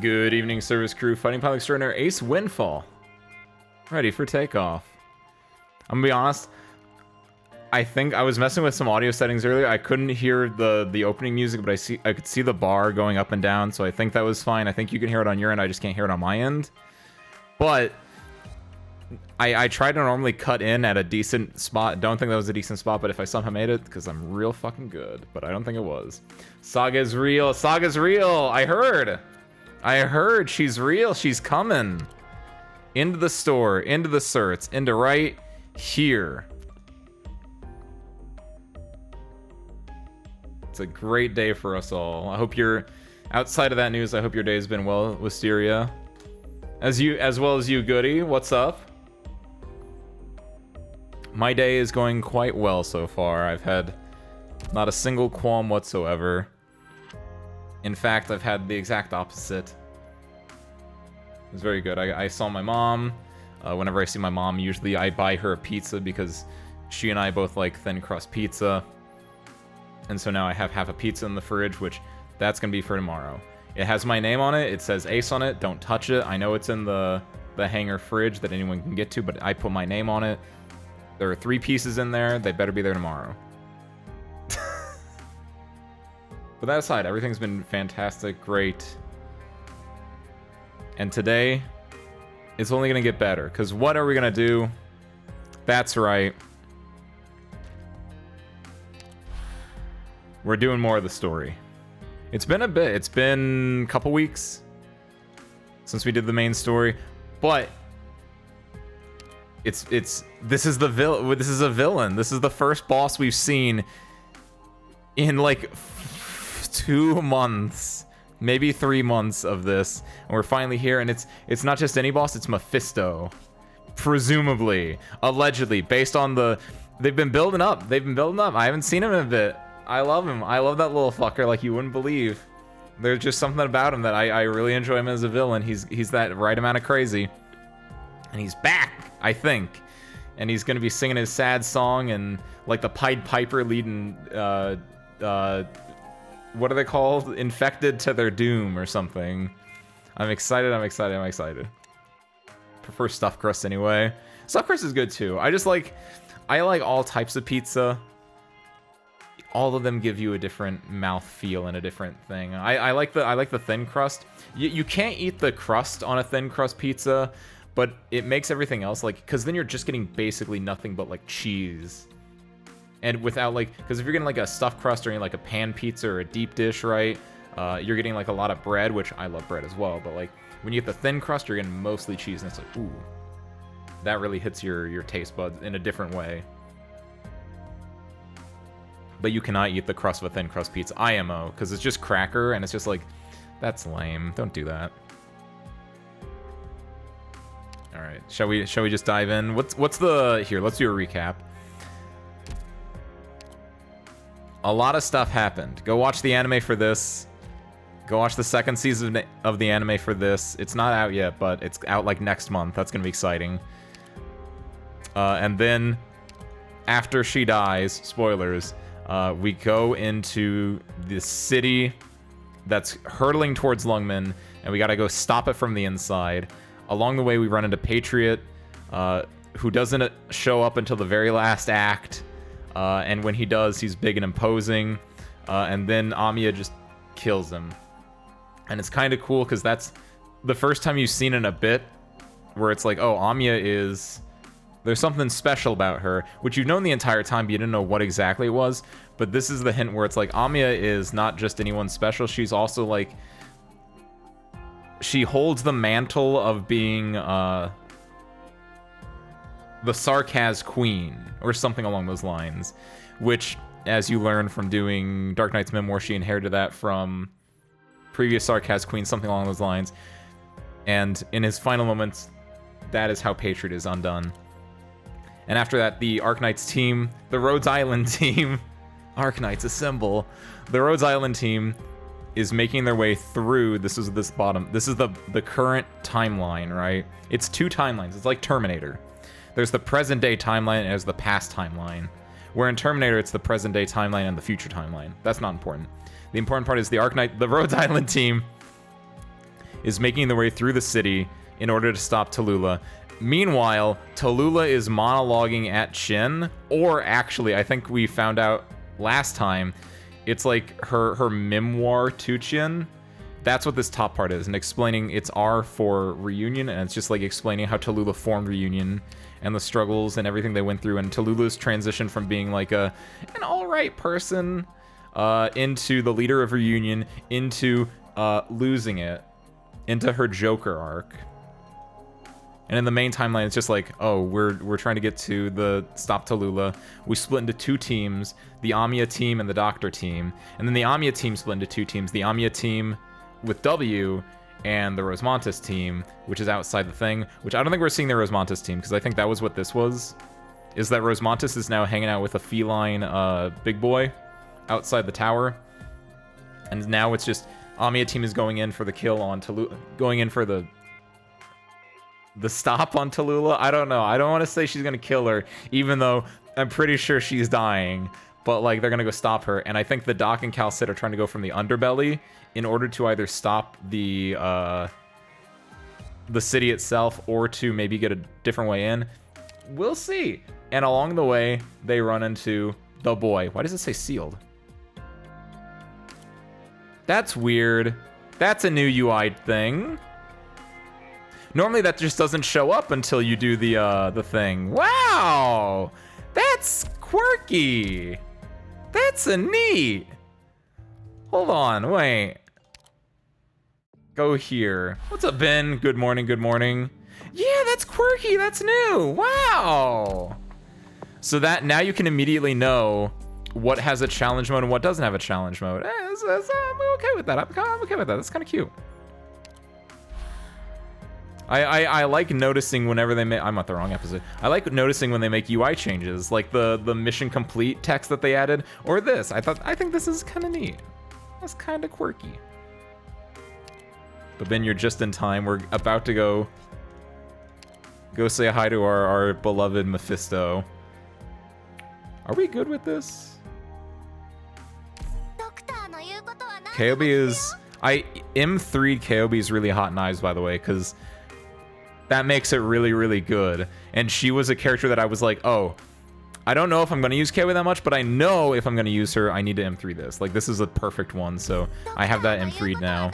Good evening, service crew. Fighting pilot extraordinaire Ace Windfall. Ready for takeoff. I'm gonna be honest. I think I was messing with some audio settings earlier. I couldn't hear the opening music, but I could see the bar going up and down, so I think that was fine. I think you can hear it on your end. I just can't hear it on my end. But I tried to normally cut in at a decent spot. Don't think that was a decent spot, but if I somehow made it, because I'm real fucking good. But I don't think it was. Saga's real. Saga's real. I heard she's real. She's coming. Into the store. Into the certs. Into right here. It's a great day for us all. I hope you're outside of that news. I hope your day has been well, Wisteria. As well as you, Goody. What's up? My day is going quite well so far. I've had not a single qualm whatsoever. In fact, I've had the exact opposite. It was very good. I saw my mom. Whenever I see my mom, usually I buy her a pizza because she and I both like thin crust pizza. And so now I have half a pizza in the fridge, which that's going to be for tomorrow. It has my name on it. It says Ace on it. Don't touch it. I know it's in the hanger fridge that anyone can get to, but I put my name on it. There are 3 pieces in there. They better be there tomorrow. But that aside, everything's been fantastic, great. And today, it's only going to get better. Because what are we going to do? That's right. We're doing more of the story. It's been a bit. It's been a couple weeks since we did the main story. But this is a villain. This is the first boss we've seen in like 2 months, maybe 3 months of this, and we're finally here. And it's not just any boss; it's Mephisto, presumably, allegedly, based on they've been building up. I haven't seen him in a bit. I love him. I love that little fucker like you wouldn't believe. There's just something about him that I really enjoy him as a villain. He's that right amount of crazy. And he's back, I think. And he's gonna be singing his sad song and like the Pied Piper leading what are they called? Infected to their doom or something. I'm excited. Prefer stuffed crust anyway. Stuffed crust is good too. I like all types of pizza. All of them give you a different mouth feel and a different thing. I like the thin crust. You can't eat the crust on a thin crust pizza, but it makes everything else like, because then you're just getting basically nothing but like cheese. And without like, because if you're getting like a stuffed crust or like a pan pizza or a deep dish, right? You're getting like a lot of bread, which I love bread as well. But like when you get the thin crust, you're getting mostly cheese, and it's like, ooh, that really hits your taste buds in a different way. But you cannot eat the crust of a thin crust pizza, IMO, because it's just cracker, and it's just like, that's lame. Don't do that. All right, shall we just dive in? What's the here? Let's do a recap. A lot of stuff happened. Go watch the anime for this. Go watch the second season of the anime for this. It's not out yet, but it's out like next month. That's gonna be exciting. And then after she dies, spoilers. We go into the city that's hurtling towards Lungmen, and we gotta go stop it from the inside. Along the way, we run into Patriot, who doesn't show up until the very last act, and when he does, he's big and imposing, and then Amiya just kills him. And it's kind of cool, because that's the first time you've seen in a bit where it's like, oh, Amiya is... There's something special about her, which you've known the entire time, but you didn't know what exactly it was. But this is the hint where it's like, Amiya is not just anyone special. She's also like... She holds the mantle of being the Sarkaz Queen, or something along those lines. Which, as you learn from doing Dark Knight's Memoir, she inherited that from previous Sarkaz Queen, something along those lines. And in his final moments, that is how Patriot is undone. And after that, the Arknights team, the Rhodes Island team, Arknights assemble. The Rhodes Island team is making their way through. This is the current timeline, right? It's 2 timelines. It's like Terminator. There's the present day timeline and there's the past timeline. Where in Terminator, it's the present day timeline and the future timeline. That's not important. The important part is the Rhodes Island team is making their way through the city in order to stop Tallulah. Meanwhile, Tallulah is monologuing at Chin, or actually, I think we found out last time, it's like her memoir to Chin. That's what this top part is, and explaining it's R for Reunion, and it's just like explaining how Tallulah formed Reunion and the struggles and everything they went through, and Tallulah's transition from being like an alright person into the leader of Reunion, into losing it, into her Joker arc. And in the main timeline, it's just like, oh, we're trying to get to the stop Tallulah. We split into two teams, the Amiya team and the Doctor team. And then the Amiya team split into two teams, the Amiya team with W and the Rosmontis team, which is outside the thing, which I don't think we're seeing the Rosmontis team, because I think that was what this was, is that Rosmontis is now hanging out with a feline big boy outside the tower. And now it's just, Amiya team is going in for the kill on Tallulah, going in for the stop on Tallulah. I don't know. I don't want to say she's going to kill her, even though I'm pretty sure she's dying. But, like, they're going to go stop her. And I think the Doc and Cal Cit are trying to go from the underbelly in order to either stop the city itself or to maybe get a different way in. We'll see. And along the way, they run into the boy. Why does it say sealed? That's weird. That's a new UI thing. Normally that just doesn't show up until you do the thing. Wow! That's quirky! That's a neat! Hold on, wait. Go here. What's up, Ben? Good morning, good morning. Yeah, that's quirky, that's new! Wow! So that, now you can immediately know what has a challenge mode and what doesn't have a challenge mode. I'm okay with that, I'm okay with that, that's kind of cute. I like noticing whenever they make... I'm at the wrong episode. I like noticing when they make UI changes, like the mission complete text that they added, or this. I think this is kind of neat. That's kind of quirky. But Ben, you're just in time. We're about to go say hi to our beloved Mephisto. Are we good with this? Kobe is... M3 Kobe is really hot knives, by the way, because that makes it really, really good. And she was a character that I was like, oh, I don't know if I'm going to use Kobe that much, but I know if I'm going to use her, I need to M3 this. Like, this is a perfect one, so I have that M3'd now.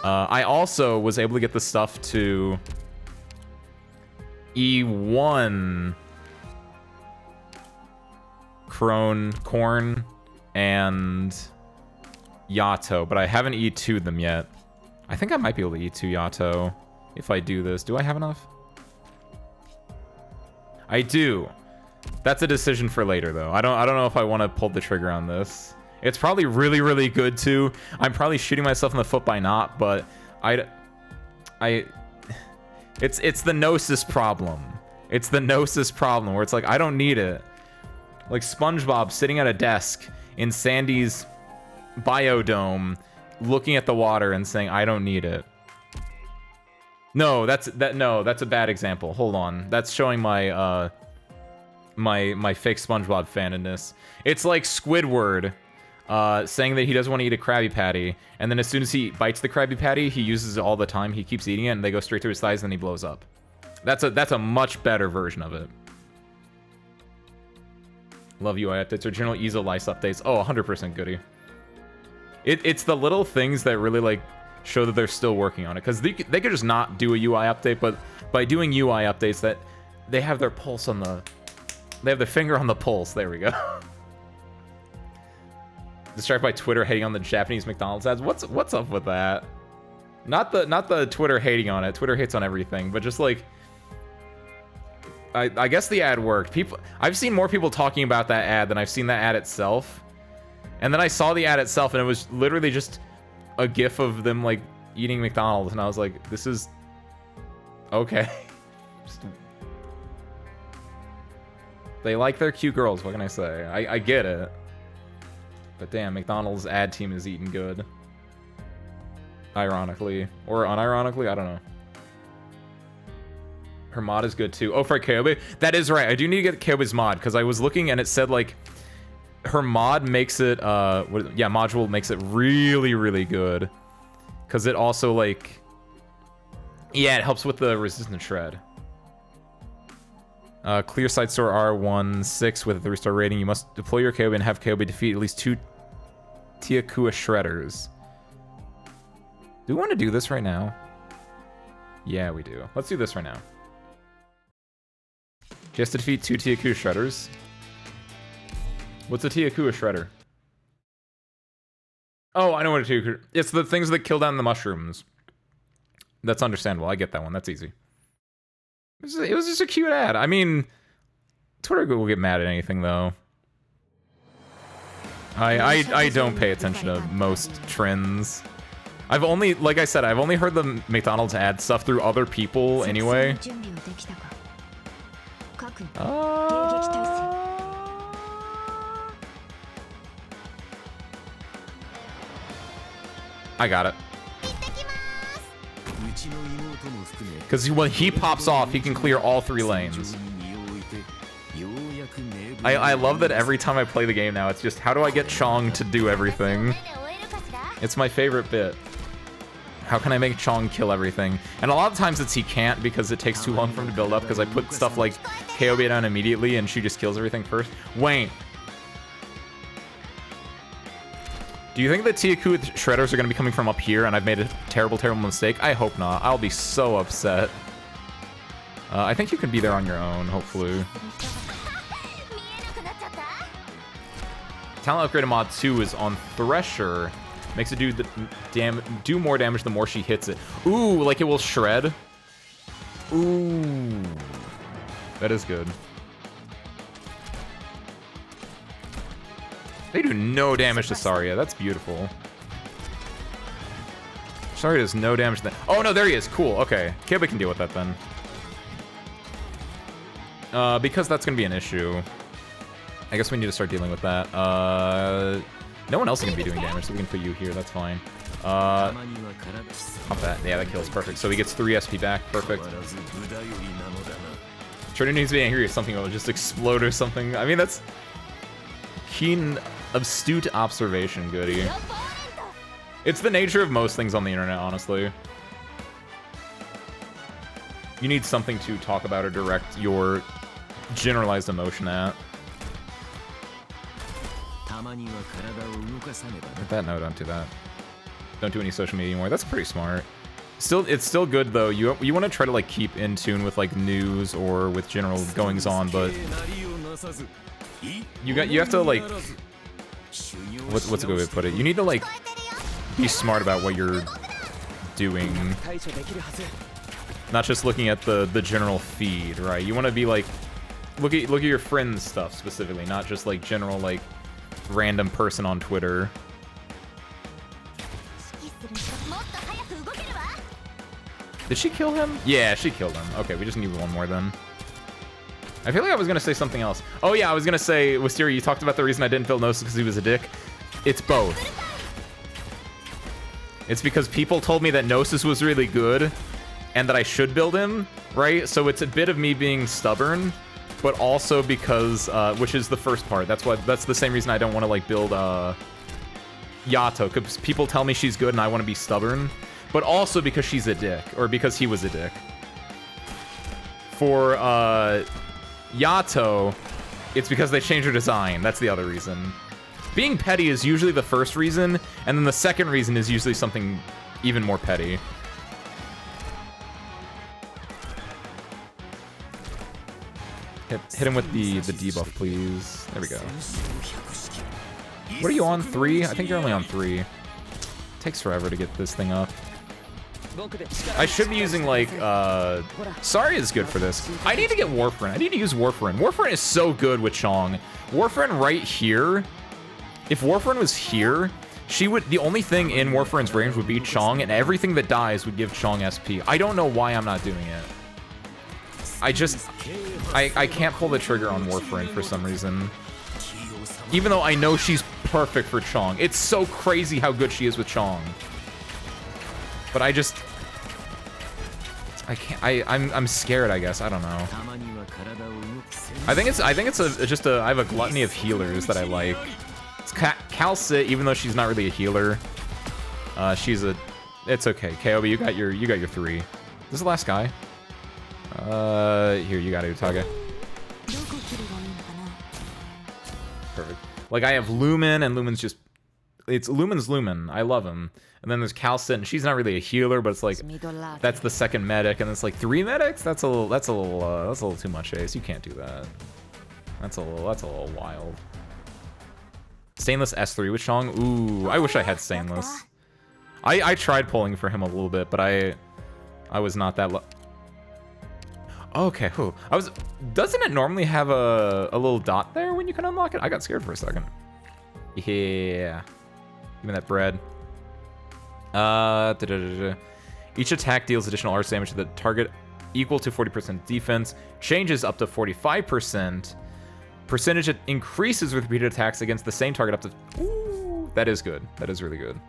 I also was able to get the stuff to E1 Korn, and Yato, but I haven't E2'd them yet. I think I might be able to E2 Yato if I do this. Do I have enough? I do. That's a decision for later, though. I don't know if I want to pull the trigger on this. It's probably really, really good, too. I'm probably shooting myself in the foot by not, but it's the Gnosis problem. It's the Gnosis problem, where it's like, I don't need it. Like SpongeBob sitting at a desk in Sandy's biodome, looking at the water and saying, I don't need it. No, that's a bad example. Hold on. That's showing my my fake SpongeBob fanedness. It's like Squidward saying that he doesn't want to eat a Krabby Patty, and then as soon as he bites the Krabby Patty, he uses it all the time. He keeps eating it, and they go straight to his thighs, and he blows up. That's a much better version of it. Love UI updates. Original EZO lice updates. Oh, 100% goodie. It's the little things that really, like, show that they're still working on it. Because they could just not do a UI update, but by doing UI updates, that they have their pulse on the... They have their finger on the pulse. There we go. Distracted by Twitter hating on the Japanese McDonald's ads. What's up with that? Not the Twitter hating on it. Twitter hates on everything, but just like... I guess the ad worked. I've seen more people talking about that ad than I've seen that ad itself. And then I saw the ad itself, and it was literally just a gif of them, like, eating McDonald's, and I was like, this is... okay. Just... They like their cute girls, what can I say? I get it. But damn, McDonald's ad team is eating good. Ironically. Or unironically, I don't know. Her mod is good too. Oh, for Kobe? That is right. I do need to get Kobe's mod, because I was looking and it said, like, her mod makes it, module makes it really, really good. Because it also, like, Yeah, it helps with the resistant shred. Clear side store R16 with a 3-star rating. You must deploy your Kyobi and have Kyobi defeat at least 2 Tiakua shredders. Do we want to do this right now? Yeah, we do. Let's do this right now. Just to defeat 2 Tiakua shredders. What's a Tiakua shredder? Oh, I know what a Tiakua... It's the things that kill down the mushrooms. That's understandable. I get that one. That's easy. It was just a cute ad. I mean, Twitter will get mad at anything, though. I don't pay attention to most trends. I've only, like I said, I've only heard the McDonald's ad stuff through other people anyway. I got it. Because when he pops off, he can clear all 3 lanes. I love that every time I play the game now, it's just, how do I get Chong to do everything? It's my favorite bit. How can I make Chong kill everything? And a lot of times it's he can't because it takes too long for him to build up because I put stuff like KOB down immediately and she just kills everything first. Wayne. Do you think that Tiaku shredders are going to be coming from up here and I've made a terrible, terrible mistake? I hope not. I'll be so upset. I think you can be there on your own, hopefully. Talent upgrade mod 2 is on Thresher. Makes it do more damage the more she hits it. Ooh, like it will shred. Ooh. That is good. They do no damage to Saria. That's beautiful. Saria does no damage to that. Oh, no, there he is. Cool. Okay. Kyobi can deal with that then. Because that's going to be an issue. I guess we need to start dealing with that. No one else is going to be doing damage, so we can put you here. That's fine. Pop that. Yeah, that kills. Perfect. So he gets 3 SP back. Perfect. Trader needs to be angry or something will just explode or something. I mean, that's keen, astute observation, Goody. It's the nature of most things on the internet, honestly. You need something to talk about or direct your generalized emotion at. With that, no, don't do that. Don't do any social media anymore. That's pretty smart. It's still good though. You want to try to like keep in tune with like news or with general goings on, but you have to like what's a good way to put it? You need to like be smart about what you're doing, not just looking at the general feed, right? You want to be like look at your friends' stuff specifically, not just like general like random person on Twitter. Did she kill him? Yeah, she killed him. Okay, we just need one more then. I feel like I was gonna say something else. Oh yeah, I was gonna say, Wisteria, you talked about the reason I didn't build Gnosis because he was a dick. It's both. It's because people told me that Gnosis was really good and that I should build him, right? So it's a bit of me being stubborn, but also because, which is the first part. That's the same reason I don't want to like build Yato, because people tell me she's good and I want to be stubborn, but also because she's a dick, or because he was a dick. For Yato, it's because they changed her design. That's the other reason. Being petty is usually the first reason, and then the second reason is usually something even more petty. Hit him with the debuff, please. There we go. What are you on? 3? I think you're only on 3. Takes forever to get this thing up. I should be using, like, Saria is good for this. I need to get Warfarin. I need to use Warfarin. Warfarin is so good with Chong. Warfarin right here. If Warfarin was here, she would... The only thing in Warfarin's range would be Chong, and everything that dies would give Chong SP. I don't know why I'm not doing it. I can't pull the trigger on Warfarin for some reason. Even though I know she's perfect for Chong. It's so crazy how good she is with Chong. But I can't. I'm scared, I guess. I don't know. I think it's I have a gluttony of healers that I like. It's Calcit, even though she's not really a healer. It's okay. KOB, you got your 3. This is the last guy. Here, you got it, Utage. Perfect. Like, I have Lumen, and Lumen's just... Lumen's Lumen. I love him. And then there's Calcit, and she's not really a healer, but it's like... That's the second medic, and it's like 3 medics? That's a little too much, Ace. You can't do that. That's a little wild. Stainless S3 with Shang? Ooh, I wish I had Stainless. I tried pulling for him a little bit, but I was not that okay, who? Doesn't it normally have a little dot there when you can unlock it? I got scared for a second. Yeah. Give me that bread. Each attack deals additional arts damage to the target equal to 40% defense. Changes up to 45%. Percentage increases with repeated attacks against the same target up to... Ooh, that is good. That is really good.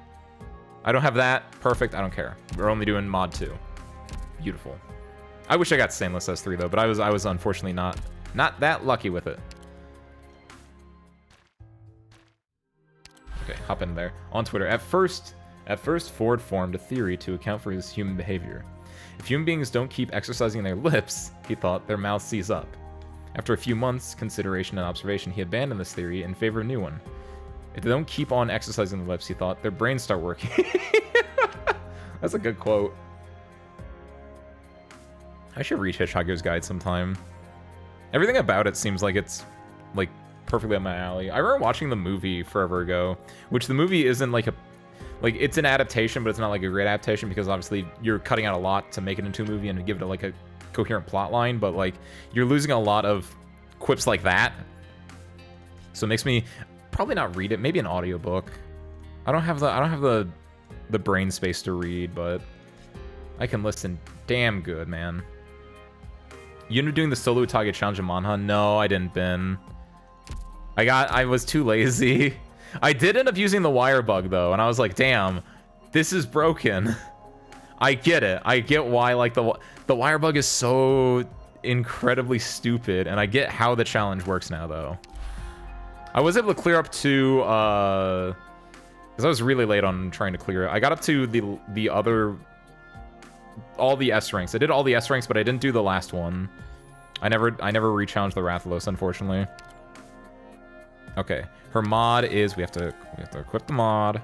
I don't have that. Perfect. I don't care. We're only doing mod 2. Beautiful. I wish I got Stainless S3 though, but I was unfortunately not that lucky with it. Okay, hop in there. On Twitter. At first, Ford formed a theory to account for his human behavior. If human beings don't keep exercising their lips, he thought, their mouths seize up. After a few months' consideration and observation, he abandoned this theory in favor of a new one. If they don't keep on exercising the lips, he thought, their brains start working. That's a good quote. I should read Hitchhiker's Guide sometime. Everything about it seems like it's, like, perfectly up my alley. I remember watching the movie forever ago, which the movie isn't like it's an adaptation, but it's not like a great adaptation because obviously you're cutting out a lot to make it into a movie and to give it like a coherent plot line, but like you're losing a lot of quips like that. So it makes me probably not read it, maybe an audiobook. I don't have the brain space to read, but I can listen damn good, man. You ended up doing the solo Utage challenge in Manha? No, I didn't, Ben. I was too lazy. I did end up using the wire bug though, and I was like, damn, this is broken. I get it. I get why like the wire bug is so incredibly stupid, and I get how the challenge works now though. I was able to clear up to because I was really late on trying to clear it. I got up to all the S ranks. I did all the S ranks, but I didn't do the last one. I never re-challenged the Rathalos, unfortunately. Okay, her mod is we have to equip the mod.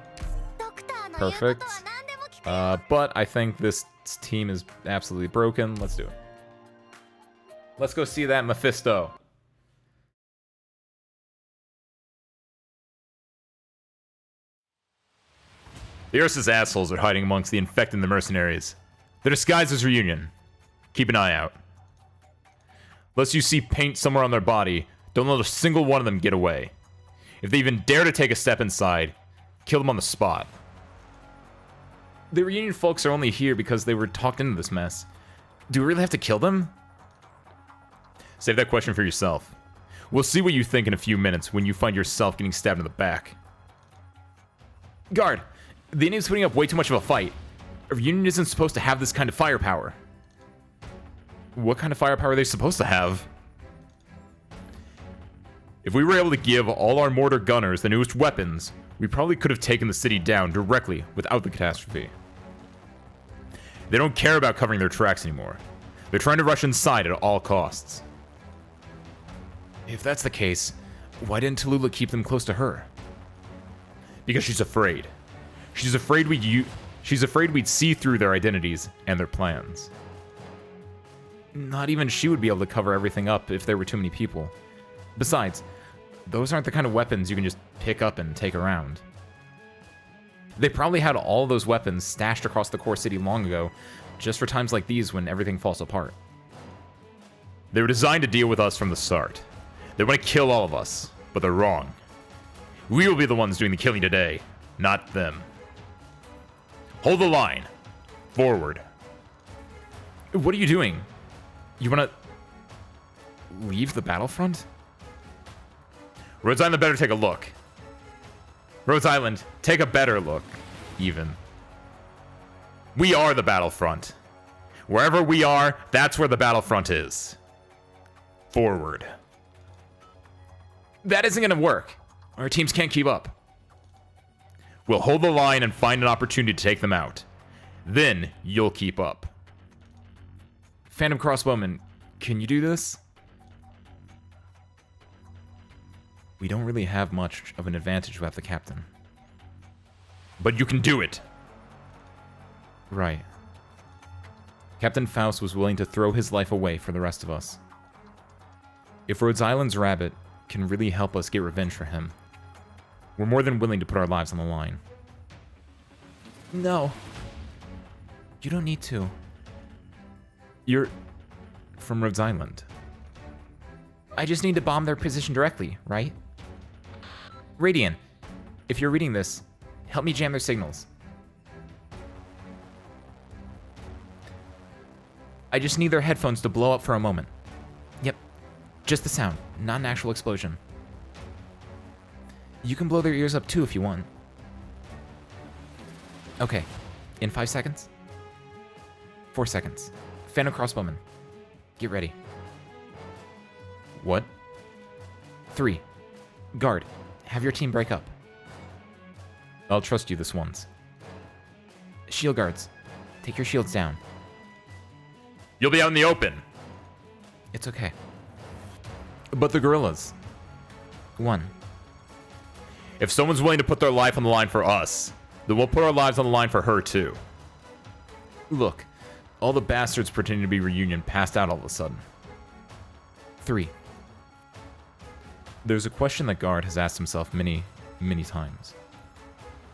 Perfect. But I think this team is absolutely broken. Let's do it. Let's go see that Mephisto. The Ursa's assholes are hiding amongst the infected and the mercenaries. They're disguised as Reunion. Keep an eye out. Unless you see paint somewhere on their body, don't let a single one of them get away. If they even dare to take a step inside, kill them on the spot. The Reunion folks are only here because they were talked into this mess. Do we really have to kill them? Save that question for yourself. We'll see what you think in a few minutes when you find yourself getting stabbed in the back. Guard! The Indian's putting up way too much of a fight. A Reunion isn't supposed to have this kind of firepower. What kind of firepower are they supposed to have? If we were able to give all our mortar gunners the newest weapons, we probably could have taken the city down directly without the catastrophe. They don't care about covering their tracks anymore. They're trying to rush inside at all costs. If that's the case, why didn't Tallulah keep them close to her? Because she's afraid. She's afraid we'd see through their identities and their plans. Not even she would be able to cover everything up if there were too many people. Besides, those aren't the kind of weapons you can just pick up and take around. They probably had all those weapons stashed across the core city long ago, just for times like these when everything falls apart. They were designed to deal with us from the start. They want to kill all of us, but they're wrong. We will be the ones doing the killing today, not them. Hold the line. Forward. What are you doing? You want to leave the battlefront? Rhodes Island better take a look. Rhodes Island, take a better look, even. We are the battlefront. Wherever we are, that's where the battlefront is. Forward. That isn't going to work. Our teams can't keep up. We'll hold the line and find an opportunity to take them out. Then you'll keep up. Phantom Crossbowman, can you do this? We don't really have much of an advantage without the captain. But you can do it! Right. Captain Faust was willing to throw his life away for the rest of us. If Rhodes Island's rabbit can really help us get revenge for him, we're more than willing to put our lives on the line. No. You don't need to. You're from Rhodes Island. I just need to bomb their position directly, right? Radian, if you're reading this, help me jam their signals. I just need their headphones to blow up for a moment. Yep, just the sound, not an actual explosion. You can blow their ears up too if you want. Okay, in 5 seconds? 4 seconds. Phantom Crossbowman, get ready. What? 3. Guard, have your team break up. I'll trust you this once. Shield guards, take your shields down. You'll be out in the open. It's okay. But the gorillas. 1. If someone's willing to put their life on the line for us, then we'll put our lives on the line for her too. Look, all the bastards pretending to be Reunion passed out all of a sudden. 3. There's a question that Guard has asked himself many, many times.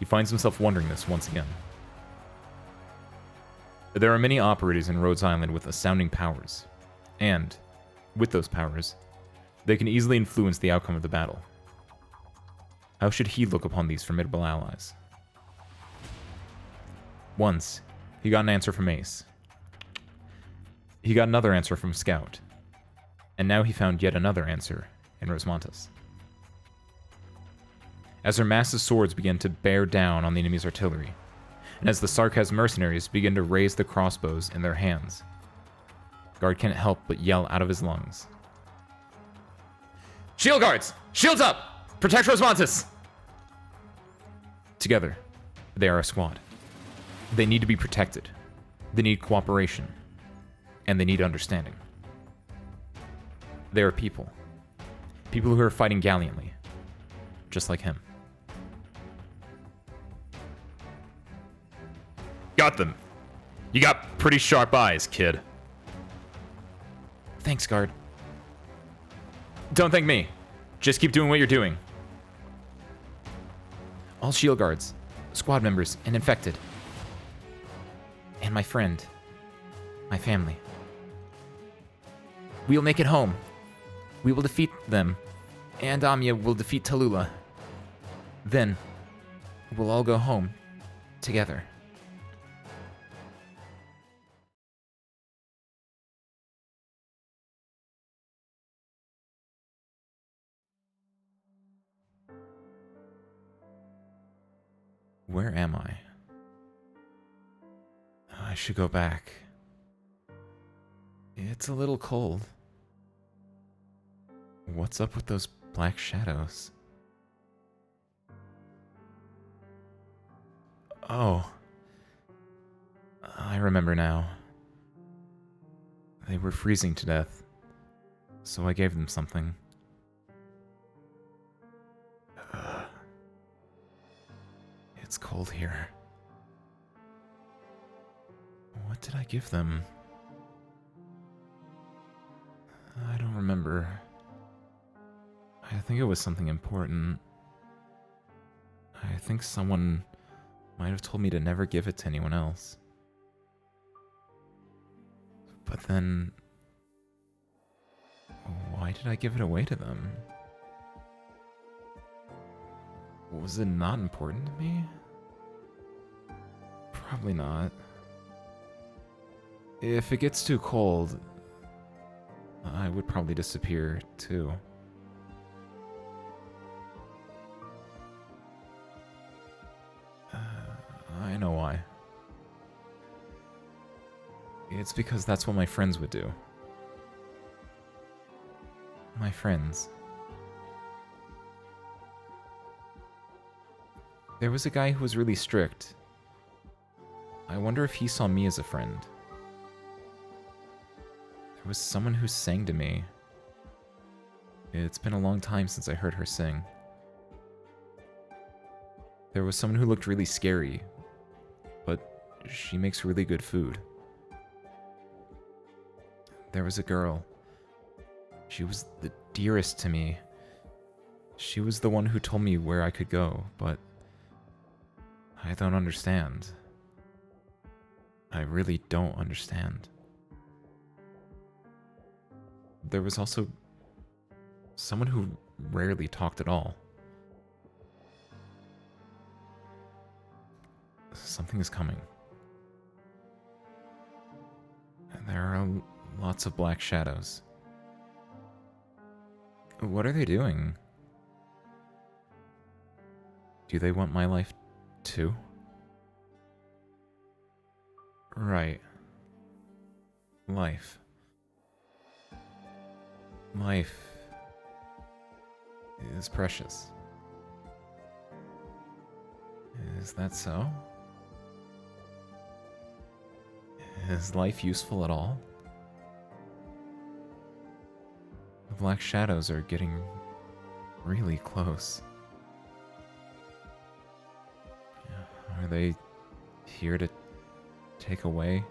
He finds himself wondering this once again. There are many operators in Rhodes Island with astounding powers, and, with those powers, they can easily influence the outcome of the battle. How should he look upon these formidable allies? Once, he got an answer from Ace. He got another answer from Scout. And now he found yet another answer in Rosmontas. As her massive swords began to bear down on the enemy's artillery, and as the Sarkaz mercenaries begin to raise the crossbows in their hands, Guard can't help but yell out of his lungs. Shield guards! Shields up! Protect Rosmontas! Together, they are a squad. They need to be protected. They need cooperation. And they need understanding. They are people. People who are fighting gallantly. Just like him. Got them. You got pretty sharp eyes, kid. Thanks, Guard. Don't thank me. Just keep doing what you're doing. All shield guards, squad members, and infected. And my friend. My family. We'll make it home. We will defeat them. And Anya will defeat Tallulah. Then, we'll all go home. Together. Where am I? I should go back. It's a little cold. What's up with those black shadows? Oh. I remember now. They were freezing to death, so I gave them something. It's cold here. What did I give them? I don't remember. I think it was something important. I think someone might have told me to never give it to anyone else. But then, why did I give it away to them? Was it not important to me? Probably not. If it gets too cold, I would probably disappear too. I know why. It's because that's what my friends would do. My friends. There was a guy who was really strict. I wonder if he saw me as a friend. There was someone who sang to me. It's been a long time since I heard her sing. There was someone who looked really scary, but she makes really good food. There was a girl. She was the dearest to me. She was the one who told me where I could go, but I don't understand. I really don't understand. There was also someone who rarely talked at all. Something is coming. And there are lots of black shadows. What are they doing? Do they want my life too? Right. Life. Life is precious. Is that so? Is life useful at all? The black shadows are getting really close. Are they here to take away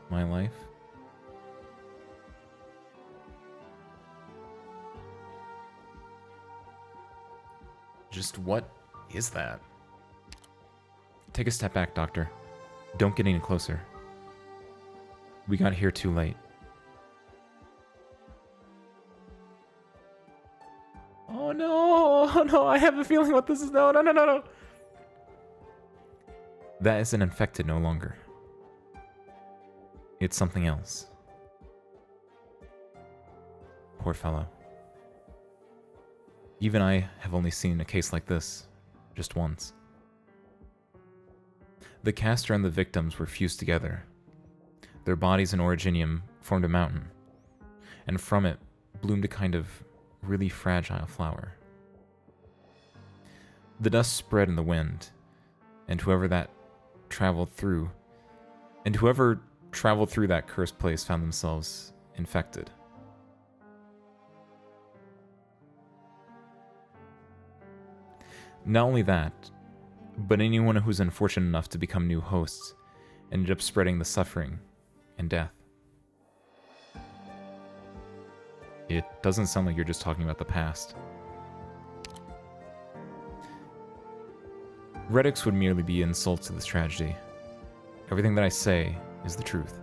my life? Just what is that? Take a step back, Doctor. Don't get any closer. We got here too late. Oh no! Oh no, I have a feeling what this is. No, no, no, no, no! That isn't infected no longer. It's something else. Poor fellow. Even I have only seen a case like this just once. The caster and the victims were fused together. Their bodies in Originium formed a mountain, and from it bloomed a kind of really fragile flower. The dust spread in the wind, and whoever traveled through that cursed place found themselves infected. Not only that, but anyone who was unfortunate enough to become new hosts ended up spreading the suffering and death. It doesn't sound like you're just talking about the past. Redix would merely be insults to this tragedy. Everything that I say is the truth.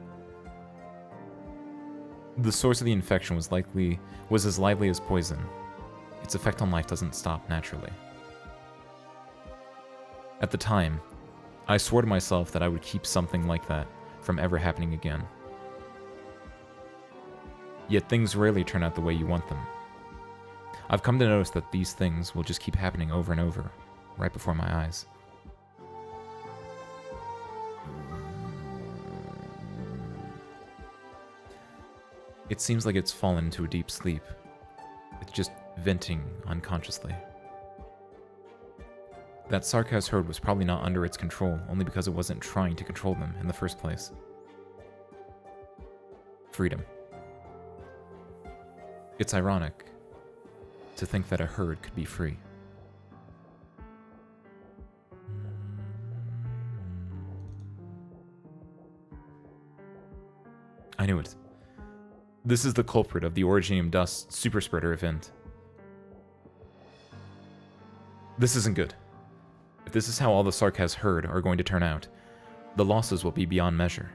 The source of the infection was as lively as poison. Its effect on life doesn't stop naturally. At the time, I swore to myself that I would keep something like that from ever happening again. Yet things rarely turn out the way you want them. I've come to notice that these things will just keep happening over and over, right before my eyes. It seems like it's fallen into a deep sleep. It's just venting unconsciously. That Sarkaz herd was probably not under its control only because it wasn't trying to control them in the first place. Freedom. It's ironic to think that a herd could be free. I knew it. This is the culprit of the Originium Dust Super Spreader event. This isn't good. If this is how all the Sarkaz herd are going to turn out, the losses will be beyond measure.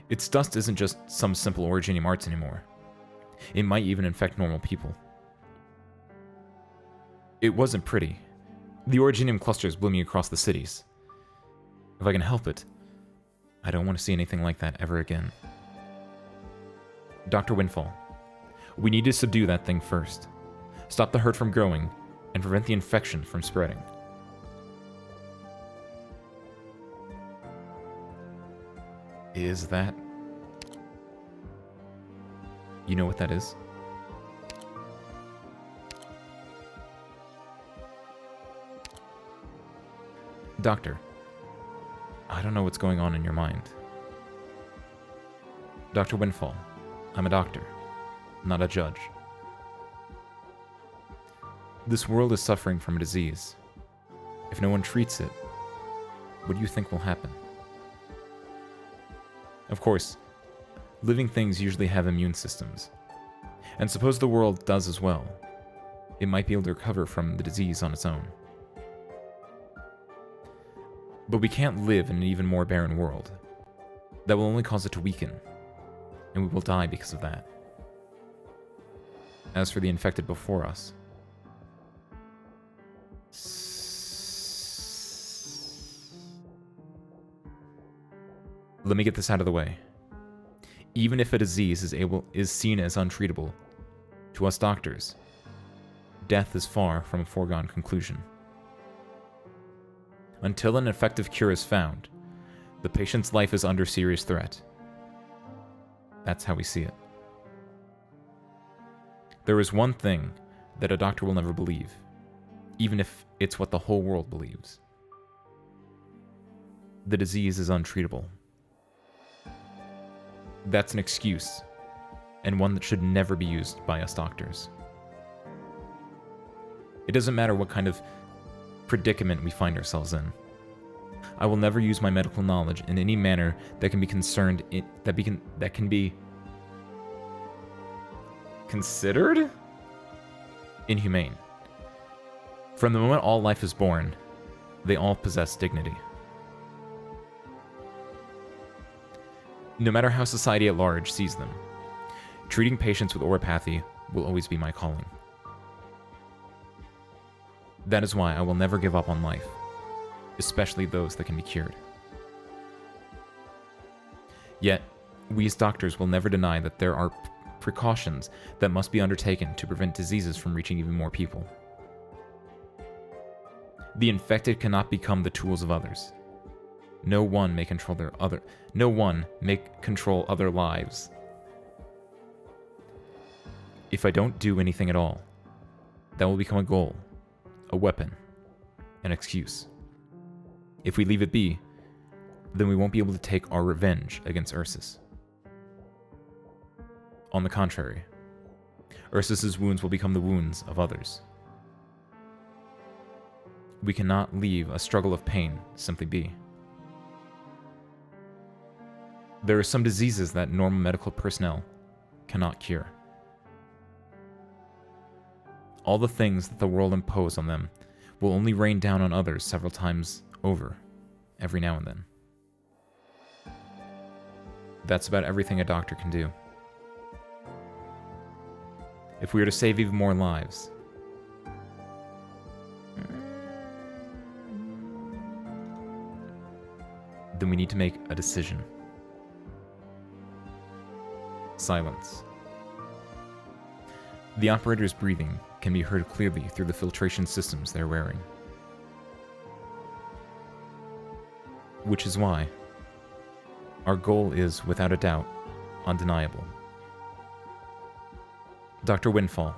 Its dust isn't just some simple Originium arts anymore. It might even infect normal people. It wasn't pretty. The Originium clusters blooming across the cities. If I can help it, I don't want to see anything like that ever again. Dr. Windfall, we need to subdue that thing first. Stop the herd from growing, and prevent the infection from spreading. Is that... You know what that is? Doctor, I don't know what's going on in your mind. Dr. Windfall, I'm a doctor, not a judge. This world is suffering from a disease. If no one treats it, what do you think will happen? Of course, living things usually have immune systems. And suppose the world does as well. It might be able to recover from the disease on its own. But we can't live in an even more barren world. That will only cause it to weaken, and we will die because of that. As for the infected before us, let me get this out of the way. Even if a disease is seen as untreatable, to us doctors, death is far from a foregone conclusion. Until an effective cure is found, the patient's life is under serious threat. That's how we see it. There is one thing that a doctor will never believe, even if it's what the whole world believes. The disease is untreatable. That's an excuse, and one that should never be used by us doctors. It doesn't matter what kind of predicament we find ourselves in. I will never use my medical knowledge in any manner that can be considered inhumane. From the moment all life is born, they all possess dignity. No matter how society at large sees them, treating patients with oropathy will always be my calling. That is why I will never give up on life, especially those that can be cured. Yet, we as doctors will never deny that there are precautions that must be undertaken to prevent diseases from reaching even more people. The infected cannot become the tools of others. No one may control other lives. If I don't do anything at all, that will become a goal, a weapon, an excuse. If we leave it be, then we won't be able to take our revenge against Ursus. On the contrary, Ursus's wounds will become the wounds of others. We cannot leave a struggle of pain simply be. There are some diseases that normal medical personnel cannot cure. All the things that the world impose on them will only rain down on others several times over, every now and then. That's about everything a doctor can do. If we are to save even more lives, then we need to make a decision. Silence. The operator's breathing can be heard clearly through the filtration systems they're wearing. Which is why our goal is, without a doubt, undeniable. Dr. Windfall,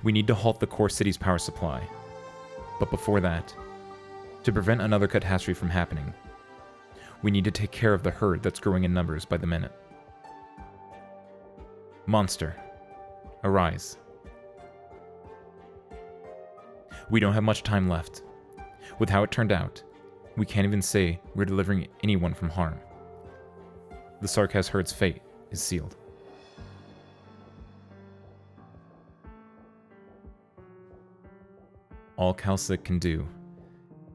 we need to halt the core city's power supply. But before that, to prevent another catastrophe from happening, we need to take care of the herd that's growing in numbers by the minute. Monster, arise. We don't have much time left. With how it turned out, we can't even say we're delivering anyone from harm. The Sarkaz herd's fate is sealed. All Kalsic can do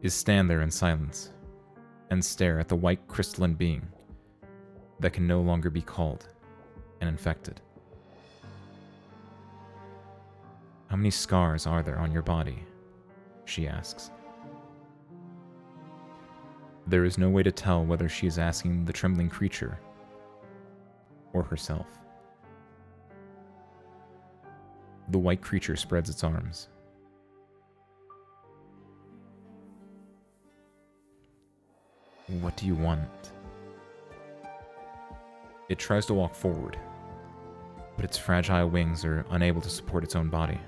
is stand there in silence and stare at the white crystalline being that can no longer be called an infected. How many scars are there on your body? She asks. There is no way to tell whether she is asking the trembling creature or herself. The white creature spreads its arms. What do you want? It tries to walk forward, but its fragile wings are unable to support its own body.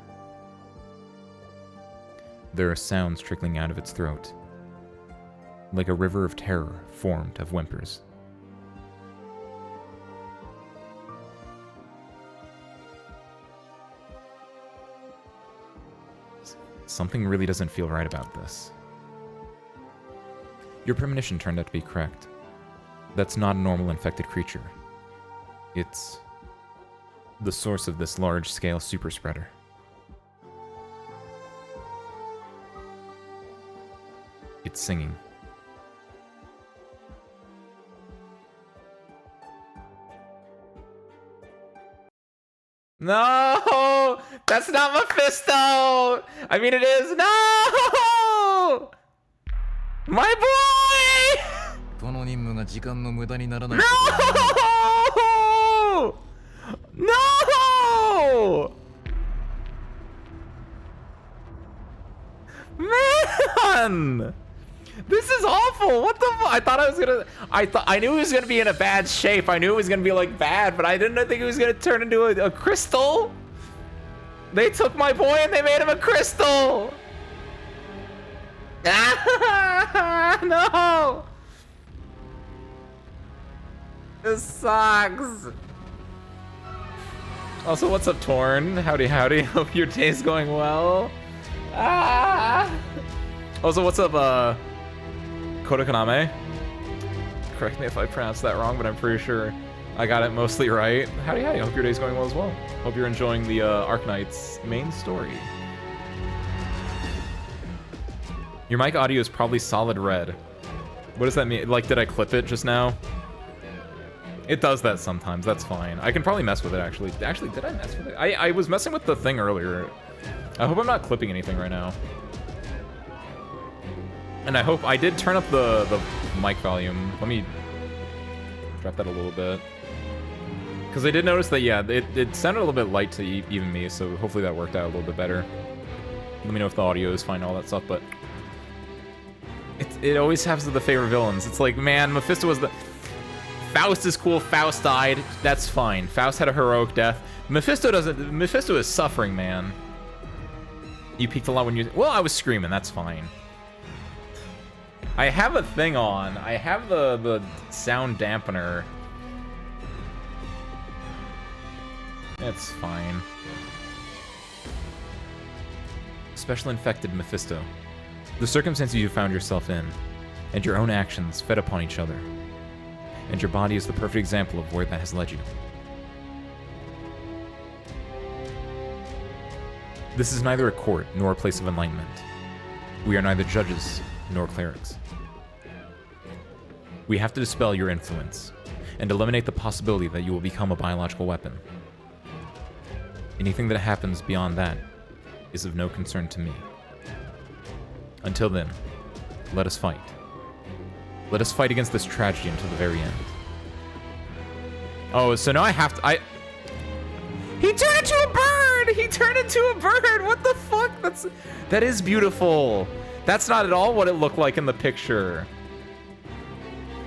There are sounds trickling out of its throat, like a river of terror formed of whimpers. Something really doesn't feel right about this. Your premonition turned out to be correct. That's not a normal infected creature. It's the source of this large-scale super spreader. It's singing. No! That's not Mephisto! I mean, it is. No! My boy! No! No! Man! This is awful. What the fuck? I thought I was gonna. I knew he was gonna be in a bad shape. I knew it was gonna be like bad, but I didn't think he was gonna turn into a crystal. They took my boy and they made him a crystal. No. This sucks. Also, what's up, Torn? Howdy, howdy. Hope your day's going well. Also, what's up, Kodokaname? Correct me if I pronounced that wrong, but I'm pretty sure I got it mostly right. Howdy, howdy. Hope your day's going well as well. Hope you're enjoying the Arknights main story. Your mic audio is probably solid red. What does that mean? Like, did I clip it just now? It does that sometimes. That's fine. I can probably mess with it, actually. Actually, did I mess with it? I was messing with the thing earlier. I hope I'm not clipping anything right now. And I hope I did turn up the mic volume. Let me drop that a little bit. Because I did notice that, yeah, it sounded a little bit light to even me, so hopefully that worked out a little bit better. Let me know if the audio is fine, all that stuff, but... It always has the favorite villains. It's like, man, Mephisto was the... Faust is cool, Faust died, that's fine. Faust had a heroic death. Mephisto doesn't... Mephisto is suffering, man. You peeked a lot when you... Well, I was screaming, that's fine. I have a thing on. I have the sound dampener. It's fine. Special infected Mephisto. The circumstances you found yourself in, and your own actions fed upon each other. And your body is the perfect example of where that has led you. This is neither a court nor a place of enlightenment. We are neither judges nor clerics. We have to dispel your influence, and eliminate the possibility that you will become a biological weapon. Anything that happens beyond that is of no concern to me. Until then, let us fight. Let us fight against this tragedy until the very end. Oh, so now I have to... He turned into a bird! He turned into a bird! What the fuck? That is beautiful. That's not at all what it looked like in the picture.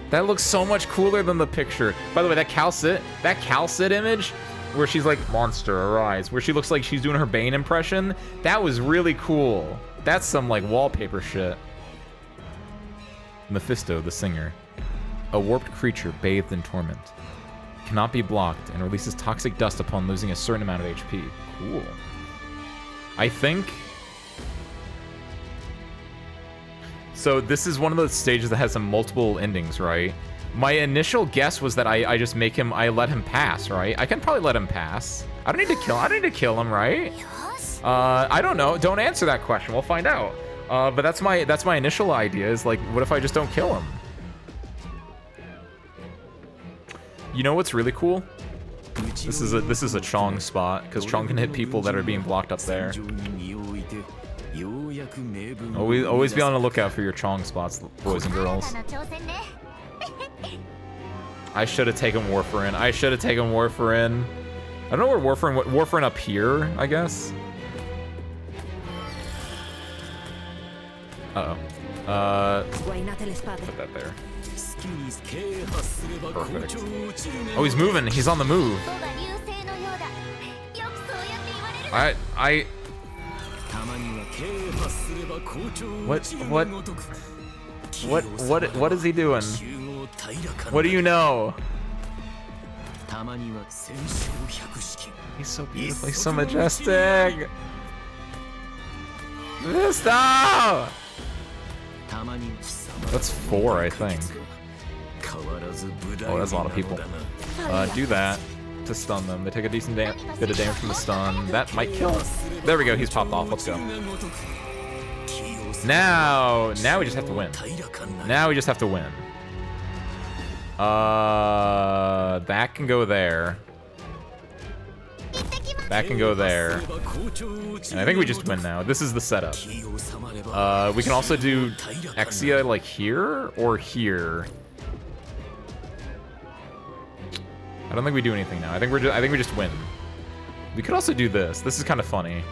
That looks so much cooler than the picture. By the way, that Calcit image, where she's like, monster, arise, where she looks like she's doing her Bane impression, that was really cool. That's some, like, wallpaper shit. Mephisto, the singer. A warped creature bathed in torment. Cannot be blocked and releases toxic dust upon losing a certain amount of HP. Cool. I think... So this is one of those stages that has some multiple endings, right? My initial guess was that I just make him, I let him pass, right? I can probably let him pass. I don't need to kill him, right? I don't know. Don't answer that question. We'll find out. But that's my initial idea, is like, what if I just don't kill him? You know what's really cool? This is a Chong spot, because Chong can hit people that are being blocked up there. Always be on the lookout for your Chong spots, boys and girls. I should have taken Warfarin. I don't know where Warfarin up here, I guess. Uh-oh. Put that there. Perfect. Oh, he's moving. He's on the move. What is he doing? What do you know? He's so beautiful. He's so majestic. Mephisto! That's 4, I think. Oh, that's a lot of people. Do that to stun them. They take a decent bit of damage from the stun. That might kill. There we go, he's popped off. Let's go. Now we just have to win. Now we just have to win. That can go there. That can go there. And I think we just win now. This is the setup. We can also do Exia like here or here. I don't think we do anything now. I think we just win. We could also do this. This is kind of funny.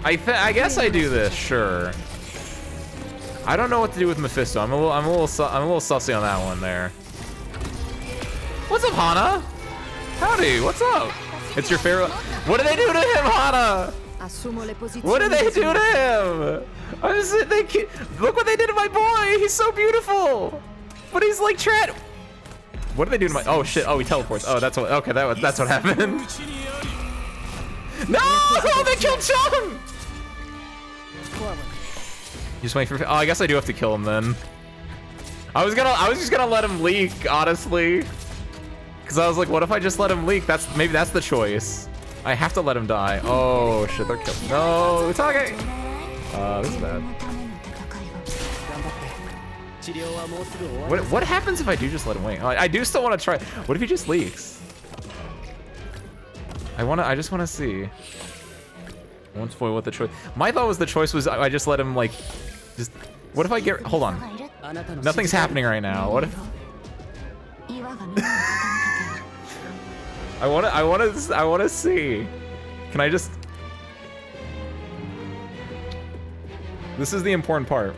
I guess I do this. Sure. I don't know what to do with Mephisto. I'm a little sussy on that one there. What's up, Hana? Howdy. What's up? It's your favorite. What did they do to him, Hana? What did they do to him? I was thinking. Look what they did to my boy. He's so beautiful. But he's like Trent. What did they do to my? Oh shit! Oh, he teleports. Oh, that's what. Okay, that's what happened. No! Oh, they killed Chung. Just wait for. Oh, I guess I do have to kill him then. I was just gonna let him leak, honestly, because I was like, what if I just let him leak? Maybe that's the choice. I have to let him die. Oh shit! They're killing. No, Utage. This is bad. What happens if I do just let him wait? I do still want to try. What if he just leaks? I just want to see. I won't spoil what the choice. My thought was the choice was I just let him like, just. What if I get? Hold on. Nothing's happening right now. What if? I want to see. Can I just? This is the important part.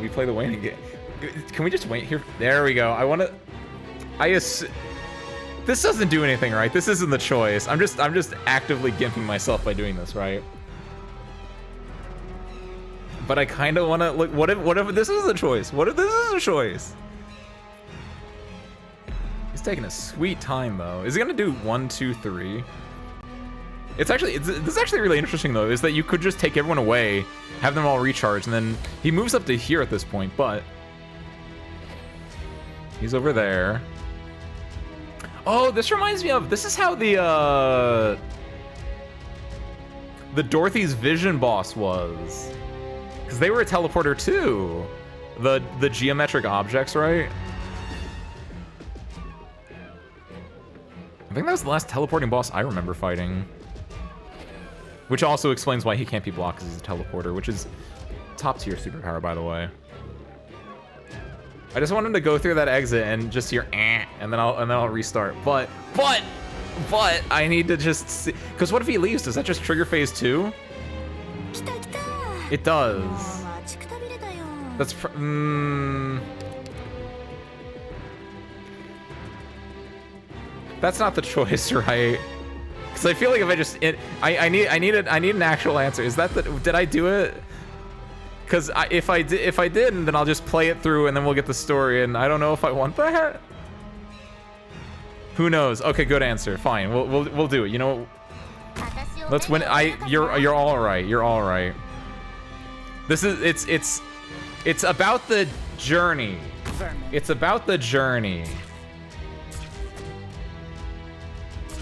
We play the waiting game. Can we just wait here? There we go. This doesn't do anything, right? This isn't the choice. I'm just actively gimping myself by doing this, right? But I kind of want to look. What if this is the choice? What if this is a choice? He's taking a sweet time though. Is he gonna do 1, 2, 3? This is actually really interesting though, is that you could just take everyone away, have them all recharge, and then he moves up to here at this point, but he's over there. Oh, this reminds me of, this is how the Dorothy's Vision boss was. Because they were a teleporter too. The geometric objects, right? I think that was the last teleporting boss I remember fighting. Which also explains why he can't be blocked because he's a teleporter, which is top tier superpower, by the way. I just want him to go through that exit and just hear and then I'll restart. But I need to just see, because what if he leaves? Does that just trigger phase 2? It does. That's that's not the choice, right? Because I feel like if I just I need an actual answer. Is that did I do it? Because if I didn't, then I'll just play it through and then we'll get the story. And I don't know if I want that. Who knows? Okay, good answer. Fine, we'll do it. You know, let's win. You're all right. You're all right. This is it's about the journey. It's about the journey.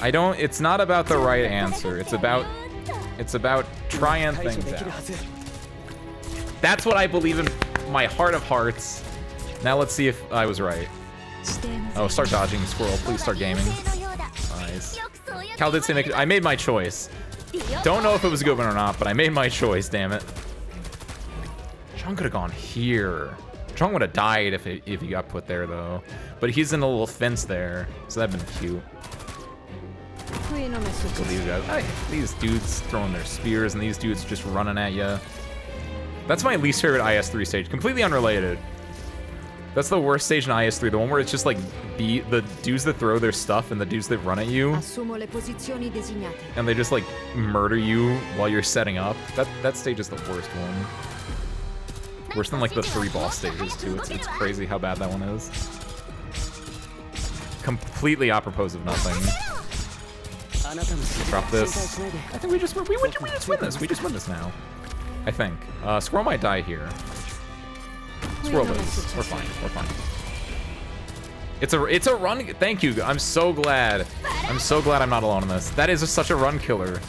It's not about the right answer. It's about trying things out. That's what I believe in my heart of hearts. Now let's see if I was right. Oh, start dodging, squirrel. Please start gaming. Nice. Cal did say I made my choice. Don't know if it was a good one or not, but I made my choice, damn it. Chung could have gone here. Chung would have died if he got put there, though. But he's in a little fence there, so that'd been cute. So these dudes throwing their spears and these dudes just running at you. That's my least favorite IS3 stage. Completely unrelated. That's the worst stage in IS3. The one where it's just like the dudes that throw their stuff and the dudes that run at you. And they just like murder you while you're setting up. That stage is the worst one. Worse than like the 3 boss stages too. It's crazy how bad that one is. Completely apropos of nothing. Drop this. I think we just win this. We just win this now. I think. Squirrel might die here. Squirrel lives. We're fine. We're fine. It's a run. Thank you. I'm so glad. I'm so glad I'm not alone in this. That is such a run killer.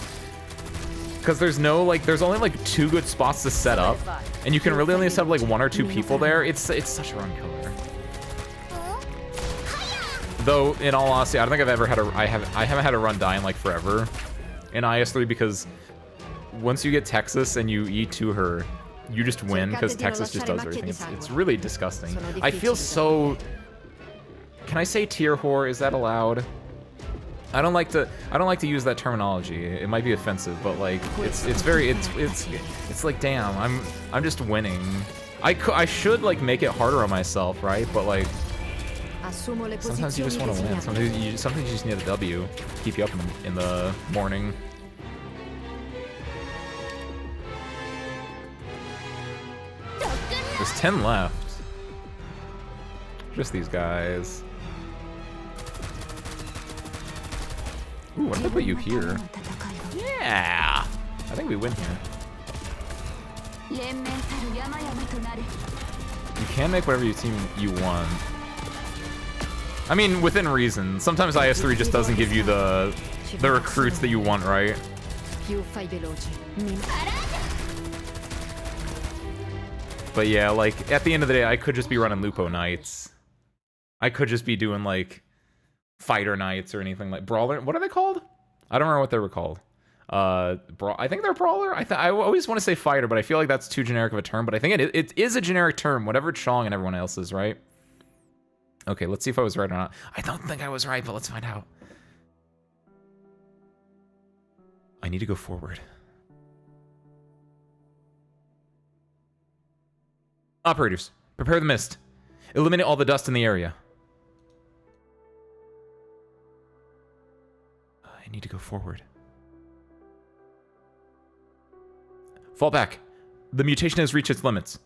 Because there's no there's only like 2 good spots to set up, and you can really only set up like 1 or 2 people there. It's such a run killer. Though in all honesty, I don't think I've ever had I haven't had a run die in like forever in IS3, because once you get Texas and you E2 her, you just win because Texas just does everything. It's really disgusting. I feel so. Can I say tier whore? Is that allowed? I don't like to use that terminology. It might be offensive, but like it's like, damn, I'm just winning. I should like make it harder on myself, right? But like sometimes you just want to win. Sometimes you just need a W to keep you up in the morning. There's 10 left. Just these guys. Ooh, what if I put you here? Yeah! I think we win here. You can make whatever team you want. I mean, within reason. Sometimes IS3 just doesn't give you the recruits that you want, right? But yeah, like, at the end of the day, I could just be running Lupo Knights. I could just be doing, like, Fighter Knights or anything like Brawler. What are they called? I don't remember what they were called. I think they're Brawler. I always want to say Fighter, but I feel like that's too generic of a term. But I think it is a generic term, whatever Chong and everyone else is, right? Okay, let's see if I was right or not. I don't think I was right, but let's find out. I need to go forward. Operators, prepare the mist. Eliminate all the dust in the area. I need to go forward. Fall back. The mutation has reached its limits.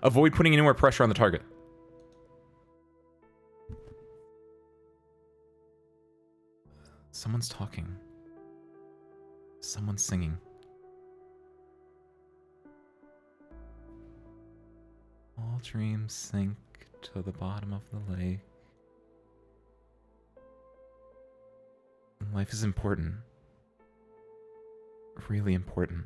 Avoid putting any more pressure on the target. Someone's talking. Someone's singing. All dreams sink to the bottom of the lake. Life is important. Really important.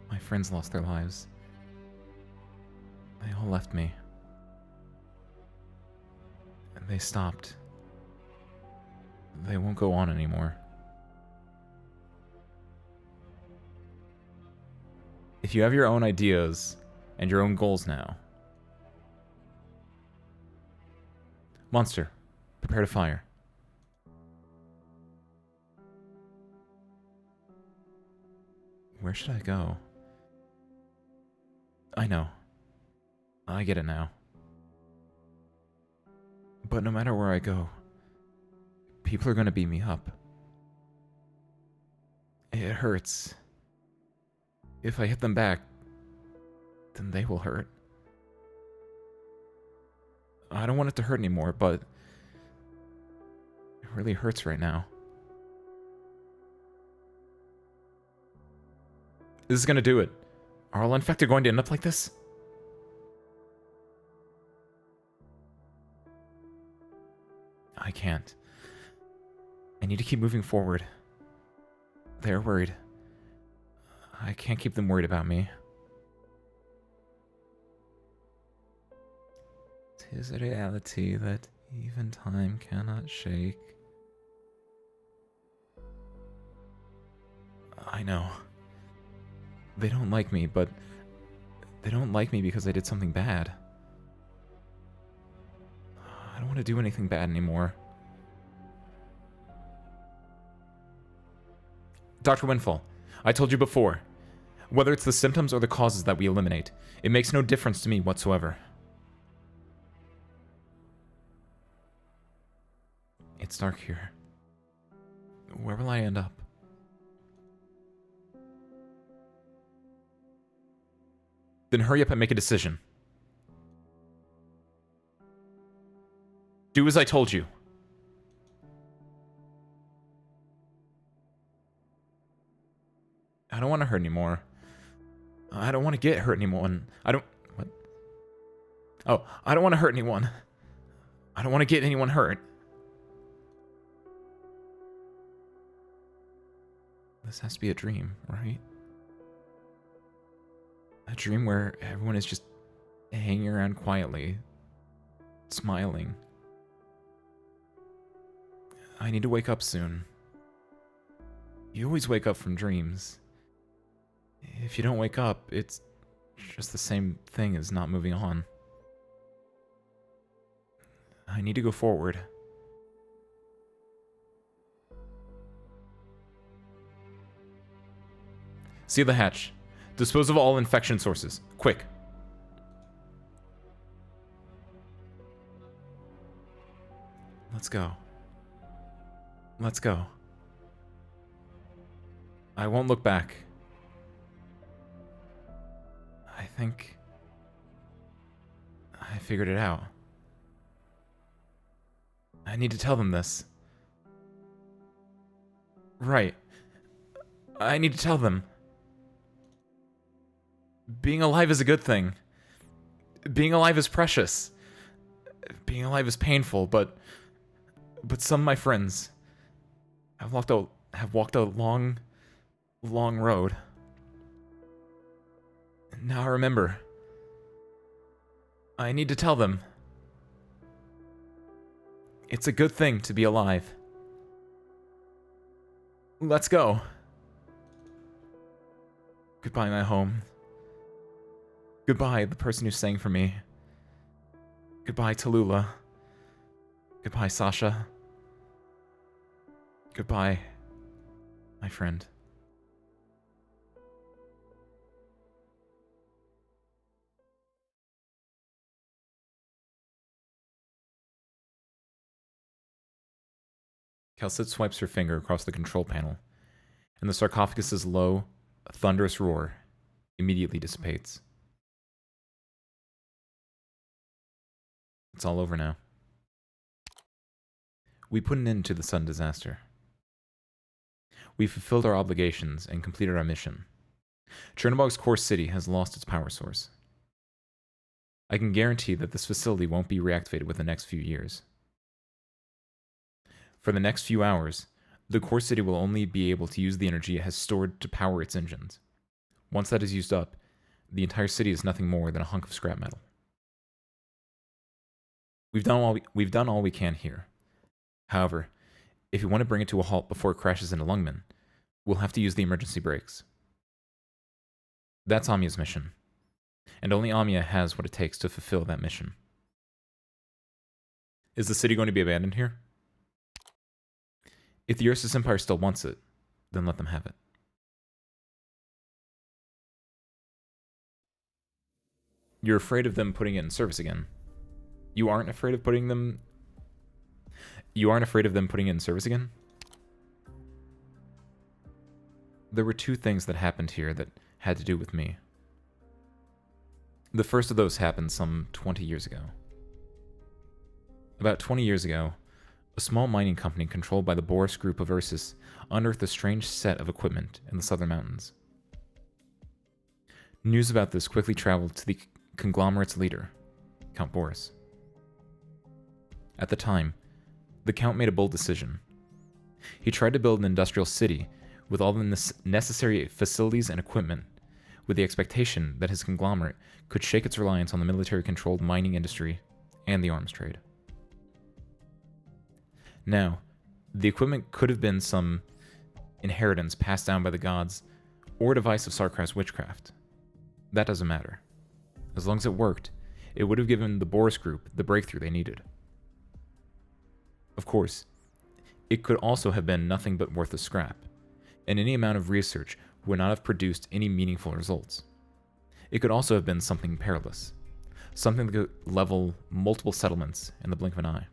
My friends lost their lives. They all left me. And they stopped. They won't go on anymore. If you have your own ideas and your own goals now, Monster, prepare to fire. Where should I go? I know. I get it now. But no matter where I go, people are gonna beat me up. It hurts. If I hit them back, then they will hurt. I don't want it to hurt anymore, but it really hurts right now. This is gonna do it. Are all infected going to end up like this? I can't. I need to keep moving forward. They're worried. I can't keep them worried about me. 'Tis a reality that even time cannot shake. I know. They don't like me, but they don't like me because I did something bad. I don't want to do anything bad anymore. Dr. Windfall, I told you before, whether it's the symptoms or the causes that we eliminate, it makes no difference to me whatsoever. It's dark here. Where will I end up? Then hurry up and make a decision. Do as I told you. to hurt anymore. I don't want to get hurt anymore. I don't... What? Oh, I don't want to hurt anyone. I don't want to get anyone hurt. This has to be a dream, right? A dream where everyone is just hanging around quietly, smiling. I need to wake up soon. You always wake up from dreams. If you don't wake up, it's just the same thing as not moving on. I need to go forward. Seal the hatch. Dispose of all infection sources. Quick. Let's go. Let's go. I won't look back. I think I figured it out. I need to tell them this. Right. I need to tell them. Being alive is a good thing. Being alive is precious. Being alive is painful, but some of my friends have walked a long road. Now I remember. I need to tell them. It's a good thing to be alive. Let's go. Goodbye, my home. Goodbye, the person who sang for me. Goodbye, Tallulah. Goodbye, Sasha. Goodbye, my friend. Calcit swipes her finger across the control panel, and the sarcophagus's low, thunderous roar immediately dissipates. It's all over now. We put an end to the sudden disaster. We fulfilled our obligations and completed our mission. Chernobog's core city has lost its power source. I can guarantee that this facility won't be reactivated within the next few years. For the next few hours, the core city will only be able to use the energy it has stored to power its engines. Once that is used up, the entire city is nothing more than a hunk of scrap metal. We've done all we can here. However, if we want to bring it to a halt before it crashes into Lungmen, we'll have to use the emergency brakes. That's Amiya's mission, and only Amiya has what it takes to fulfill that mission. Is the city going to be abandoned here? If the Ursus Empire still wants it, then let them have it. You're afraid of them putting it in service again. You aren't afraid of them putting it in service again? There were two things that happened here that had to do with me. The first of those happened some 20 years ago. About 20 years ago, a small mining company controlled by the Boris group of Ursus unearthed a strange set of equipment in the southern mountains. News about this quickly traveled to the conglomerate's leader, Count Boris. At the time, the Count made a bold decision. He tried to build an industrial city with all the necessary facilities and equipment, with the expectation that his conglomerate could shake its reliance on the military-controlled mining industry and the arms trade. Now, the equipment could have been some inheritance passed down by the gods, or a device of Sarkar's witchcraft. That doesn't matter. As long as it worked, it would have given the Boris group the breakthrough they needed. Of course, it could also have been nothing but worthless scrap, and any amount of research would not have produced any meaningful results. It could also have been something perilous, something that could level multiple settlements in the blink of an eye.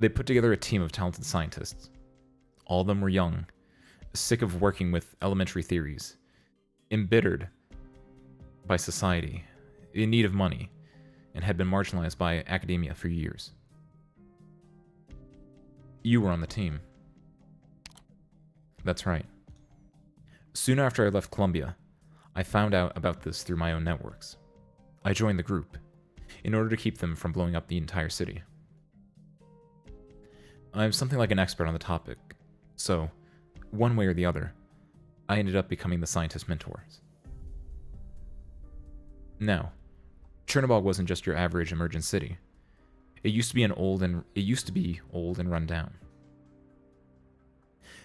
They put together a team of talented scientists. All of them were young, sick of working with elementary theories, embittered by society, in need of money, and had been marginalized by academia for years. You were on the team. That's right. Soon after I left Columbia, I found out about this through my own networks. I joined the group, in order to keep them from blowing up the entire city. I'm something like an expert on the topic, so, one way or the other, I ended up becoming the scientist mentors. Now, Chernobog wasn't just your average emergent city. It used to be old and run down.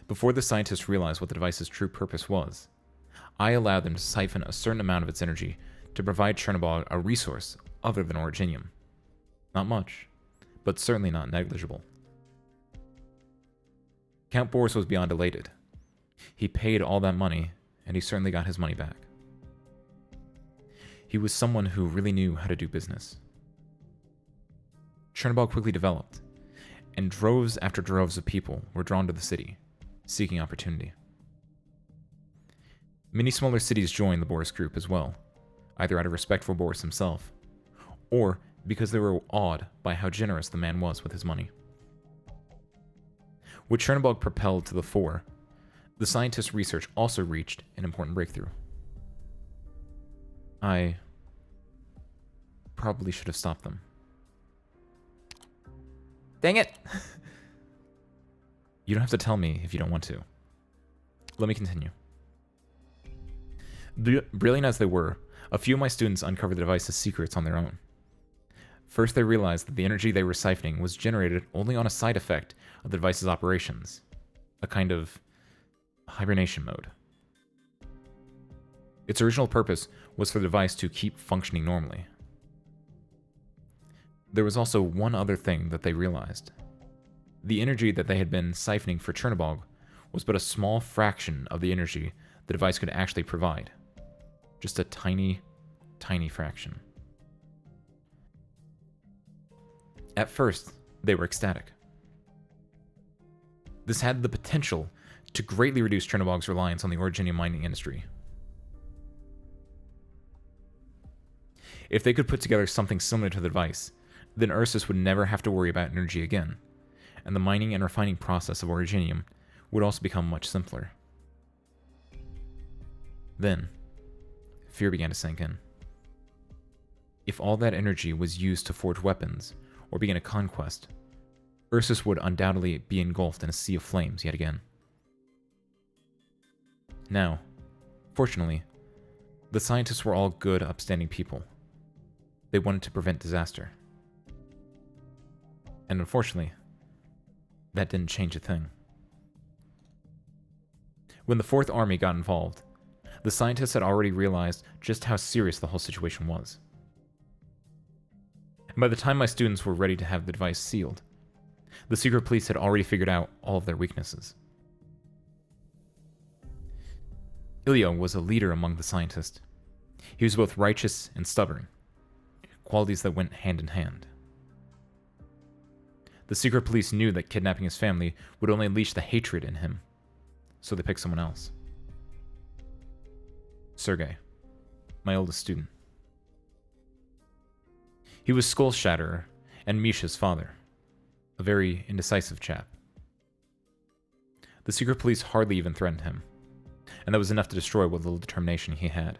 Before the scientists realized what the device's true purpose was, I allowed them to siphon a certain amount of its energy to provide Chernobog a resource other than originium. Not much, but certainly not negligible. Count Boris was beyond elated. He paid all that money, and he certainly got his money back. He was someone who really knew how to do business. Chernobog quickly developed, and droves after droves of people were drawn to the city, seeking opportunity. Many smaller cities joined the Boris group as well, either out of respect for Boris himself, or because they were awed by how generous the man was with his money. With Chernobog propelled to the fore, the scientists' research also reached an important breakthrough. I probably should have stopped them. Dang it! You don't have to tell me if you don't want to. Let me continue. Brilliant as they were, a few of my students uncovered the device's secrets on their own. First, they realized that the energy they were siphoning was generated only on a side effect of the device's operations, a kind of hibernation mode. Its original purpose was for the device to keep functioning normally. There was also one other thing that they realized. The energy that they had been siphoning for Chernobog was but a small fraction of the energy the device could actually provide. Just a tiny, tiny fraction. At first, they were ecstatic. This had the potential to greatly reduce Chernobog's reliance on the originium mining industry. If they could put together something similar to the device, then Ursus would never have to worry about energy again, and the mining and refining process of originium would also become much simpler. Then, fear began to sink in. If all that energy was used to forge weapons or begin a conquest, Ursus would undoubtedly be engulfed in a sea of flames yet again. Now, fortunately, the scientists were all good, upstanding people. They wanted to prevent disaster. And unfortunately, that didn't change a thing. When the Fourth Army got involved, the scientists had already realized just how serious the whole situation was. And by the time my students were ready to have the device sealed, the secret police had already figured out all of their weaknesses. Ilya was a leader among the scientists. He was both righteous and stubborn, qualities that went hand in hand. The secret police knew that kidnapping his family would only unleash the hatred in him, so they picked someone else. Sergei, my oldest student. He was Skull Shatterer and Misha's father, a very indecisive chap. The secret police hardly even threatened him, and that was enough to destroy what little determination he had.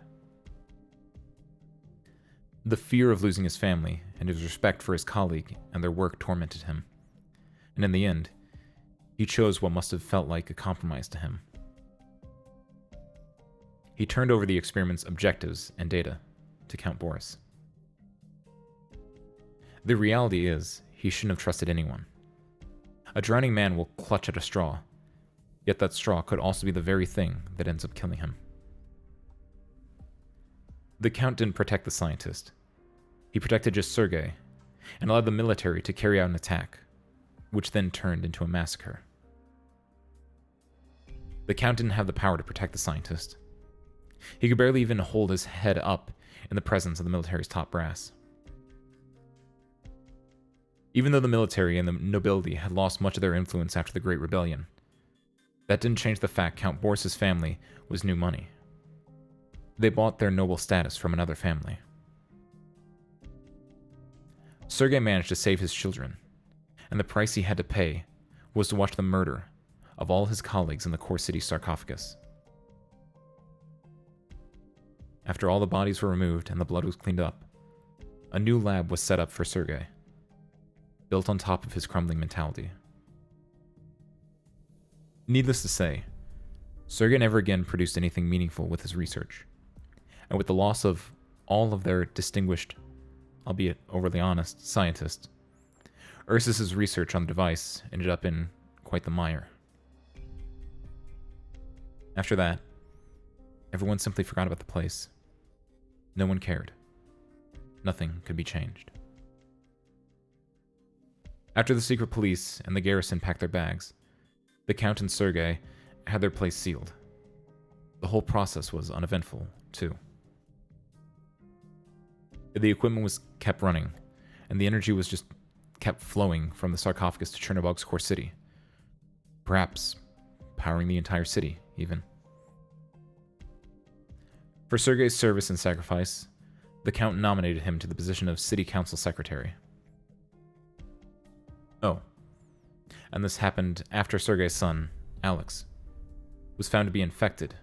The fear of losing his family and his respect for his colleague and their work tormented him, and in the end, he chose what must have felt like a compromise to him. He turned over the experiment's objectives and data to Count Boris. The reality is, he shouldn't have trusted anyone. A drowning man will clutch at a straw, yet that straw could also be the very thing that ends up killing him. The Count didn't protect the scientist. He protected just Sergei, and allowed the military to carry out an attack, which then turned into a massacre. The Count didn't have the power to protect the scientist. He could barely even hold his head up in the presence of the military's top brass. Even though the military and the nobility had lost much of their influence after the Great Rebellion, that didn't change the fact Count Boris's family was new money. They bought their noble status from another family. Sergei managed to save his children, and the price he had to pay was to watch the murder of all his colleagues in the core city sarcophagus. After all the bodies were removed and the blood was cleaned up, a new lab was set up for Sergei, built on top of his crumbling mentality. Needless to say, Sergei never again produced anything meaningful with his research, and with the loss of all of their distinguished, albeit overly honest, scientists, Ursus's research on the device ended up in quite the mire. After that, everyone simply forgot about the place. No one cared. Nothing could be changed. After the secret police and the garrison packed their bags, the Count and Sergei had their place sealed. The whole process was uneventful, too. The equipment was kept running, and the energy was just kept flowing from the sarcophagus to Chernobog's core city. Perhaps powering the entire city, even. For Sergei's service and sacrifice, the Count nominated him to the position of City Council Secretary. Oh, and this happened after Sergei's son, Alex, was found to be infected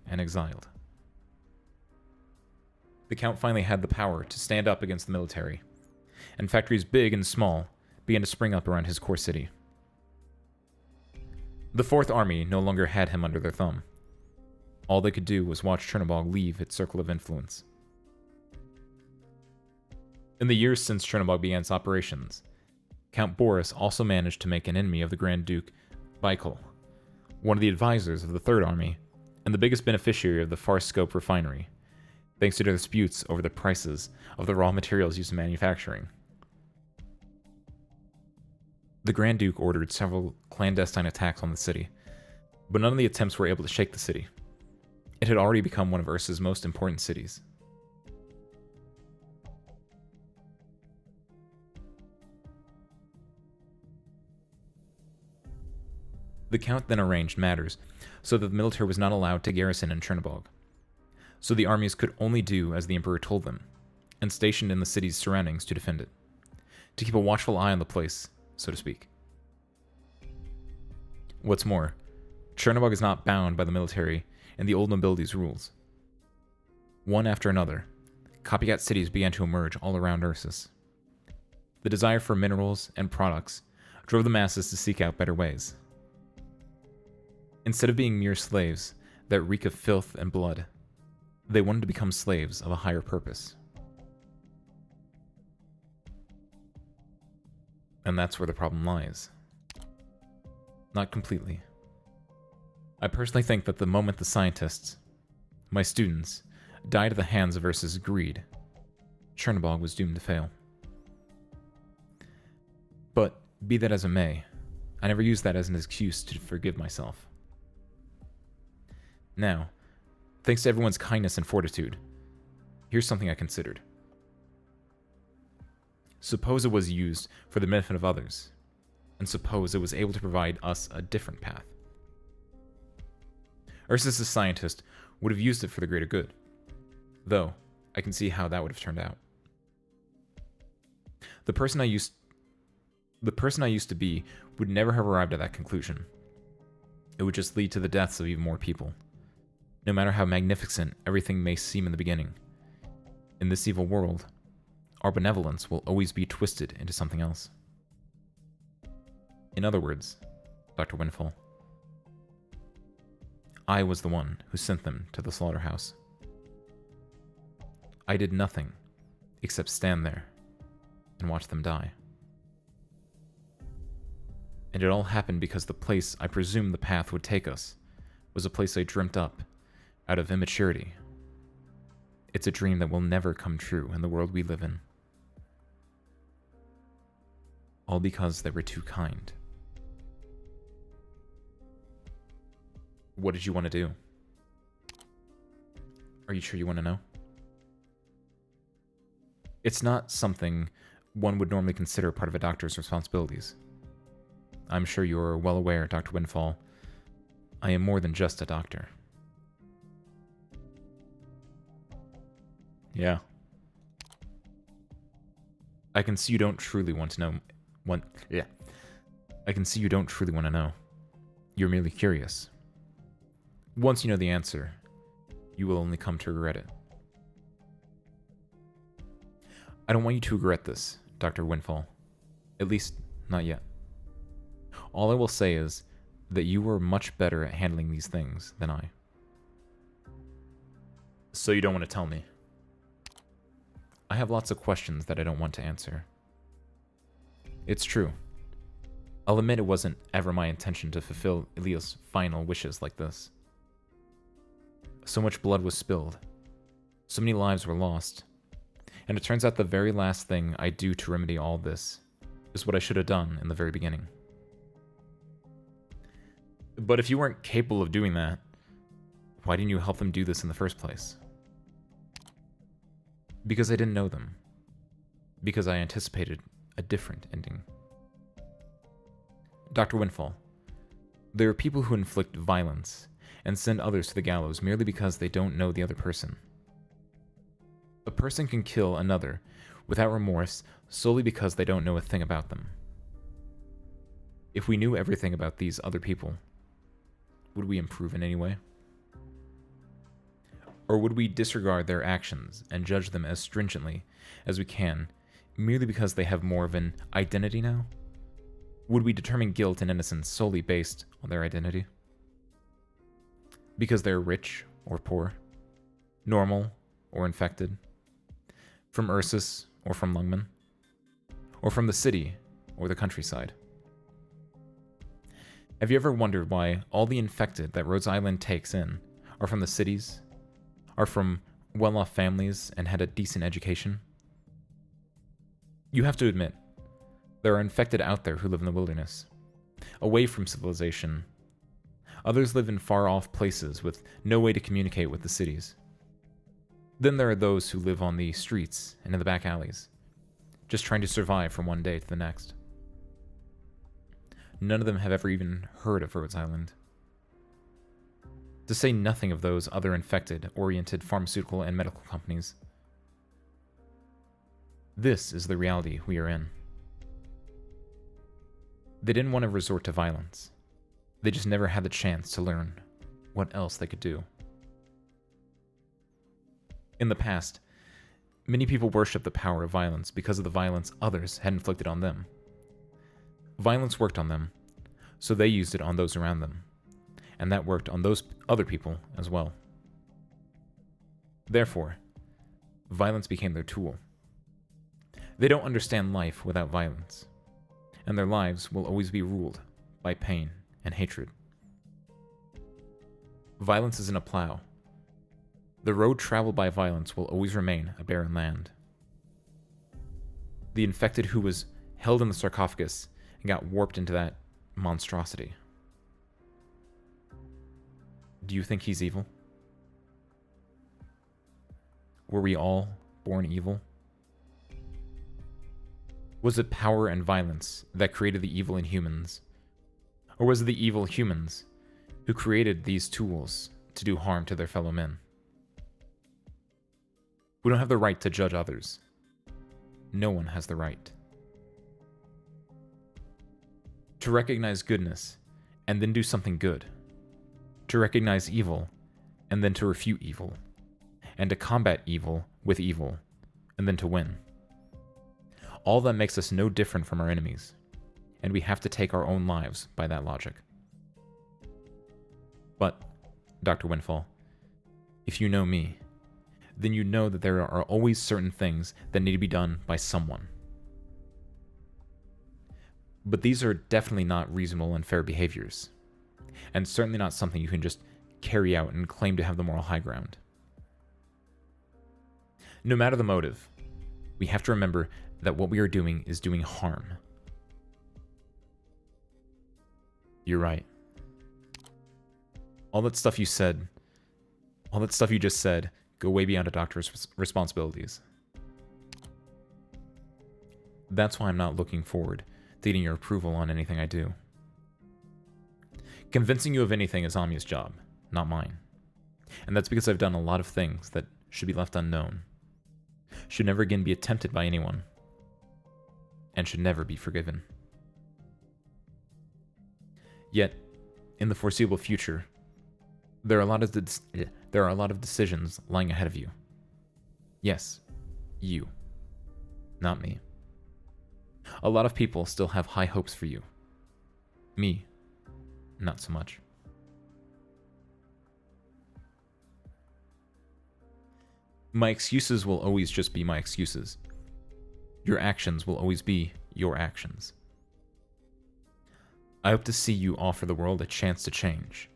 and exiled. The Count finally had the power to stand up against the military, and factories big and small began to spring up around his core city. The Fourth Army no longer had him under their thumb. All they could do was watch Chernobog leave its circle of influence. In the years since Chernobog began its operations, Count Boris also managed to make an enemy of the Grand Duke Baikal, one of the advisors of the Third Army, and the biggest beneficiary of the Farscope refinery, thanks to their disputes over the prices of the raw materials used in manufacturing. The Grand Duke ordered several clandestine attacks on the city, but none of the attempts were able to shake the city. It had already become one of Ursa's most important cities. The Count then arranged matters so that the military was not allowed to garrison in Chernobog, so the armies could only do as the Emperor told them, and stationed in the city's surroundings to defend it, to keep a watchful eye on the place, so to speak. What's more, Chernobog is not bound by the military and the old nobility's rules. One after another, copycat cities began to emerge all around Ursus. The desire for minerals and products drove the masses to seek out better ways. Instead of being mere slaves that reek of filth and blood, they wanted to become slaves of a higher purpose. And that's where the problem lies. Not completely. I personally think that the moment the scientists, my students, died at the hands of Ursa's greed, Chernobog was doomed to fail. But, be that as it may, I never used that as an excuse to forgive myself. Now, thanks to everyone's kindness and fortitude, here's something I considered. Suppose it was used for the benefit of others, and suppose it was able to provide us a different path. Ursus, as a scientist, would have used it for the greater good, though I can see how that would have turned out. The person I used to be would never have arrived at that conclusion. It would just lead to the deaths of even more people. No matter how magnificent everything may seem in the beginning, in this evil world, our benevolence will always be twisted into something else. In other words, Dr. Windfall, I was the one who sent them to the slaughterhouse. I did nothing except stand there and watch them die. And it all happened because the place I presumed the path would take us was a place I dreamt up out of immaturity. It's a dream that will never come true in the world we live in. All because they were too kind. What did you want to do? Are you sure you want to know? It's not something one would normally consider part of a doctor's responsibilities. I'm sure you are well aware, Dr. Windfall, I am more than just a doctor. Yeah. I can see you don't truly want to know. I can see you don't truly want to know. You're merely curious. Once you know the answer, you will only come to regret it. I don't want you to regret this, Dr. Windfall. At least, not yet. All I will say is that you were much better at handling these things than I. So you don't want to tell me? I have lots of questions that I don't want to answer. It's true. I'll admit it wasn't ever my intention to fulfill Ilia's final wishes like this. So much blood was spilled. So many lives were lost. And it turns out the very last thing I do to remedy all this is what I should have done in the very beginning. But if you weren't capable of doing that, why didn't you help them do this in the first place? Because I didn't know them. Because I anticipated a different ending. Dr. Windfall, there are people who inflict violence and send others to the gallows merely because they don't know the other person. A person can kill another without remorse solely because they don't know a thing about them. If we knew everything about these other people, would we improve in any way? Or would we disregard their actions and judge them as stringently as we can merely because they have more of an identity now? Would we determine guilt and innocence solely based on their identity? Because they're rich or poor, normal or infected, from Ursus or from Lungman, or from the city or the countryside? Have you ever wondered why all the infected that Rhodes Island takes in are from the cities, are from well-off families and had a decent education? You have to admit, there are infected out there who live in the wilderness, away from civilization. Others live in far-off places with no way to communicate with the cities. Then there are those who live on the streets and in the back alleys, just trying to survive from one day to the next. None of them have ever even heard of Rhodes Island. To say nothing of those other infected-oriented pharmaceutical and medical companies. This is the reality we are in. They didn't want to resort to violence. They just never had the chance to learn what else they could do. In the past, many people worshipped the power of violence because of the violence others had inflicted on them. Violence worked on them, so they used it on those around them, and that worked on those other people as well. Therefore, violence became their tool. They don't understand life without violence, and their lives will always be ruled by pain and hatred. Violence isn't a plow. The road traveled by violence will always remain a barren land. The infected who was held in the sarcophagus and got warped into that monstrosity. Do you think he's evil? Were we all born evil? Was it power and violence that created the evil in humans? Or was it the evil humans who created these tools to do harm to their fellow men? We don't have the right to judge others. No one has the right. To recognize goodness and then do something good. To recognize evil and then to refute evil. And to combat evil with evil and then to win. All that makes us no different from our enemies, and we have to take our own lives by that logic. But, Dr. Windfall, if you know me, then you know that there are always certain things that need to be done by someone. But these are definitely not reasonable and fair behaviors, and certainly not something you can just carry out and claim to have the moral high ground. No matter the motive, we have to remember that what we are doing is doing harm. You're right. All that stuff you just said, go way beyond a doctor's responsibilities. That's why I'm not looking forward to getting your approval on anything I do. Convincing you of anything is Amya's job, not mine. And that's because I've done a lot of things that should be left unknown, should never again be attempted by anyone, and should never be forgiven. Yet, in the foreseeable future, there are a lot of decisions lying ahead of you. Yes, you. Not me. A lot of people still have high hopes for you. Me, not so much. My excuses will always just be my excuses. Your actions will always be your actions. I hope to see you offer the world a chance to change,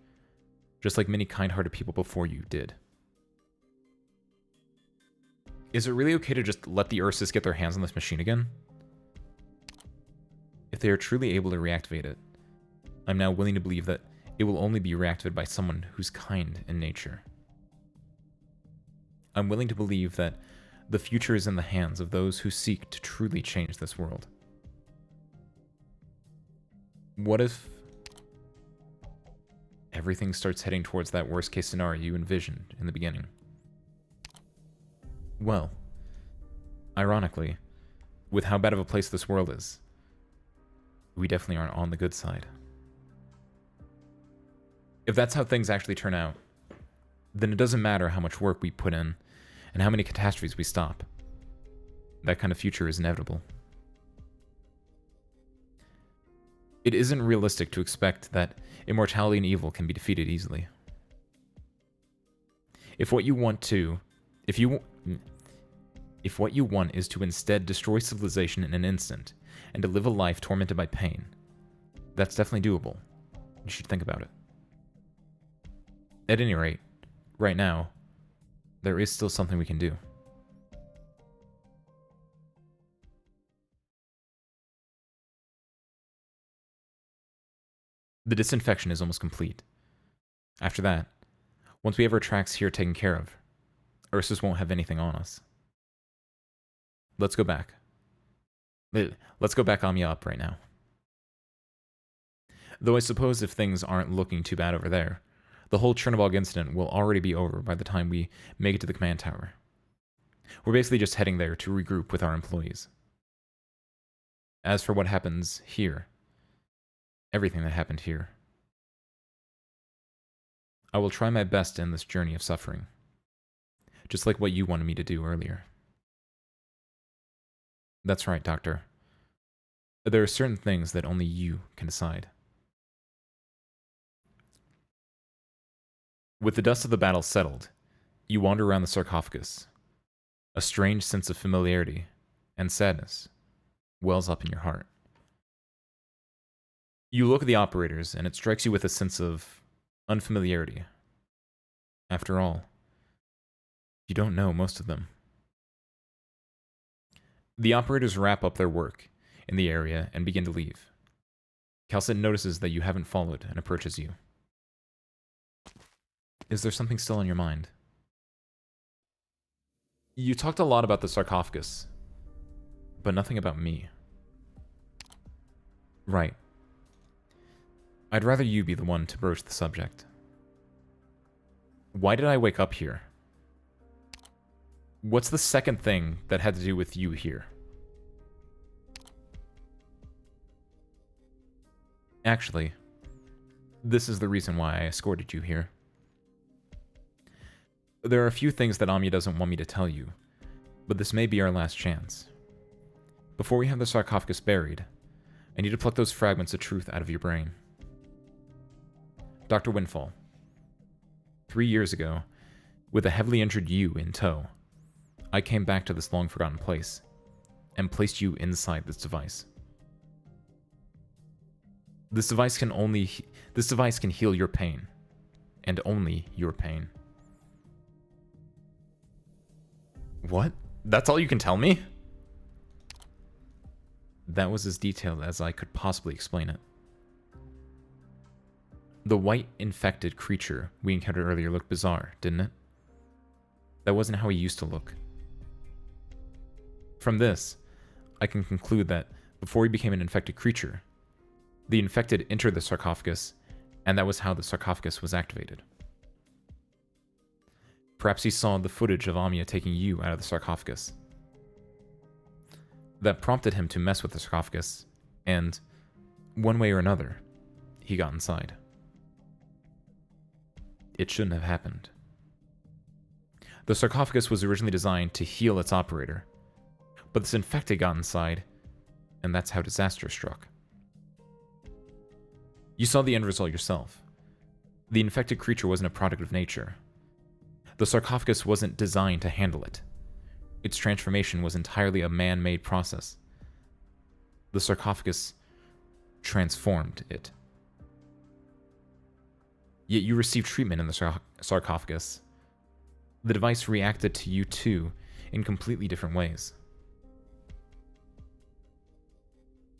just like many kind-hearted people before you did. Is it really okay to just let the Ursus get their hands on this machine again? If they are truly able to reactivate it, I'm now willing to believe that it will only be reactivated by someone who's kind in nature. I'm willing to believe that the future is in the hands of those who seek to truly change this world. What if everything starts heading towards that worst-case scenario you envisioned in the beginning? Well, ironically, with how bad of a place this world is, we definitely aren't on the good side. If that's how things actually turn out, then it doesn't matter how much work we put in and how many catastrophes we stop. That kind of future is inevitable. It isn't realistic to expect that immortality and evil can be defeated easily. If what you want is to instead destroy civilization in an instant and to live a life tormented by pain, that's definitely doable. You should think about it. At any rate, right now, there is still something we can do. The disinfection is almost complete. After that, once we have our tracks here taken care of, Ursus won't have anything on us. Let's go back. Let's go back Amia up right now. Though I suppose if things aren't looking too bad over there, the whole Chernobog incident will already be over by the time we make it to the command tower. We're basically just heading there to regroup with our employees. As for what happens here, everything that happened here, I will try my best to end this journey of suffering, just like what you wanted me to do earlier. That's right, Doctor. There are certain things that only you can decide. With the dust of the battle settled, you wander around the sarcophagus. A strange sense of familiarity and sadness wells up in your heart. You look at the operators, and it strikes you with a sense of unfamiliarity. After all, you don't know most of them. The operators wrap up their work in the area and begin to leave. Calcit notices that you haven't followed and approaches you. Is there something still on your mind? You talked a lot about the sarcophagus, but nothing about me. Right. I'd rather you be the one to broach the subject. Why did I wake up here? What's the second thing that had to do with you here? Actually, this is the reason why I escorted you here. There are a few things that Amia doesn't want me to tell you, but this may be our last chance. Before we have the sarcophagus buried, I need to pluck those fragments of truth out of your brain. Dr. Windfall, 3 years ago, with a heavily injured you in tow, I came back to this long-forgotten place and placed you inside this device. This device can heal your pain, and only your pain. What? That's all you can tell me? That was as detailed as I could possibly explain it. The white, infected creature we encountered earlier looked bizarre, didn't it? That wasn't how he used to look. From this, I can conclude that before he became an infected creature, the infected entered the sarcophagus, and that was how the sarcophagus was activated. Perhaps he saw the footage of Amia taking you out of the sarcophagus. That prompted him to mess with the sarcophagus, and, one way or another, he got inside. It shouldn't have happened. The sarcophagus was originally designed to heal its operator, But this infected got inside, and that's how disaster struck. You saw the end result yourself. The infected creature wasn't a product of nature. The sarcophagus wasn't designed to handle it. Its transformation was entirely a man-made process. The sarcophagus transformed it. Yet you received treatment in the sarcophagus. The device reacted to you too, in completely different ways.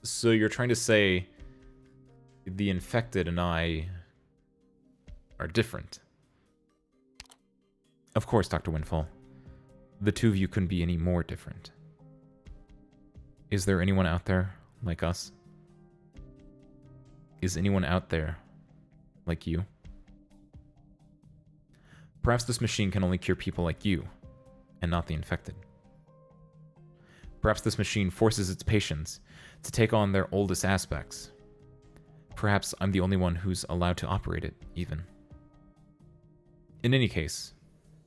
So you're trying to say the infected and I are different? Of course, Dr. Windfall. The two of you couldn't be any more different. Is there anyone out there like us? Is anyone out there like you? Perhaps this machine can only cure people like you, and not the infected. Perhaps this machine forces its patients to take on their oldest aspects. Perhaps I'm the only one who's allowed to operate it, even. In any case,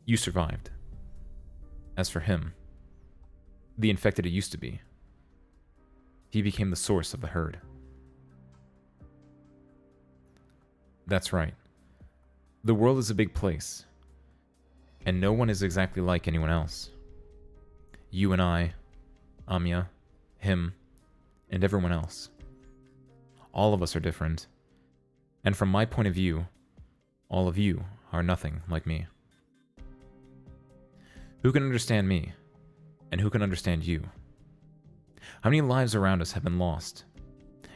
you survived. As for him, the infected he used to be, he became the source of the herd. That's right. The world is a big place, and no one is exactly like anyone else. You and I, Amiya, him, and everyone else. All of us are different, and from my point of view, all of you are nothing like me. Who can understand me, and who can understand you? How many lives around us have been lost,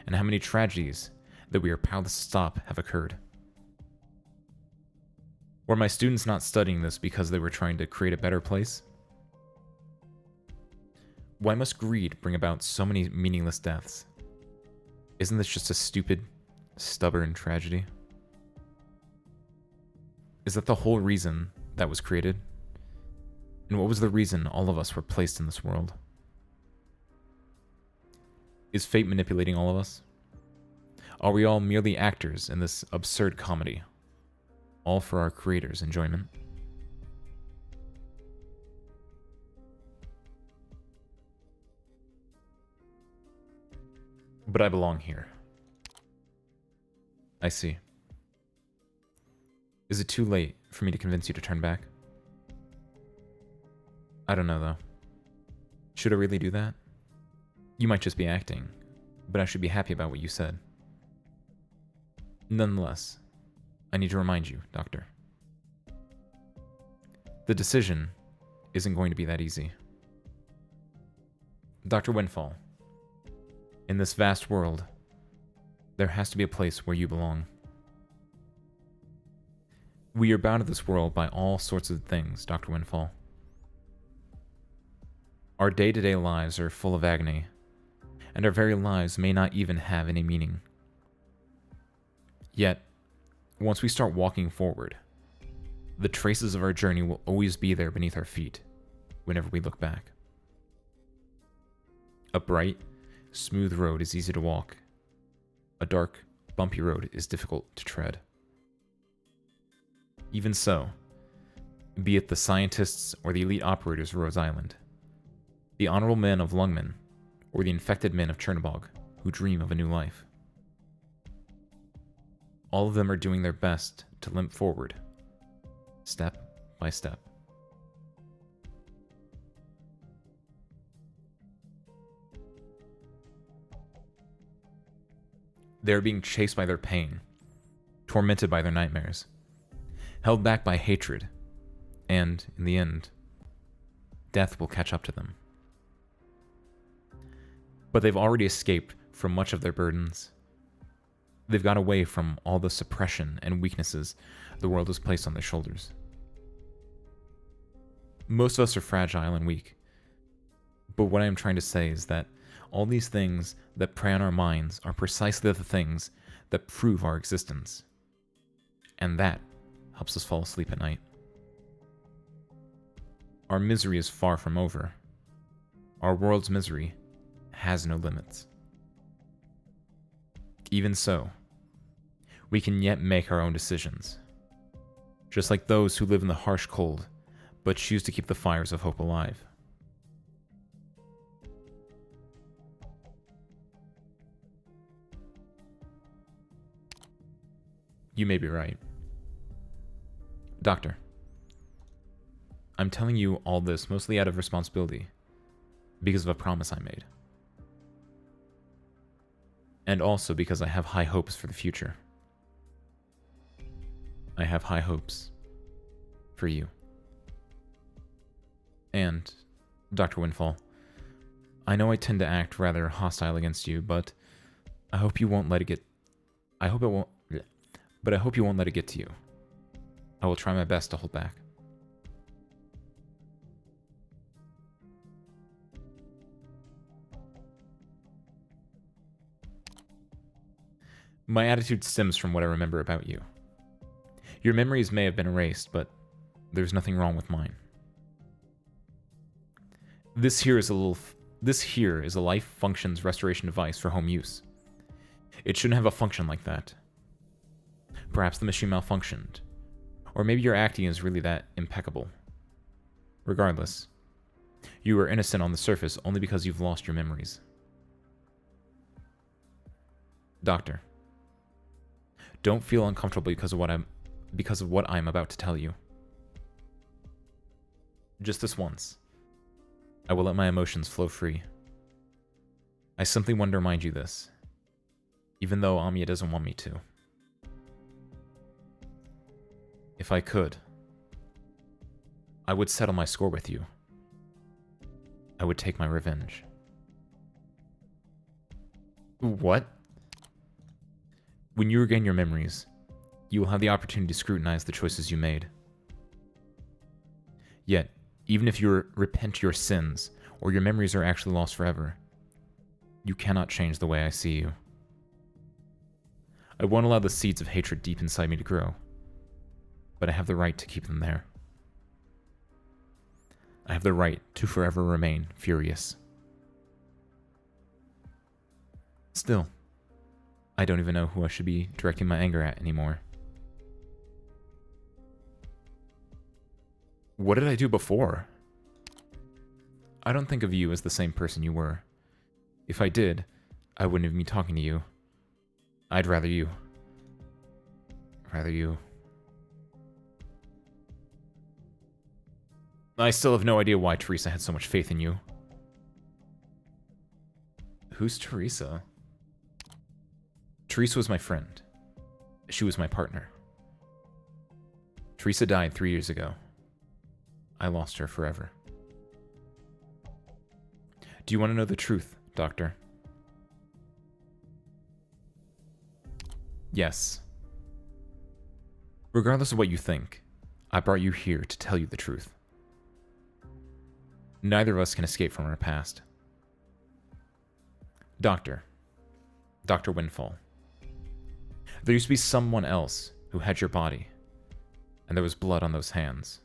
and how many tragedies that we are powerless to stop have occurred? Were my students not studying this because they were trying to create a better place? Why must greed bring about so many meaningless deaths? Isn't this just a stupid, stubborn tragedy? Is that the whole reason that was created? And what was the reason all of us were placed in this world? Is fate manipulating all of us? Are we all merely actors in this absurd comedy, all for our creator's enjoyment? But I belong here. I see. Is it too late for me to convince you to turn back? I don't know, though. Should I really do that? You might just be acting, but I should be happy about what you said. Nonetheless, I need to remind you, Doctor. The decision isn't going to be that easy. Dr. Windfall, in this vast world, there has to be a place where you belong. We are bound to this world by all sorts of things, Dr. Windfall. Our day-to-day lives are full of agony, and our very lives may not even have any meaning. Yet, once we start walking forward, the traces of our journey will always be there beneath our feet whenever we look back. A bright, smooth road is easy to walk. A dark, bumpy road is difficult to tread. Even so, be it the scientists or the elite operators of Rose Island, the honorable men of Lungmen, or the infected men of Chernobog who dream of a new life, all of them are doing their best to limp forward, step by step. They are being chased by their pain, tormented by their nightmares, held back by hatred, and, in the end, death will catch up to them. But they've already escaped from much of their burdens. They've got away from all the suppression and weaknesses the world has placed on their shoulders. Most of us are fragile and weak, but what I am trying to say is that all these things that prey on our minds are precisely the things that prove our existence, and that helps us fall asleep at night. Our misery is far from over. Our world's misery has no limits. Even so, we can yet make our own decisions, just like those who live in the harsh cold but choose to keep the fires of hope alive. You may be right. Doctor, I'm telling you all this mostly out of responsibility, because of a promise I made. And also because I have high hopes for the future. I have high hopes for you. And, Dr. Windfall, I know I tend to act rather hostile against you, but I hope you won't let it get... I hope you won't let it get to you. I will try my best to hold back. My attitude stems from what I remember about you. Your memories may have been erased, but there's nothing wrong with mine. This here is a life functions restoration device for home use. It shouldn't have a function like that. Perhaps the machine malfunctioned. Or maybe your acting is really that impeccable. Regardless, you are innocent on the surface only because you've lost your memories. Doctor, don't feel uncomfortable because of what I'm about to tell you. Just this once, I will let my emotions flow free. I simply want to remind you this, even though Amiya doesn't want me to. If I could, I would settle my score with you. I would take my revenge. What? When you regain your memories, you will have the opportunity to scrutinize the choices you made. Yet, even if you repent your sins, or your memories are actually lost forever, you cannot change the way I see you. I won't allow the seeds of hatred deep inside me to grow, but I have the right to keep them there. I have the right to forever remain furious. Still, I don't even know who I should be directing my anger at anymore. What did I do before? I don't think of you as the same person you were. If I did, I wouldn't even be talking to you. I'd rather you. I still have no idea why Teresa had so much faith in you. Who's Teresa? Teresa was my friend. She was my partner. Teresa died 3 years ago. I lost her forever. Do you want to know the truth, Doctor? Yes. Regardless of what you think, I brought you here to tell you the truth. Neither of us can escape from our past. Dr. Windfall. There used to be someone else who had your body, and there was blood on those hands.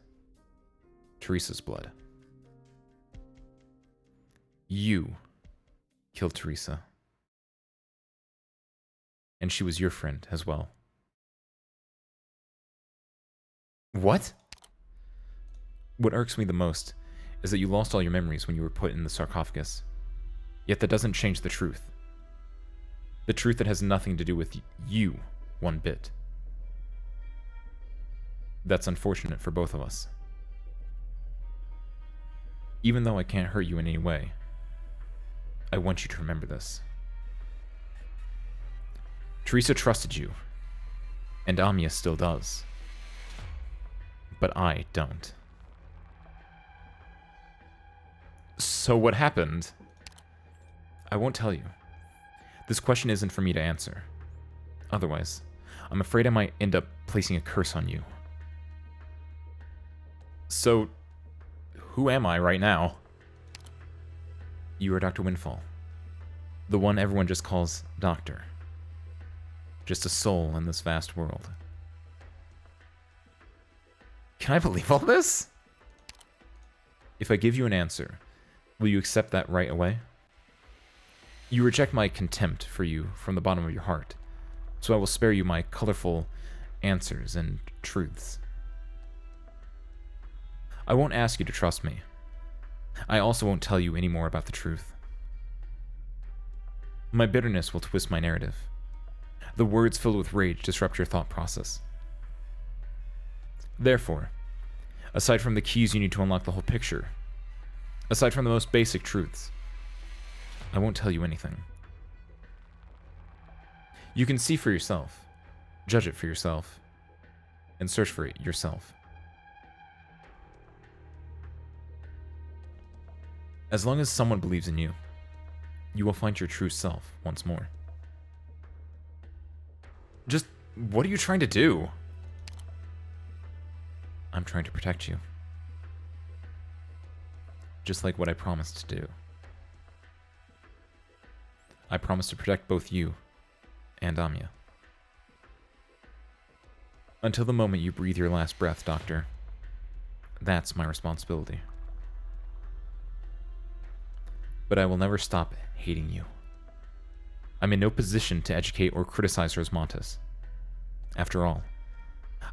Teresa's blood. You killed Teresa. And she was your friend as well. What? What irks me the most is that you lost all your memories when you were put in the sarcophagus. Yet that doesn't change the truth. The truth that has nothing to do with you one bit. That's unfortunate for both of us. Even though I can't hurt you in any way, I want you to remember this. Teresa trusted you, and Amiya still does. But I don't. So what happened? I won't tell you. This question isn't for me to answer. Otherwise, I'm afraid I might end up placing a curse on you. So, who am I right now? You are Dr. Windfall. The one everyone just calls Doctor. Just a soul in this vast world. Can I believe all this? If I give you an answer, will you accept that right away? You reject my contempt for you from the bottom of your heart, so I will spare you my colorful answers and truths. I won't ask you to trust me. I also won't tell you any more about the truth. My bitterness will twist my narrative. The words filled with rage disrupt your thought process. Therefore, aside from the keys you need to unlock the whole picture, aside from the most basic truths, I won't tell you anything. You can see for yourself, judge it for yourself, and search for it yourself. As long as someone believes in you, you will find your true self once more. Just, what are you trying to do? I'm trying to protect you. Just like what I promised to do. I promised to protect both you and Anya. Until the moment you breathe your last breath, Doctor. That's my responsibility. But I will never stop hating you. I'm in no position to educate or criticize Rosmantis. After all,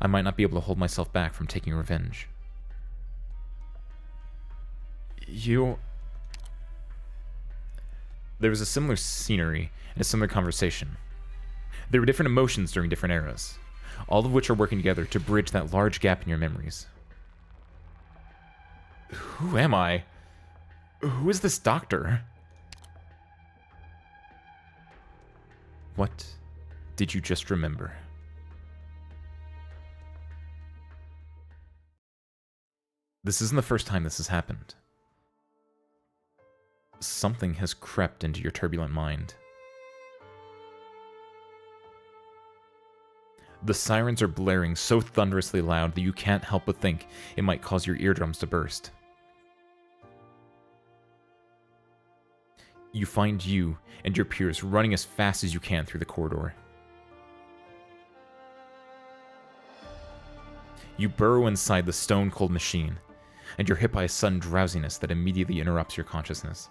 I might not be able to hold myself back from taking revenge. There was a similar scenery and a similar conversation. There were different emotions during different eras, all of which are working together to bridge that large gap in your memories. Who am I? Who is this doctor? What did you just remember? This isn't the first time this has happened. Something has crept into your turbulent mind. The sirens are blaring so thunderously loud that you can't help but think it might cause your eardrums to burst. You find you and your peers running as fast as you can through the corridor. You burrow inside the stone-cold machine, and you're hit by a sudden drowsiness that immediately interrupts your consciousness.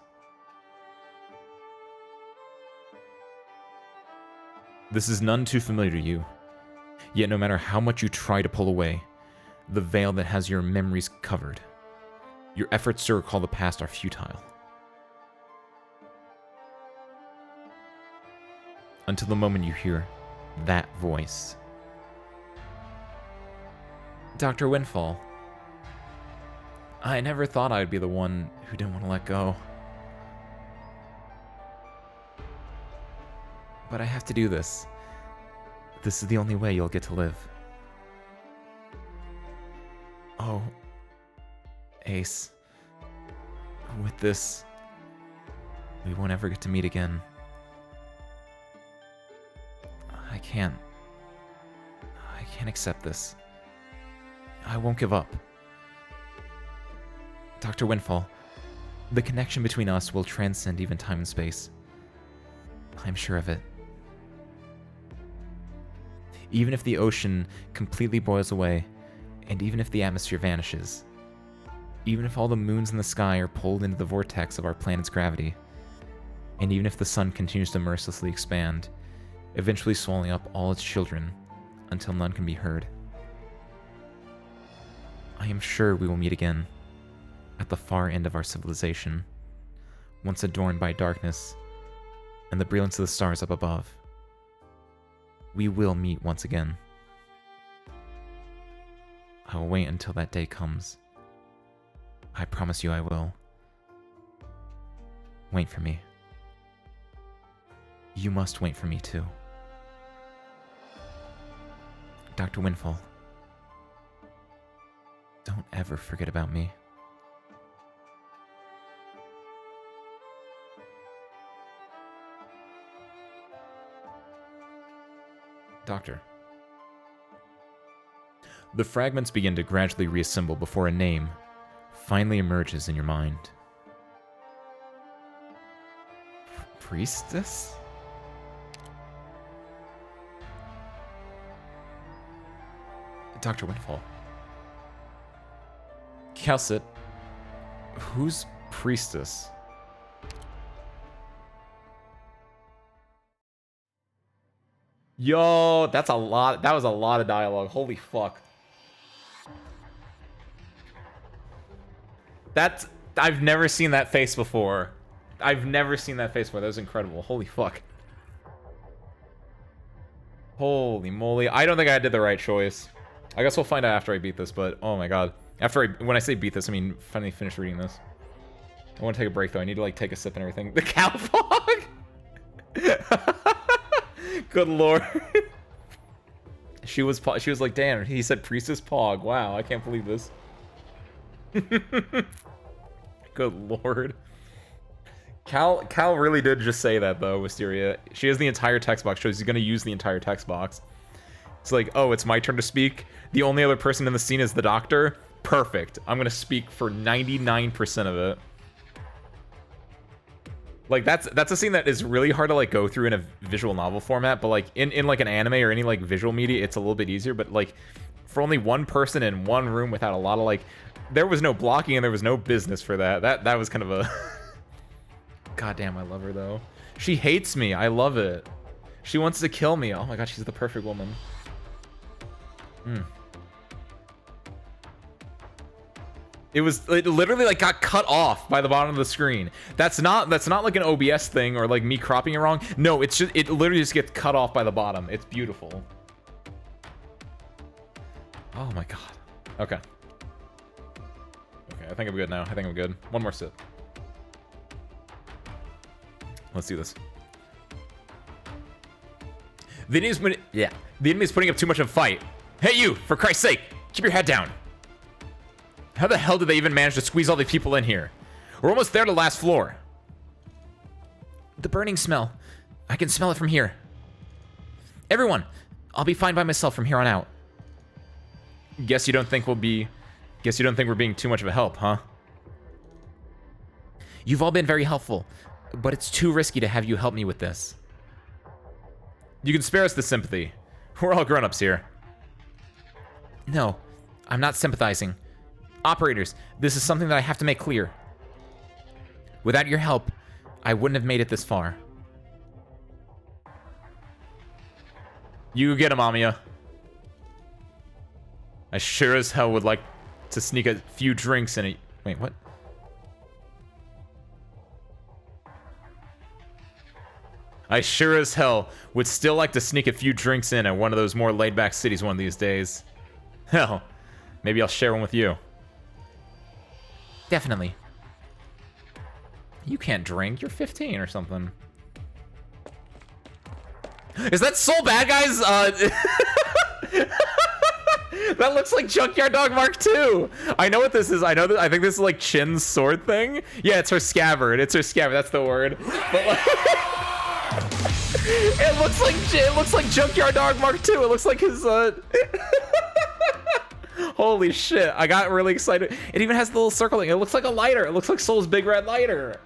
This is none too familiar to you, yet no matter how much you try to pull away, the veil that has your memories covered, your efforts to recall the past are futile. Until the moment you hear that voice. Dr. Windfall, I never thought I'd be the one who didn't want to let go. But I have to do this. This is the only way you'll get to live. Oh, Ace. With this, we won't ever get to meet again. I can't accept this. I won't give up. Dr. Windfall, the connection between us will transcend even time and space. I'm sure of it. Even if the ocean completely boils away, and even if the atmosphere vanishes, even if all the moons in the sky are pulled into the vortex of our planet's gravity, and even if the sun continues to mercilessly expand, eventually swallowing up all its children until none can be heard, I am sure we will meet again, at the far end of our civilization, once adorned by darkness and the brilliance of the stars up above. We will meet once again. I will wait until that day comes. I promise you I will. Wait for me. You must wait for me too. Dr. Windfall, don't ever forget about me. Doctor. The fragments begin to gradually reassemble before a name finally emerges in your mind. Priestess? Dr. Windfall. Kelsit, who's Priestess? Yo, that's a lot. That was a lot of dialogue. Holy fuck. I've never seen that face before. I've never seen that face before. That was incredible. Holy fuck. Holy moly. I don't think I did the right choice. I guess we'll find out after I beat this, but oh my god. When I say beat this, I mean finally finish reading this. I want to take a break though. I need to like take a sip and everything. The cow fog! Good lord. She was like, damn, he said Priestess Pog. Wow, I can't believe this. Good lord. Cal really did just say that though, Wisteria. She has the entire text box, shows he's gonna use the entire text box. It's like, oh, it's my turn to speak. The only other person in the scene is the doctor. Perfect. I'm gonna speak for 99% of it. Like that's a scene that is really hard to like go through in a visual novel format, but like in like an anime or any like visual media, it's a little bit easier. But like for only one person in one room without a lot of like, there was no blocking and there was no business for that. That was kind of a. God damn, I love her though. She hates me. I love it. She wants to kill me. Oh my god, she's the perfect woman. It literally like got cut off by the bottom of the screen. That's not like an OBS thing or like me cropping it wrong. No, it literally just gets cut off by the bottom. It's beautiful. Oh my god. Okay. Okay, I think I'm good now. I think I'm good. One more sip. Let's do this. The enemy's putting up too much of a fight. Hey you, for Christ's sake, keep your head down. How the hell did they even manage to squeeze all these people in here? We're almost there to the last floor. The burning smell. I can smell it from here. Everyone, I'll be fine by myself from here on out. Guess you don't think we're being too much of a help, huh? You've all been very helpful, but it's too risky to have you help me with this. You can spare us the sympathy. We're all grown-ups here. No, I'm not sympathizing. Operators, this is something that I have to make clear. Without your help, I wouldn't have made it this far. You get him, Amiya. I sure as hell would like to sneak a few drinks in it. Wait, what? I sure as hell would still like to sneak a few drinks in at one of those more laid-back cities one of these days. Hell, maybe I'll share one with you. Definitely. You can't drink. You're 15 or something. Is that Soul Bad Guys? That looks like Junkyard Dog Mark II. I know what this is. I think this is like Chin's sword thing. Yeah, it's her scabbard. It's her scabbard. That's the word. But like, it looks like Junkyard Dog Mark II. It looks like his Holy shit, I got really excited. It even has the little circle thing. It looks like a lighter. It looks like Soul's big red lighter.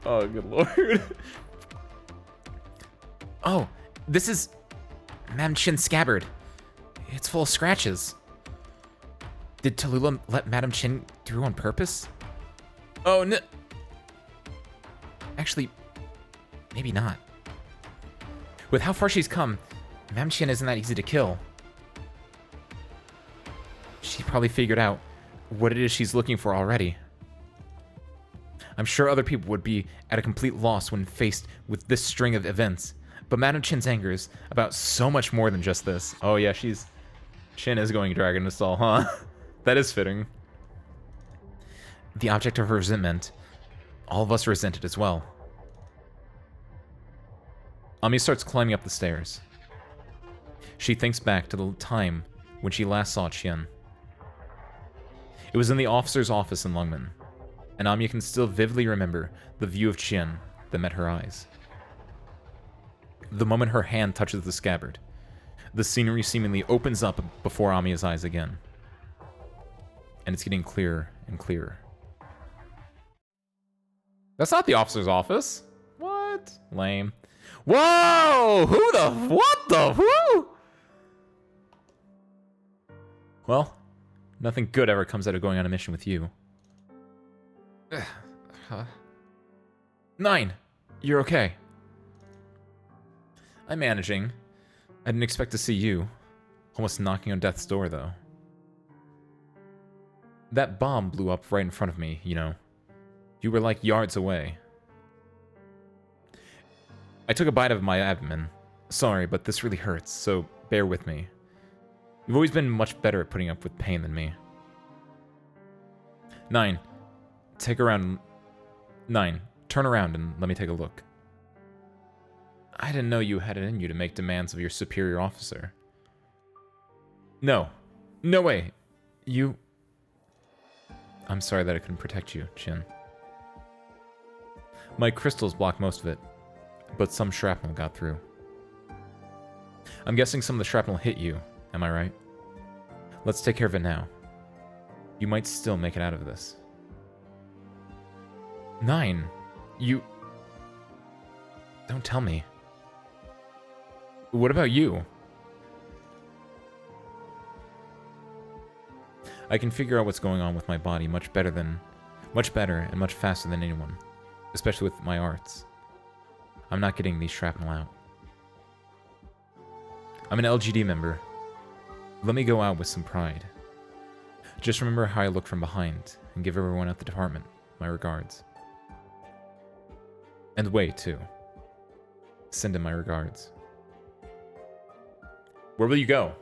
Oh, good lord. Oh, this is Madam Chin's scabbard. It's full of scratches. Did Tallulah let Madam Chin through on purpose? Oh, no. Actually, maybe not. With how far she's come, Madam Chin isn't that easy to kill. She probably figured out what it is she's looking for already. I'm sure other people would be at a complete loss when faced with this string of events, but Madam Chin's anger is about so much more than just this. Oh yeah, Chin is going Dragon to Stall, huh? That is fitting. The object of her resentment, all of us resent it as well. Ami starts climbing up the stairs. She thinks back to the time when she last saw Chien. It was in the officer's office in Lungmen, and Amiya can still vividly remember the view of Chien that met her eyes. The moment her hand touches the scabbard, the scenery seemingly opens up before Amiya's eyes again. And it's getting clearer and clearer. That's not the officer's office. What? Lame. Whoa! What the? Who? Well, nothing good ever comes out of going on a mission with you. Huh? 9! You're okay. I'm managing. I didn't expect to see you. Almost knocking on death's door, though. That bomb blew up right in front of me, you know. You were like yards away. I took a bite of my abdomen. Sorry, but this really hurts, so bear with me. You've always been much better at putting up with pain than me. 9. Take around... 9. Turn around and let me take a look. I didn't know you had it in you to make demands of your superior officer. No. No way. You... I'm sorry that I couldn't protect you, Chin. My crystals blocked most of it, but some shrapnel got through. I'm guessing some of the shrapnel hit you, am I right? Let's take care of it now. You might still make it out of this. 9. You... Don't tell me. What about you? I can figure out what's going on with my body much better and much faster than anyone, especially with my arts. I'm not getting these shrapnel out. I'm an LGD member. Let me go out with some pride. Just remember how I look from behind, and give everyone at the department my regards. And Wei, too. Send him my regards. Where will you go?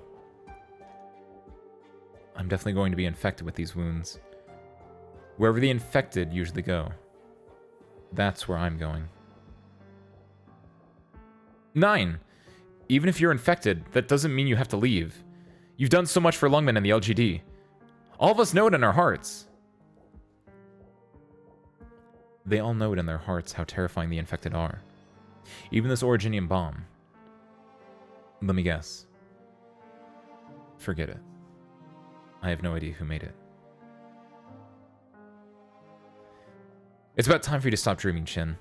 I'm definitely going to be infected with these wounds. Wherever the infected usually go. That's where I'm going. 9. Even if you're infected, that doesn't mean you have to leave. You've done so much for Lungmen and the LGD. All of us know it in our hearts. They all know it in their hearts how terrifying the infected are. Even this Originium bomb. Let me guess. Forget it. I have no idea who made it. It's about time for you to stop dreaming, Chin.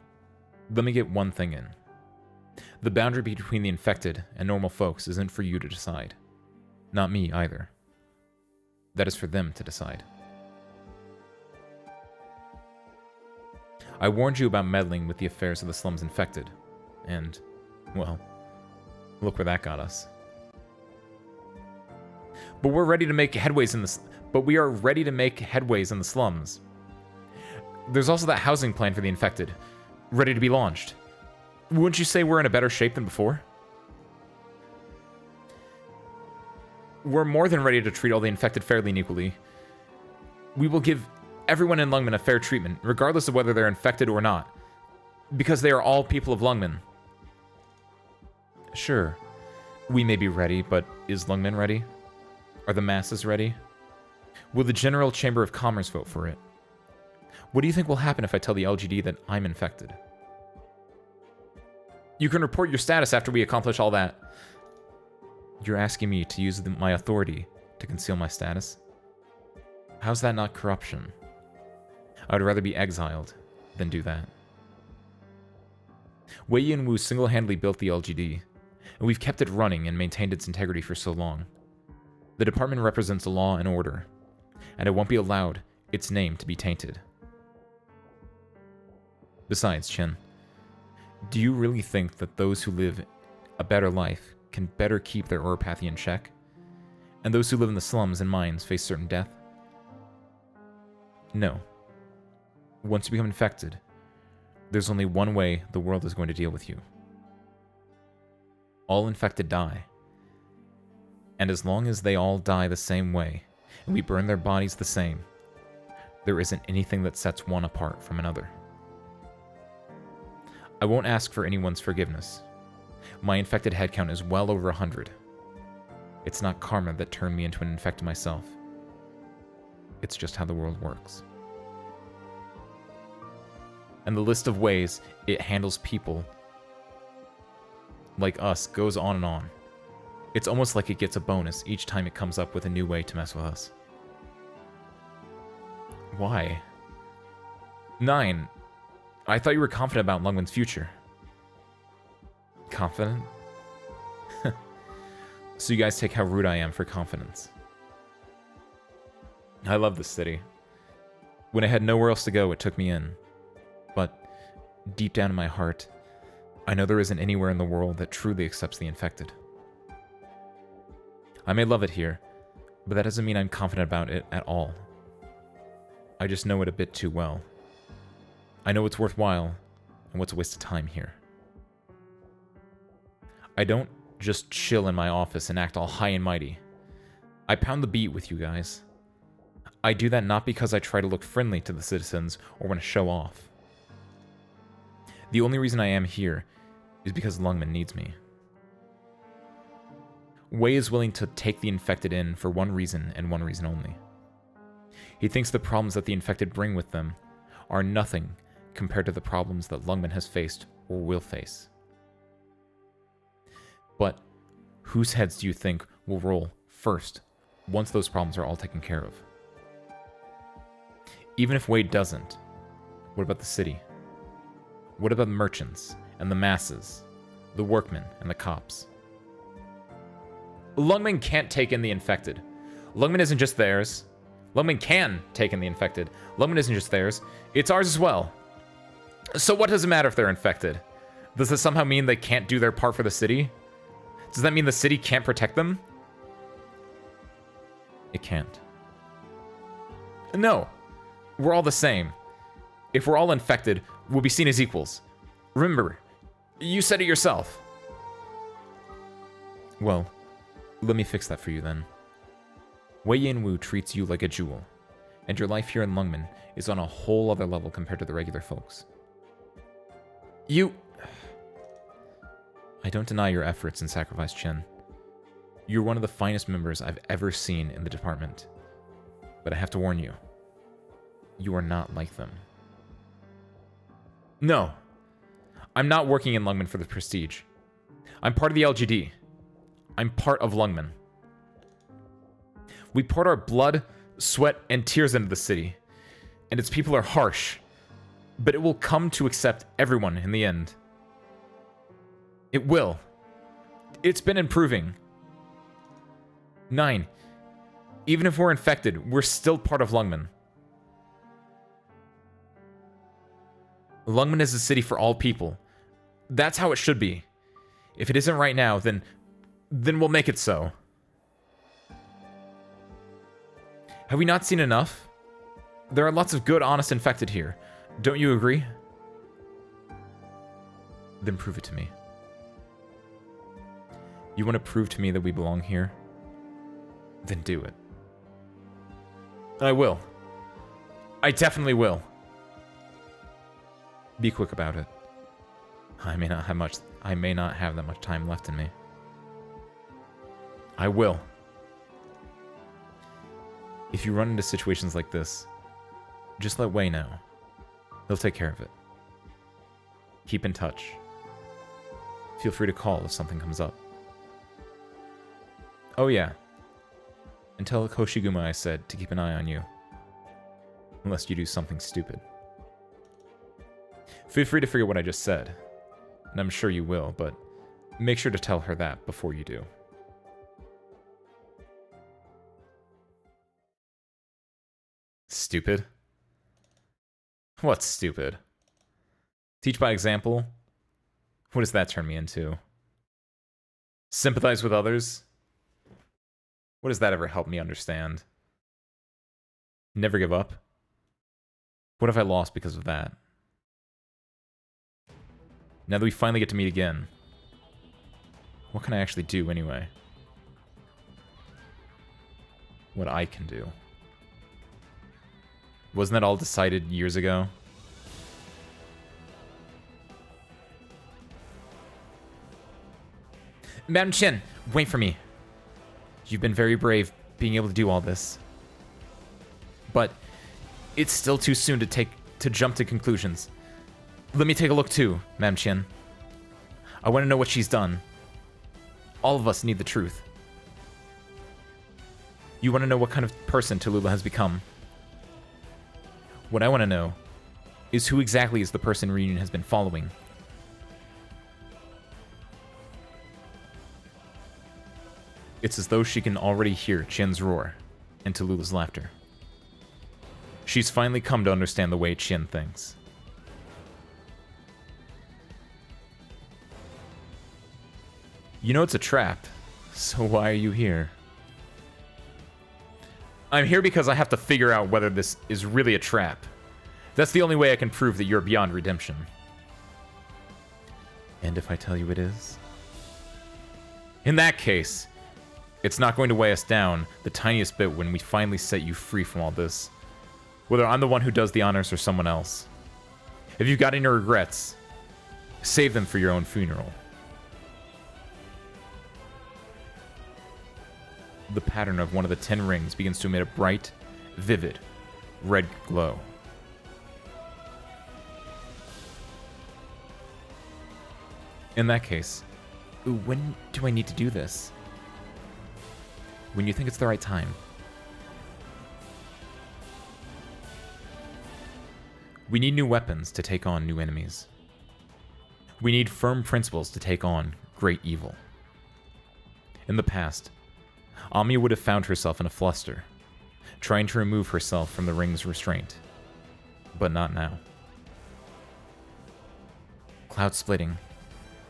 Let me get one thing in. The boundary between the infected and normal folks isn't for you to decide. Not me, either. That is for them to decide. I warned you about meddling with the affairs of the slums infected. And, well, look where that got us. But we are ready to make headways in the slums. There's also that housing plan for the infected, ready to be launched. Wouldn't you say we're in a better shape than before? We're more than ready to treat all the infected fairly and equally. We will give everyone in Lungmen a fair treatment, regardless of whether they're infected or not, because they are all people of Lungmen. Sure, we may be ready, but is Lungmen ready? Are the masses ready? Will the General Chamber of Commerce vote for it? What do you think will happen if I tell the LGD that I'm infected? You can report your status after we accomplish all that. You're asking me to use my authority to conceal my status? How's that not corruption? I would rather be exiled than do that. Wei Yinwu single-handedly built the LGD, and we've kept it running and maintained its integrity for so long. The department represents law and order, and it won't be allowed its name to be tainted. Besides, Chen, do you really think that those who live a better life can better keep their Uropathy in check, and those who live in the slums and mines face certain death? No. Once you become infected, there's only one way the world is going to deal with you. All infected die. And as long as they all die the same way, and we burn their bodies the same, there isn't anything that sets one apart from another. I won't ask for anyone's forgiveness. My infected head count is well over 100. It's not karma that turned me into an infected myself. It's just how the world works. And the list of ways it handles people like us goes on and on. It's almost like it gets a bonus each time it comes up with a new way to mess with us. Why? 9. I thought you were confident about Lungmen's future. Confident? So you guys take how rude I am for confidence. I love this city. When I had nowhere else to go, it took me in. But deep down in my heart, I know there isn't anywhere in the world that truly accepts the infected. I may love it here, but that doesn't mean I'm confident about it at all. I just know it a bit too well. I know what's worthwhile and what's a waste of time here. I don't just chill in my office and act all high and mighty. I pound the beat with you guys. I do that not because I try to look friendly to the citizens or want to show off. The only reason I am here is because Lungman needs me. Wei is willing to take the infected in for one reason and one reason only. He thinks the problems that the infected bring with them are nothing compared to the problems that Lungman has faced or will face. But whose heads do you think will roll first once those problems are all taken care of? Even if Wade doesn't, what about the city? What about the merchants and the masses, the workmen and the cops? Lungman can't take in the infected. Lungman isn't just theirs. Lungman can take in the infected. Lungman isn't just theirs. It's ours as well. So what does it matter if they're infected? Does this somehow mean they can't do their part for the city? Does that mean the city can't protect them? It can't. No. We're all the same. If we're all infected, we'll be seen as equals. Remember, you said it yourself. Well, let me fix that for you then. Wei Yanwu treats you like a jewel, and your life here in Lungman is on a whole other level compared to the regular folks. I don't deny your efforts and sacrifice, Chen. You're one of the finest members I've ever seen in the department. But I have to warn you, you are not like them. No, I'm not working in Lungman for the prestige. I'm part of the LGD. I'm part of Lungman. We poured our blood, sweat, and tears into the city, and its people are harsh, but it will come to accept everyone in the end. It will. It's been improving. 9. Even if we're infected, we're still part of Lungman. Lungman is a city for all people. That's how it should be. If it isn't right now, then we'll make it so. Have we not seen enough? There are lots of good, honest infected here. Don't you agree? Then prove it to me. You want to prove to me that we belong here? Then do it. I will. I definitely will. Be quick about it. I may not have that much time left in me. I will. If you run into situations like this, just let Wei know. He'll take care of it. Keep in touch. Feel free to call if something comes up. Oh yeah. And tell Hoshiguma I said to keep an eye on you. Unless you do something stupid. Feel free to forget what I just said. And I'm sure you will, but make sure to tell her that before you do. Stupid? What's stupid? Teach by example? What does that turn me into? Sympathize with others? What does that ever help me understand? Never give up? What have I lost because of that? Now that we finally get to meet again, what can I actually do anyway? What I can do. Wasn't that all decided years ago? Madam Chen, wait for me. You've been very brave being able to do all this. But it's still too soon to jump to conclusions. Let me take a look too, Madam Chen. I want to know what she's done. All of us need the truth. You want to know what kind of person Tallulah has become. What I want to know is who exactly is the person Reunion has been following. It's as though she can already hear Chen's roar and Tallulah's laughter. She's finally come to understand the way Chen thinks. You know it's a trap, so why are you here? I'm here because I have to figure out whether this is really a trap. That's the only way I can prove that you're beyond redemption. And if I tell you it is? In that case, it's not going to weigh us down the tiniest bit when we finally set you free from all this. Whether I'm the one who does the honors or someone else. If you've got any regrets, save them for your own funeral. The pattern of one of the 10 rings begins to emit a bright, vivid, red glow. In that case, when do I need to do this? When you think it's the right time. We need new weapons to take on new enemies. We need firm principles to take on great evil. In the past, Amiya would have found herself in a fluster, trying to remove herself from the ring's restraint. But not now. Cloud splitting.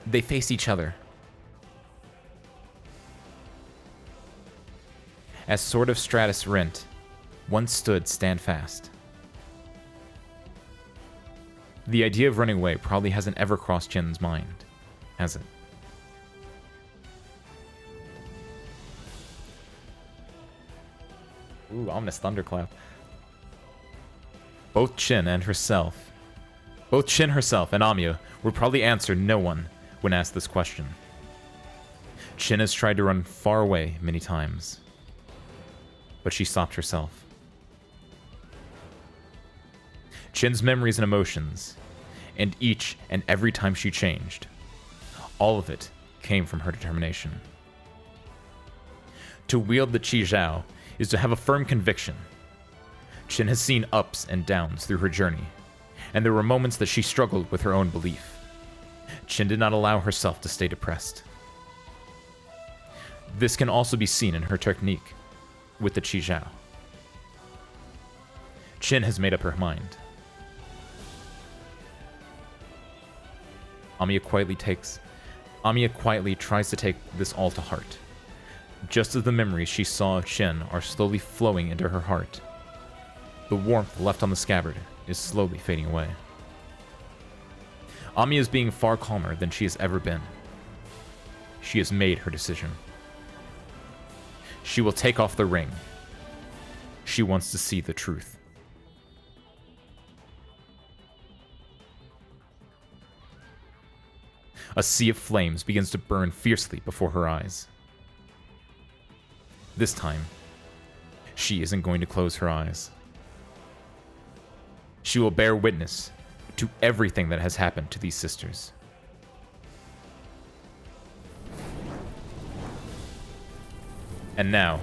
They face each other. As Sword of Stratus rent, once stood stand fast. The idea of running away probably hasn't ever crossed Jin's mind, has it? Ooh, ominous thunderclap. Both Jin herself and Amiya would probably answer no one when asked this question. Jin has tried to run far away many times, but she stopped herself. Jin's memories and emotions, and each and every time she changed, all of it came from her determination. To wield the Qi Zhao is to have a firm conviction. Jin has seen ups and downs through her journey, and there were moments that she struggled with her own belief. Jin did not allow herself to stay depressed. This can also be seen in her technique with the Qi Zhao. Jin has made up her mind. Amiya quietly tries to take this all to heart. Just as the memories she saw of Jin are slowly flowing into her heart, the warmth left on the scabbard is slowly fading away. Amiya is being far calmer than she has ever been. She has made her decision. She will take off the ring. She wants to see the truth. A sea of flames begins to burn fiercely before her eyes. This time, she isn't going to close her eyes. She will bear witness to everything that has happened to these sisters. And now,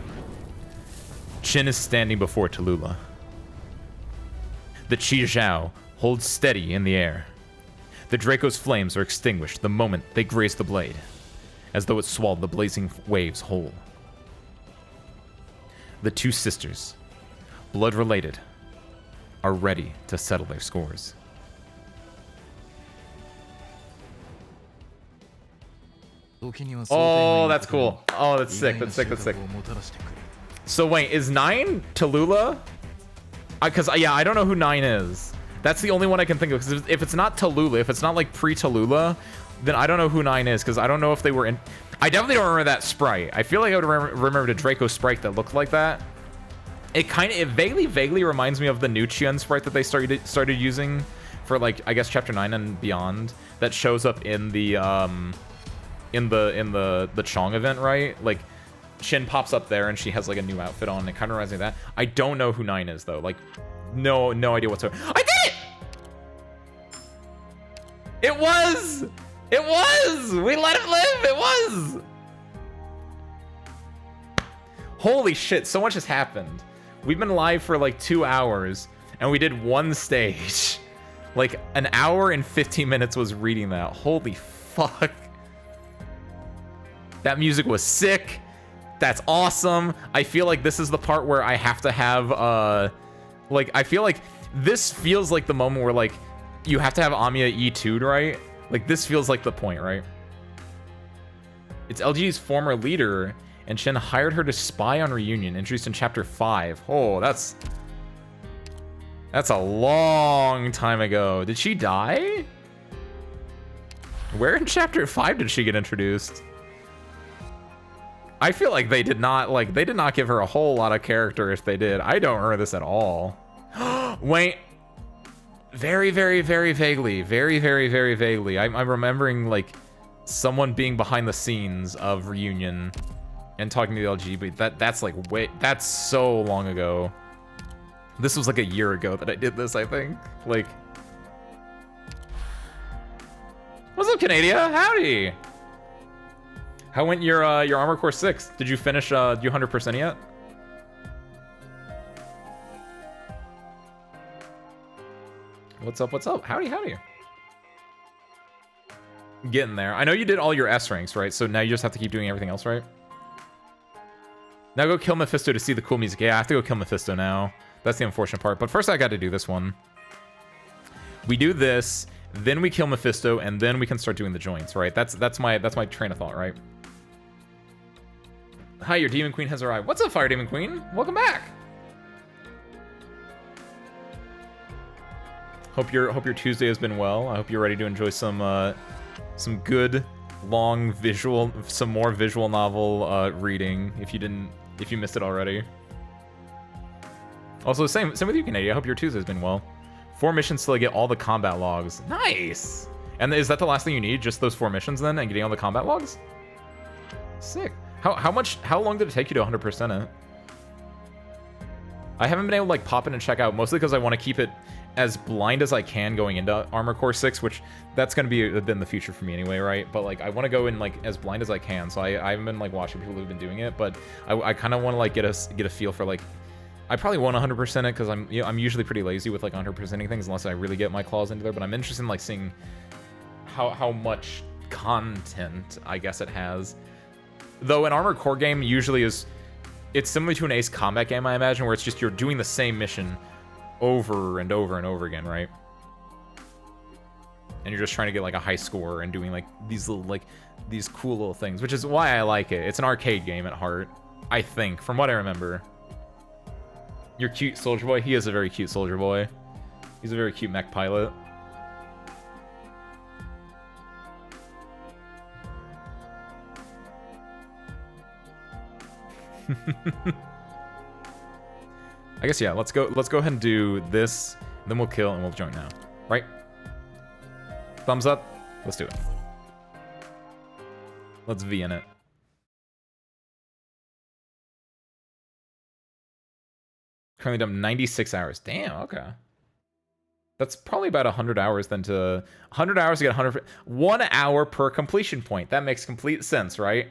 Jin is standing before Tallulah. The Qi Zhao holds steady in the air. The Draco's flames are extinguished the moment they graze the blade, as though it swallowed the blazing waves whole. The two sisters, blood-related, are ready to settle their scores. Oh, that's cool. Oh, that's sick. That's sick. That's sick. So wait, is 9 Tallulah? Because yeah, I don't know who 9 is. That's the only one I can think of. Because if it's not Tallulah, if it's not like pre-Tallulah, then I don't know who 9 is. Because I don't know if they were in. I definitely don't remember that sprite. I feel like I would remember the Draco sprite that looked like that. It vaguely reminds me of the new Qian sprite that they started using for, like, I guess Chapter 9 and beyond. That shows up in the Chong event, right? Like, Qin pops up there and she has like a new outfit on. It kind of reminds me of that. I don't know who 9 is though. Like, no idea whatsoever. I did it! It was! It was! We let it live! It was! Holy shit, so much has happened. We've been live for like 2 hours and we did one stage. Like, an hour and 15 minutes was reading that. Holy fuck. That music was sick. That's awesome. I feel like this is the part where I have to have, like, I feel like this feels like the moment where, like, you have to have Amiya E2'd, right? Like, this feels like the point, right? It's LG's former leader, and Shen hired her to spy on Reunion, introduced in Chapter 5. Oh, that's a long time ago. Did she die? Where in Chapter 5 did she get introduced? I feel like they did not give her a whole lot of character if they did. I don't remember this at all. Wait. Very, very, very vaguely. Very, very, very vaguely. I'm remembering, like, someone being behind the scenes of Reunion and talking to the LGBT. That's like, that's so long ago. This was like a year ago that I did this, I think. Like, what's up, Canada? Howdy! How went your Armor Core 6? Did you finish, you 100% yet? What's up, what's up? Howdy, howdy. Getting there. I know you did all your S ranks, right? So now you just have to keep doing everything else, right? Now go kill Mephisto to see the cool music. Yeah, I have to go kill Mephisto now. That's the unfortunate part. But first I got to do this one. We do this, then we kill Mephisto, and then we can start doing the joints, right? That's my train of thought, right? Hi, your Demon Queen has arrived. What's up, Fire Demon Queen? Welcome back. Hope your Tuesday has been well. I hope you're ready to enjoy some good, long some more visual novel reading. If you missed it already. Also, same with you, Canadian. I hope your Tuesday has been well. 4 missions till I get all the combat logs. Nice. And is that the last thing you need? Just those 4 missions then, and getting all the combat logs? Sick. How long did it take you to 100% it? I haven't been able to like pop in and check out, mostly because I want to keep it as blind as I can going into Armor Core 6, which that's going to be a bit in the future for me anyway, right? But like I want to go in like as blind as I can, so I haven't been like watching people who've been doing it, but I kind of want to like get a feel for like, I probably won't 100% it because I'm usually pretty lazy with like 100%ing things unless I really get my claws into there, but I'm interested in like seeing how much content I guess it has. Though an Armored Core game usually it's similar to an Ace Combat game, I imagine, where it's just you're doing the same mission over and over and over again, right? And you're just trying to get like a high score and doing like these little these cool little things, which is why I like it. It's an arcade game at heart, I think, from what I remember. Your cute soldier boy, he is a very cute soldier boy. He's a very cute mech pilot. I guess yeah, let's go ahead and do this, then we'll kill and we'll join now. Right? Thumbs up. Let's do it. Let's V in it. Currently done 96 hours. Damn, okay. That's probably about 100 hours then to 100 hours to get 100 1 hour per completion point. That makes complete sense, right?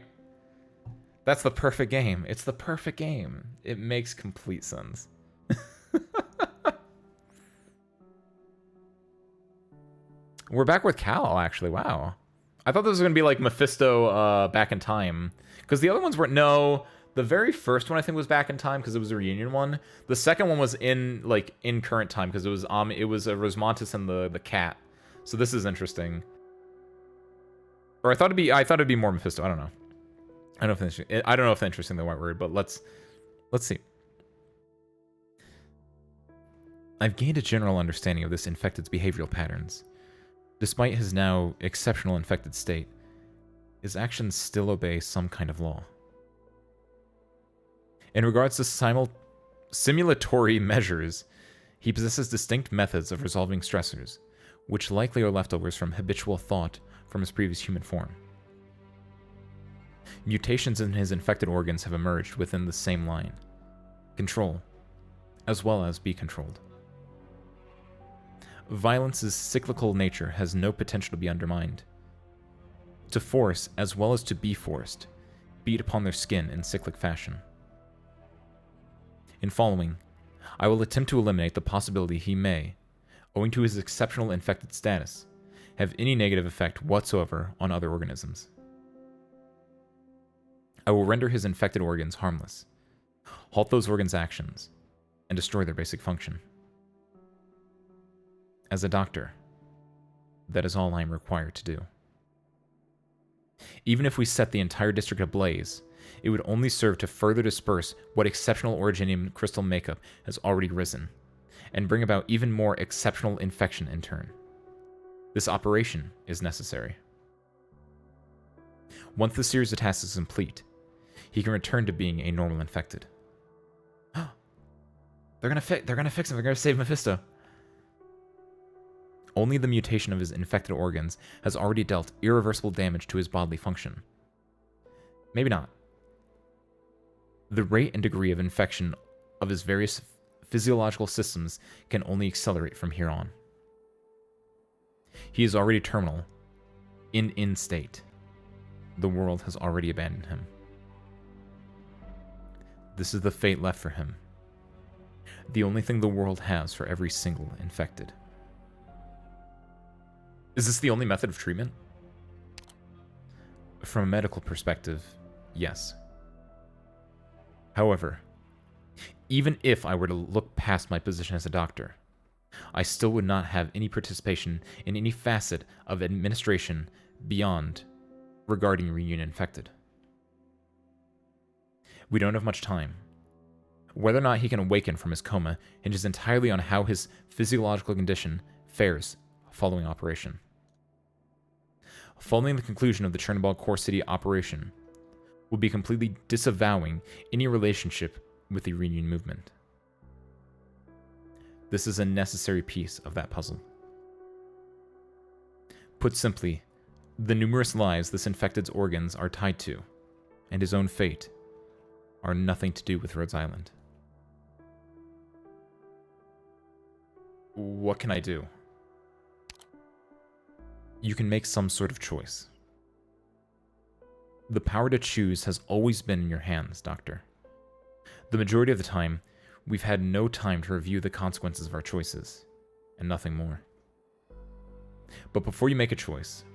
That's the perfect game. It's the perfect game. It makes complete sense. We're back with Cal, actually. Wow. I thought this was going to be like Mephisto back in time. Because the other ones were... No, the very first one I think was back in time because it was a reunion one. The second one was in current time because it was Rosmontis and the cat. So this is interesting. Or I thought it'd be more Mephisto. I don't know. I don't know if interesting is the right word, but let's see. I've gained a general understanding of this infected's behavioral patterns. Despite his now exceptional infected state, his actions still obey some kind of law. In regards to simulatory measures, he possesses distinct methods of resolving stressors, which likely are leftovers from habitual thought from his previous human form. Mutations in his infected organs have emerged within the same line. Control, as well as be controlled. Violence's cyclical nature has no potential to be undermined. To force, as well as to be forced, beat upon their skin in cyclic fashion. In following, I will attempt to eliminate the possibility he may, owing to his exceptional infected status, have any negative effect whatsoever on other organisms. I will render his infected organs harmless, halt those organs' actions, and destroy their basic function. As a doctor, that is all I am required to do. Even if we set the entire district ablaze, it would only serve to further disperse what exceptional originium crystal makeup has already risen, and bring about even more exceptional infection in turn. This operation is necessary. Once the series of tasks is complete, he can return to being a normal infected. They're gonna fix him. They're gonna save Mephisto. Only the mutation of his infected organs has already dealt irreversible damage to his bodily function. Maybe not. The rate and degree of infection of his various physiological systems can only accelerate from here on. He is already terminal, in state. The world has already abandoned him. This is the fate left for him. The only thing the world has for every single infected. Is this the only method of treatment? From a medical perspective, yes. However, even if I were to look past my position as a doctor, I still would not have any participation in any facet of administration beyond regarding Reunion infected. We don't have much time. Whether or not he can awaken from his coma hinges entirely on how his physiological condition fares following operation. Following the conclusion of the Chernobyl Core City operation will be completely disavowing any relationship with the Reunion movement. This is a necessary piece of that puzzle. Put simply, the numerous lives this infected's organs are tied to, and his own fate, are nothing to do with Rhodes Island. What can I do? You can make some sort of choice. The power to choose has always been in your hands, Doctor. The majority of the time, we've had no time to review the consequences of our choices, and nothing more. But before you make a choice,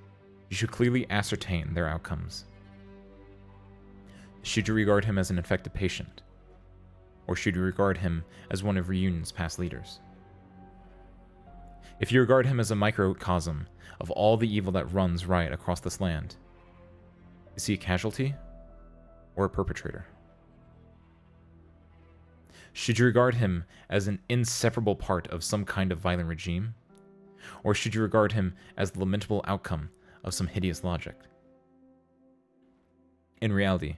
you should clearly ascertain their outcomes. Should you regard him as an infected patient? Or should you regard him as one of Reunion's past leaders? If you regard him as a microcosm of all the evil that runs riot across this land, is he a casualty or a perpetrator? Should you regard him as an inseparable part of some kind of violent regime? Or should you regard him as the lamentable outcome of some hideous logic? In reality,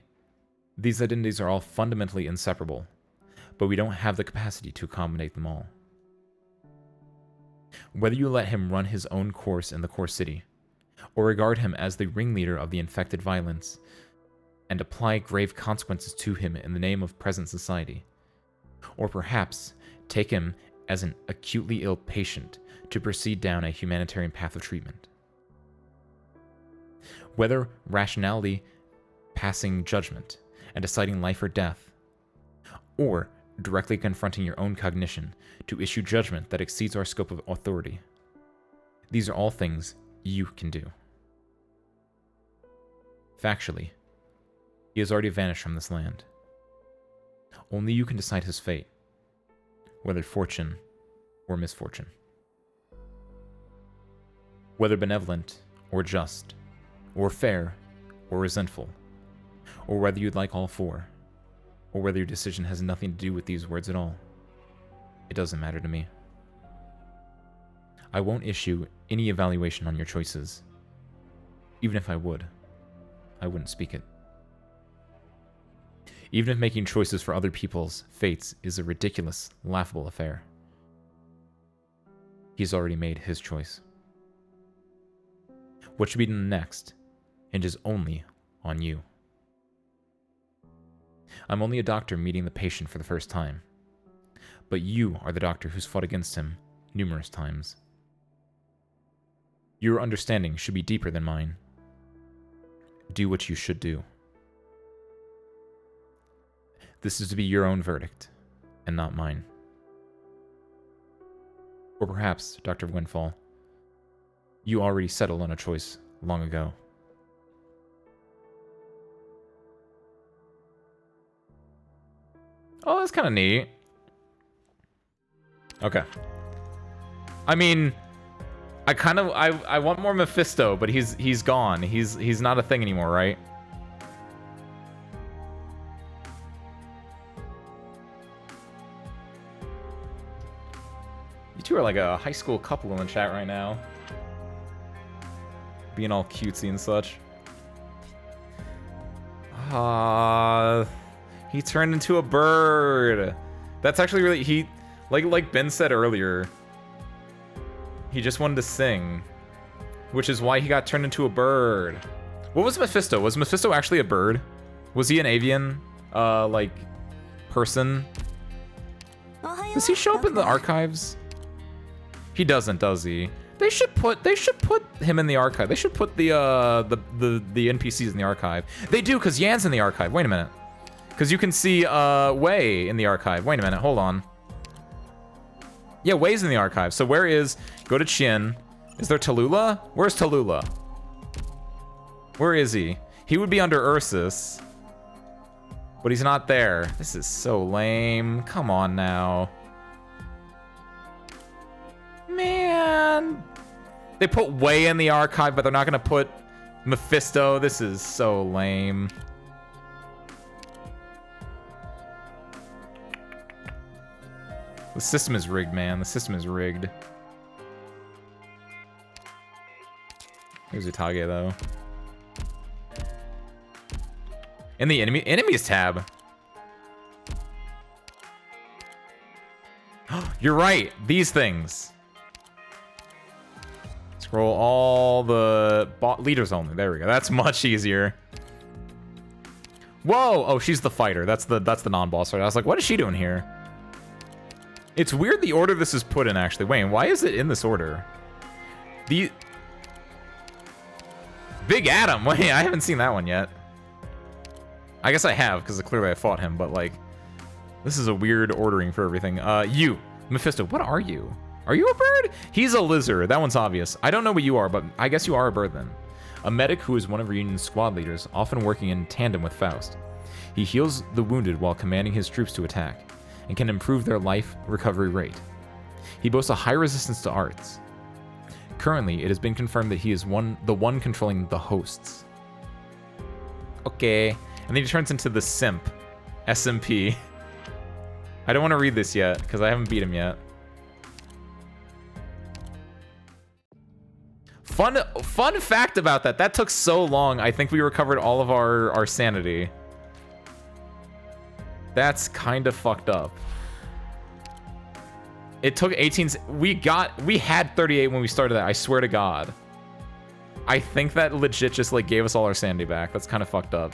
these identities are all fundamentally inseparable, but we don't have the capacity to accommodate them all. Whether you let him run his own course in the Core City, or regard him as the ringleader of the infected violence, and apply grave consequences to him in the name of present society, or perhaps take him as an acutely ill patient to proceed down a humanitarian path of treatment. Whether rationality passing judgment and deciding life or death, or directly confronting your own cognition to issue judgment that exceeds our scope of authority. These are all things you can do. Factually, he has already vanished from this land. Only you can decide his fate, whether fortune or misfortune. Whether benevolent or just, or fair or resentful, or whether you'd like all four, or whether your decision has nothing to do with these words at all. It doesn't matter to me. I won't issue any evaluation on your choices. Even if I would, I wouldn't speak it. Even if making choices for other people's fates is a ridiculous, laughable affair. He's already made his choice. What should be done next hinges only on you. I'm only a doctor meeting the patient for the first time, but you are the doctor who's fought against him numerous times. Your understanding should be deeper than mine. Do what you should do. This is to be your own verdict, and not mine. Or perhaps, Dr. Windfall, you already settled on a choice long ago. Oh, that's kind of neat. Okay. I mean, I want more Mephisto, but he's gone. He's not a thing anymore, right? You two are like a high school couple in the chat right now. Being all cutesy and such. He turned into a bird. That's actually really like Ben said earlier. He just wanted to sing, which is why he got turned into a bird. What was Mephisto? Was Mephisto actually a bird? Was he an avian like person? Does he show up in the archives? He doesn't, does he? They should put him in the archive. They should put the NPCs in the archive. They do, because Yan's in the archive. Wait a minute. Because you can see Wei in the archive. Wait a minute, hold on. Yeah, Wei's in the archive. So where is, go to Chin. Is there Tallulah? Where's Tallulah? Where is he? He would be under Ursus. But he's not there. This is so lame. Come on now. Man. They put Wei in the archive, but they're not going to put Mephisto. This is so lame. The system is rigged, man. The system is rigged. Here's Utage, though. In the enemies tab. You're right. These things. Scroll all the leaders only. There we go. That's much easier. Whoa! Oh, she's the fighter. That's the non-boss. Right? I was like, what is she doing here? It's weird the order this is put in, actually. Wait, why is it in this order? Big Adam. Wait, I haven't seen that one yet. I guess I have, because clearly I fought him, but like, this is a weird ordering for everything. You, Mephisto, what are you? Are you a bird? He's a lizard. That one's obvious. I don't know what you are, but I guess you are a bird then. A medic who is one of Reunion's squad leaders, often working in tandem with Faust. He heals the wounded while commanding his troops to attack, and can improve their life recovery rate. He boasts a high resistance to arts. Currently, it has been confirmed that he is the one controlling the hosts. Okay. And then he turns into the simp. SMP. I don't want to read this yet, because I haven't beat him yet. Fun fact about that. That took so long, I think we recovered all of our sanity. That's kind of fucked up. It took 18... We had 38 when we started that, I swear to God. I think that legit just like gave us all our sanity back. That's kind of fucked up.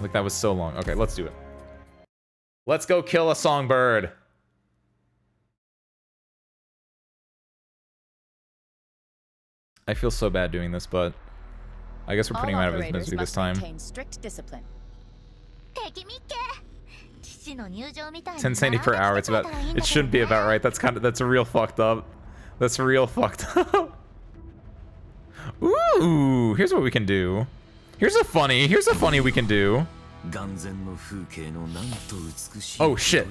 Like, that was so long. Okay, let's do it. Let's go kill a songbird. I feel so bad doing this, but I guess we're putting him out of his misery this time. Strict discipline. 1070 per hour. It's about. It shouldn't be about right. That's real fucked up. That's real fucked up. Ooh, here's what we can do. Here's a funny we can do. Oh shit.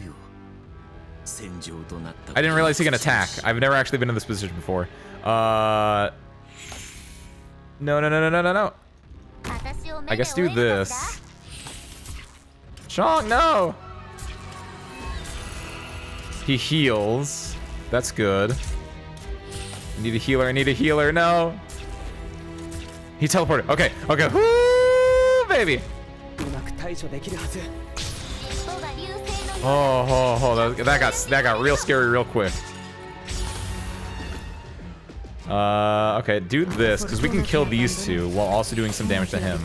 I didn't realize he can attack. I've never actually been in this position before. No. I guess do this. Chong, no! He heals. That's good. I need a healer, no! He teleported. Okay. Woo, baby! Oh, that got real scary real quick. Okay, do this, because we can kill these two while also doing some damage to him.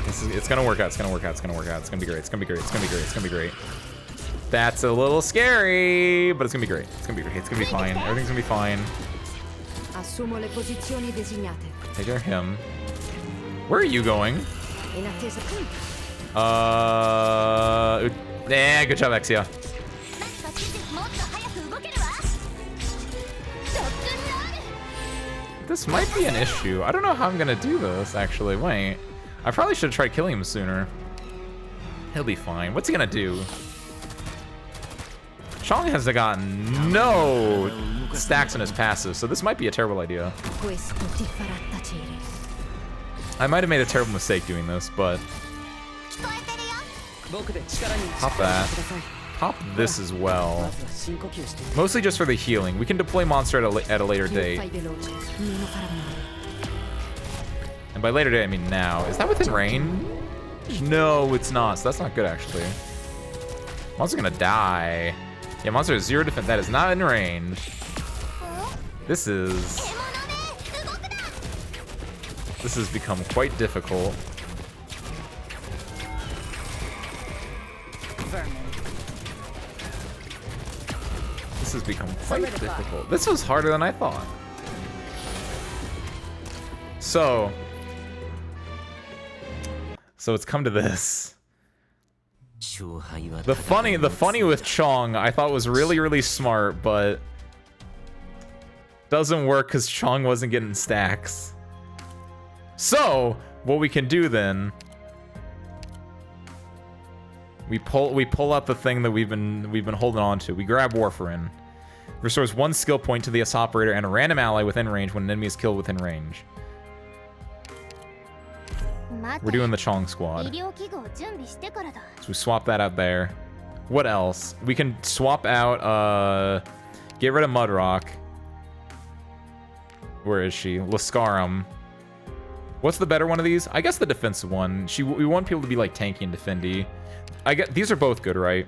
It's gonna work out, it's gonna be great. That's a little scary, but it's gonna be great. It's gonna be fine. Everything's gonna be fine. Take care of him. Where are you going? Yeah, good job, Exia. This might be an issue. I don't know how I'm gonna do this, actually. Wait. I probably should have tried killing him sooner. He'll be fine. What's he gonna do? Chong has got no stacks in his passive, so this might be a terrible idea. I might have made a terrible mistake doing this, but... Pop that. pop this as well. Mostly just for the healing. We can deploy monster at a later date. And by later date, I mean now. Is that within range? No, it's not. So that's not good, actually. Monster's gonna die. Yeah, monster has 0 defense. That is not in range. This has become quite difficult. This has become quite difficult. This was harder than I thought. So it's come to this. The funny with Chong, I thought was really, really smart, but doesn't work because Chong wasn't getting stacks. So what we can do then, we pull out the thing that we've been holding on to. We grab Warfarin. Restores 1 skill point to the S operator and a random ally within range when an enemy is killed within range. We're doing the Chong squad. So we swap that out there. What else? We can swap out, get rid of Mudrock. Where is she? Lascarum. What's the better one of these? I guess the defensive one. We want people to be like tanky and defendy. These are both good, right?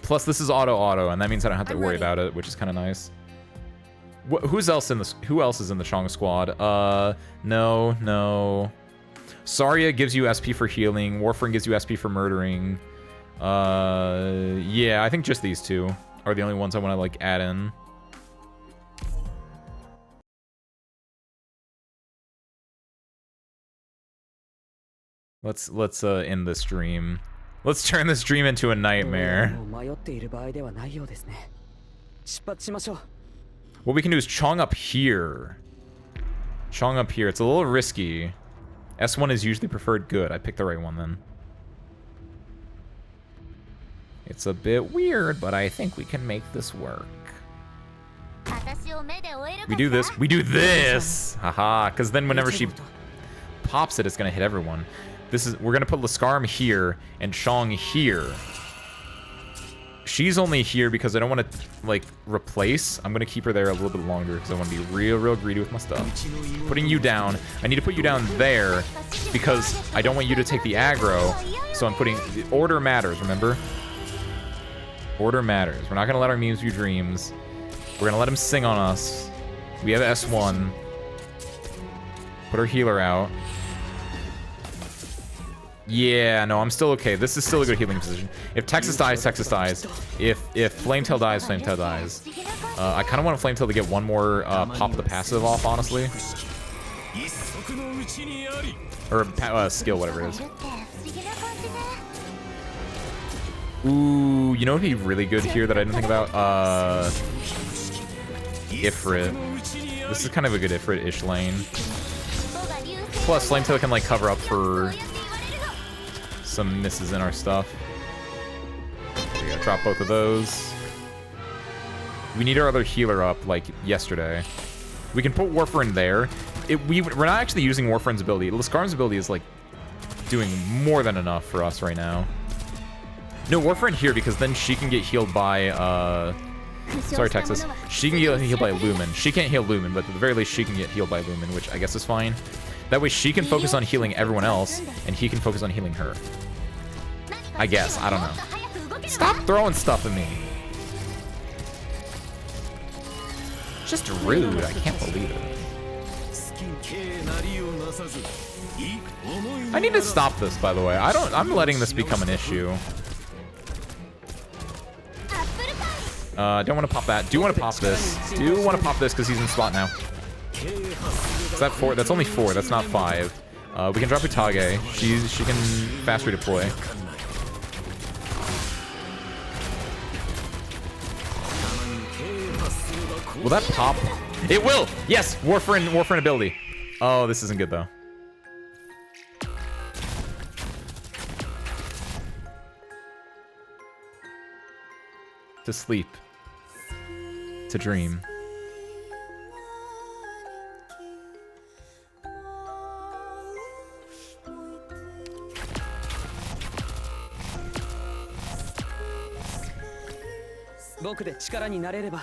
Plus this is auto, and that means I don't have to worry about it, which is kind of nice. Who else is in the Chong squad? No. Saria gives you SP for healing. Warfarin gives you SP for murdering. Yeah, I think just these two are the only ones I want to like add in. Let's end this stream. Let's turn this dream into a nightmare. What we can do is Chong up here. Chong up here. It's a little risky. S1 is usually preferred. Good. I picked the right one then. It's a bit weird, but I think we can make this work. We do this. We do this! Haha, because then whenever she pops it, it's going to hit everyone. We're going to put Lascarum here and Chong here. She's only here because I don't want to, like, replace. I'm going to keep her there a little bit longer because I want to be real greedy with my stuff. Putting you down. I need to put you down there because I don't want you to take the aggro. So I'm putting... Order matters, remember? Order matters. We're not going to let our memes be dreams. We're going to let them sing on us. We have S1. Put our healer out. Yeah, no, I'm still okay. This is still a good healing position. If Texas dies, Texas dies. If Flametail dies, Flametail dies. I kind of want Flametail to get one more pop of the passive off, honestly. Or skill, whatever it is. Ooh, you know what would be really good here that I didn't think about? Ifrit. This is kind of a good Ifrit-ish lane. Plus, Flametail can, like, cover up for some misses in our stuff. We gotta drop both of those. We need our other healer up, like yesterday. We can put Warfarin there. We're not actually using Warfarin's ability. Lascarum's ability is like doing more than enough for us right now. No, Warfarin here because then she can get healed by sorry, Texas. She can get healed by Lumen. She can't heal Lumen, but at the very least she can get healed by Lumen, which I guess is fine. That way she can focus on healing everyone else, and he can focus on healing her. I guess. I don't know. Stop throwing stuff at me. Just rude. I can't believe it. I need to stop this, by the way. I'm letting this become an issue. Don't want to pop that. Do want to pop this. Do want to pop this because he's in spot now. Is that 4? That's only 4. That's not 5. We can drop Utage. She can fast redeploy. Will that pop? It will! Yes! Warfarin ability. Oh, this isn't good, though. To sleep. To dream. 僕で力になれれば。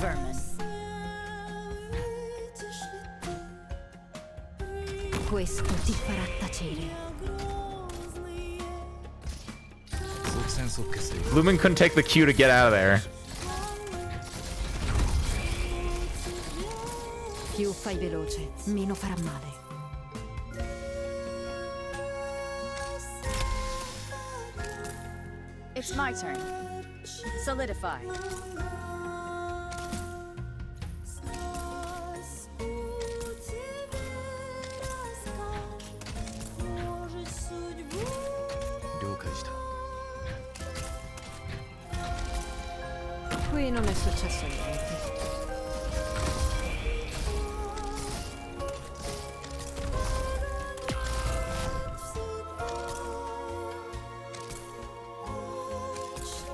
Vermin. Questo ti farà tacere. Lumen couldn't take the cue to get out of there. Più fai veloce, meno farà male. It's my turn. Solidify. Qui non è successo niente.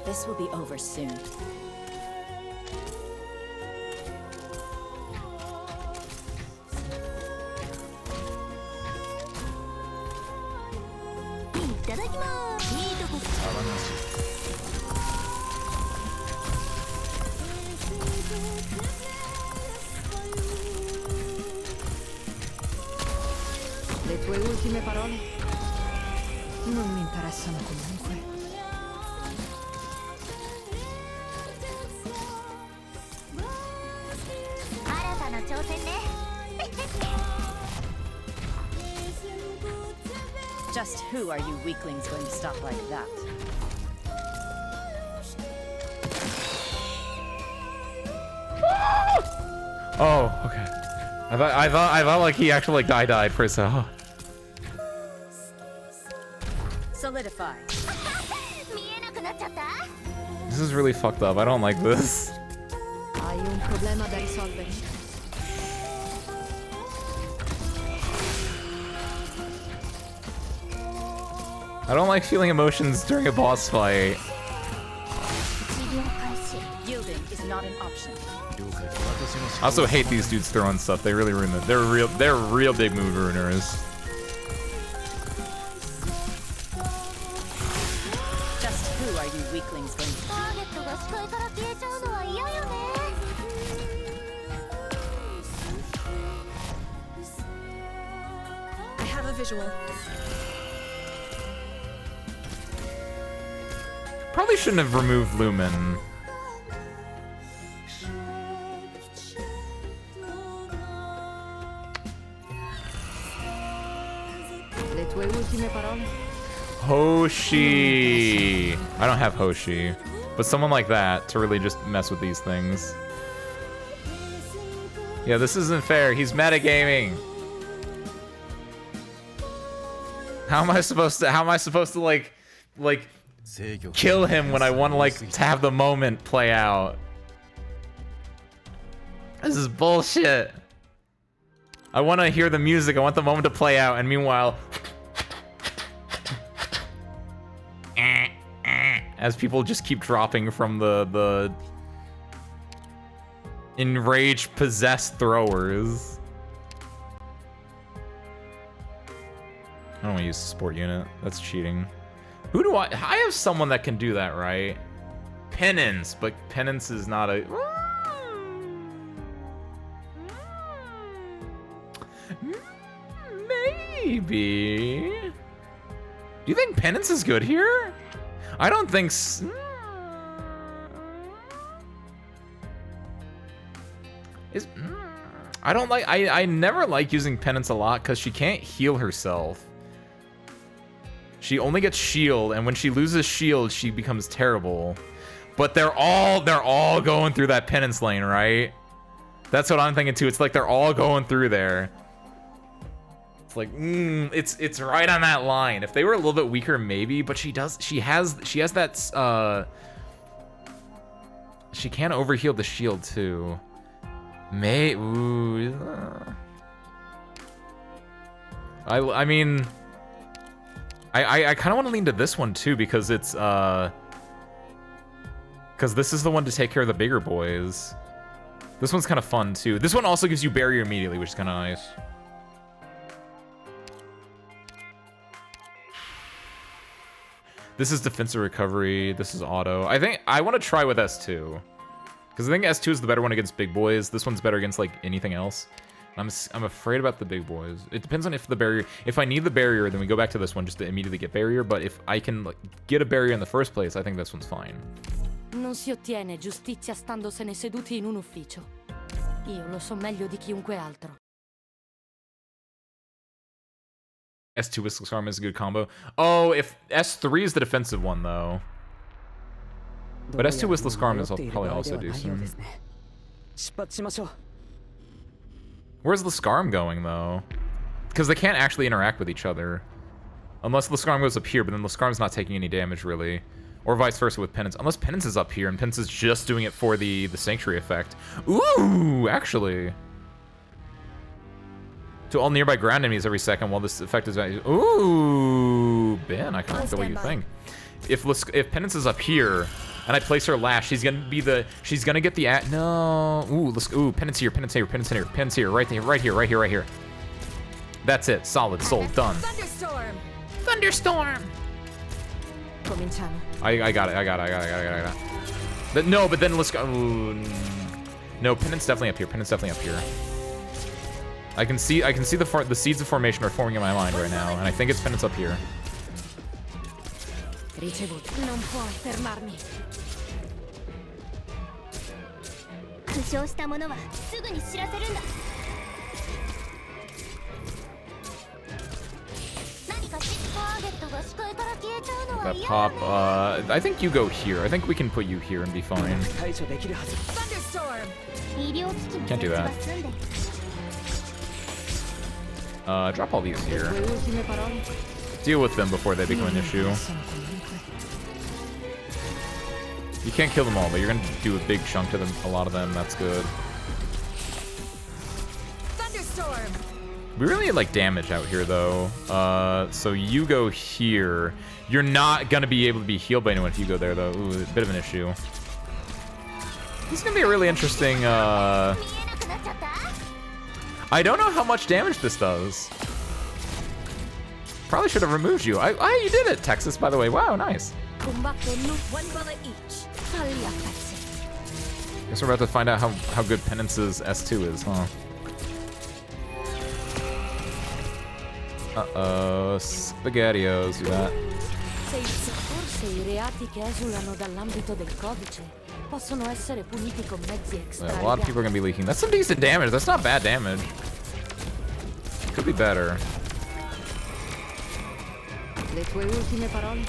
This will be over soon. Le tue ultime parole non mi interessano comunque. Just who are you weaklings going to stop like that? Oh, okay. I thought like he actually like died for a second. Solidify. This is really fucked up. I don't like this. Hai un problema da risolvere? I don't like feeling emotions during a boss fight. Yielding is not an option. I also hate these dudes throwing stuff. They really ruin it. They're real big move ruiners. Just who are you weaklings going to I have a visual. Probably shouldn't have removed Lumen. Le tue ultime parole? Hoshi. I don't have Hoshi, but someone like that to really just mess with these things. Yeah, this isn't fair. He's metagaming. How am I supposed to like kill him when I want to like to have the moment play out? This is bullshit. I want to hear the music. I want the moment to play out, and meanwhile, as people just keep dropping from the enraged, possessed throwers. I don't want to use support unit. That's cheating. Who do I have someone that can do that, right? Penance, but Penance is not a... Maybe. Do you think Penance is good here? I don't think I don't like... I never like using Penance a lot because she can't heal herself. She only gets shield, and when she loses shield, she becomes terrible. But they're all going through that Penance lane, right? That's what I'm thinking too. It's like they're all going through there. It's like, it's right on that line. If they were a little bit weaker, maybe, but she has that, she can overheal the shield too. I mean, I kind of want to lean to this one too, because it's, because this is the one to take care of the bigger boys. This one's kind of fun too. This one also gives you barrier immediately, which is kind of nice. This is defensive recovery. This is auto. I think I want to try with S2. Because I think S2 is the better one against big boys. This one's better against, like, anything else. I'm afraid about the big boys. It depends on if the barrier... If I need the barrier, then we go back to this one just to immediately get barrier. But if I can, like, get a barrier in the first place, I think this one's fine. Non si ottiene giustizia standosene seduti in un ufficio. Io lo so meglio di chiunque altro. S2 with Skarm is a good combo. Oh, if S3 is the defensive one, though. But S2 with Skarm is probably also decent. Where's Skarm going, though? Because they can't actually interact with each other. Unless Skarm goes up here, but then Skarm's not taking any damage, really. Or vice versa with Penance. Unless Penance is up here, and Penance is just doing it for the Sanctuary effect. Ooh, actually. To all nearby ground enemies every second while this effect is... Ooh, Ben, I kind of like the way you think. If Penance is up here, and I place her last, she's gonna be the... She's gonna get the... No. Ooh, Penance here, Penance here, Penance here, Penance here, right here. That's it. Solid, sold, done. Thunderstorm. Thunderstorm. Cominciamo. I got it. But no, but then let's go... Ooh, no, Penance definitely up here. I can see the seeds of formation are forming in my mind right now, and I think it's Penance up here. Ricevuto. Non puoi fermarmi. 負傷した者はすぐに知らせるんだ。何かターゲットが視界から消えちゃうのは That 嫌 pop, だね。 I think you go here. I think we can put you here and be fine. Thunderstorm. 医療機器の Can't do 設置 that. は済んでる。 Drop all these here. Le tue ultime parole? Deal with them before they become an issue. Sono comunque. You can't kill them all, but you're gonna do a big chunk to them, a lot of them. That's good. Thunderstorm. We really need, like, damage out here, though. So you go here. You're not gonna be able to be healed by anyone if you go there, though. Ooh, a bit of an issue. This is gonna be a really interesting, 見えなくなっちゃった？ I don't know how much damage this does. Probably should have removed you. You did it, Texas, by the way. Wow, nice. Combatto One bullet each. falli a pezzi. Guess we're about to find out how good Penance's S2 is, huh? Uh-oh, SpaghettiOs, do that. Forse I reati che esulano dall'ambito del codice possono essere puniti con mezzi extra. Yeah, a lot of people are gonna be leaking. That's some decent damage. That's not bad damage. Could be better. Le tue ultime parole?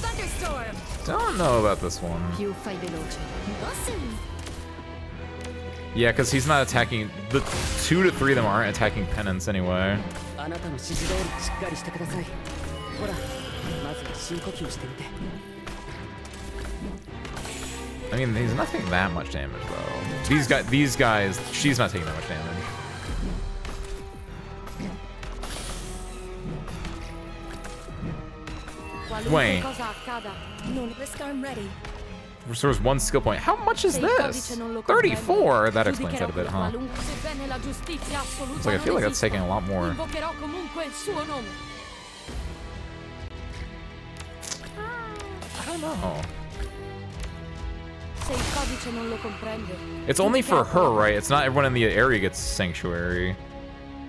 Thunderstorm. Don't know about this one. Più fai veloce. Yeah, because he's not attacking. The 2 to 3 of them aren't attacking Penance anyway. あなたの指示通りしっかりしてください。ほら、まずは深呼吸してみて。 I mean, he's not taking that much damage though. These guys, she's not taking that much damage. Wayne. Cosa accada, non Risk arm ready. So there's 1 skill point. How much is this? 34? That explains that a bit, huh? It's like I feel like that's taking a lot more. Invocherò comunque il suo nome. I don't know. Se il codice non lo comprende. It's only for her, right? It's not everyone in the area gets Sanctuary.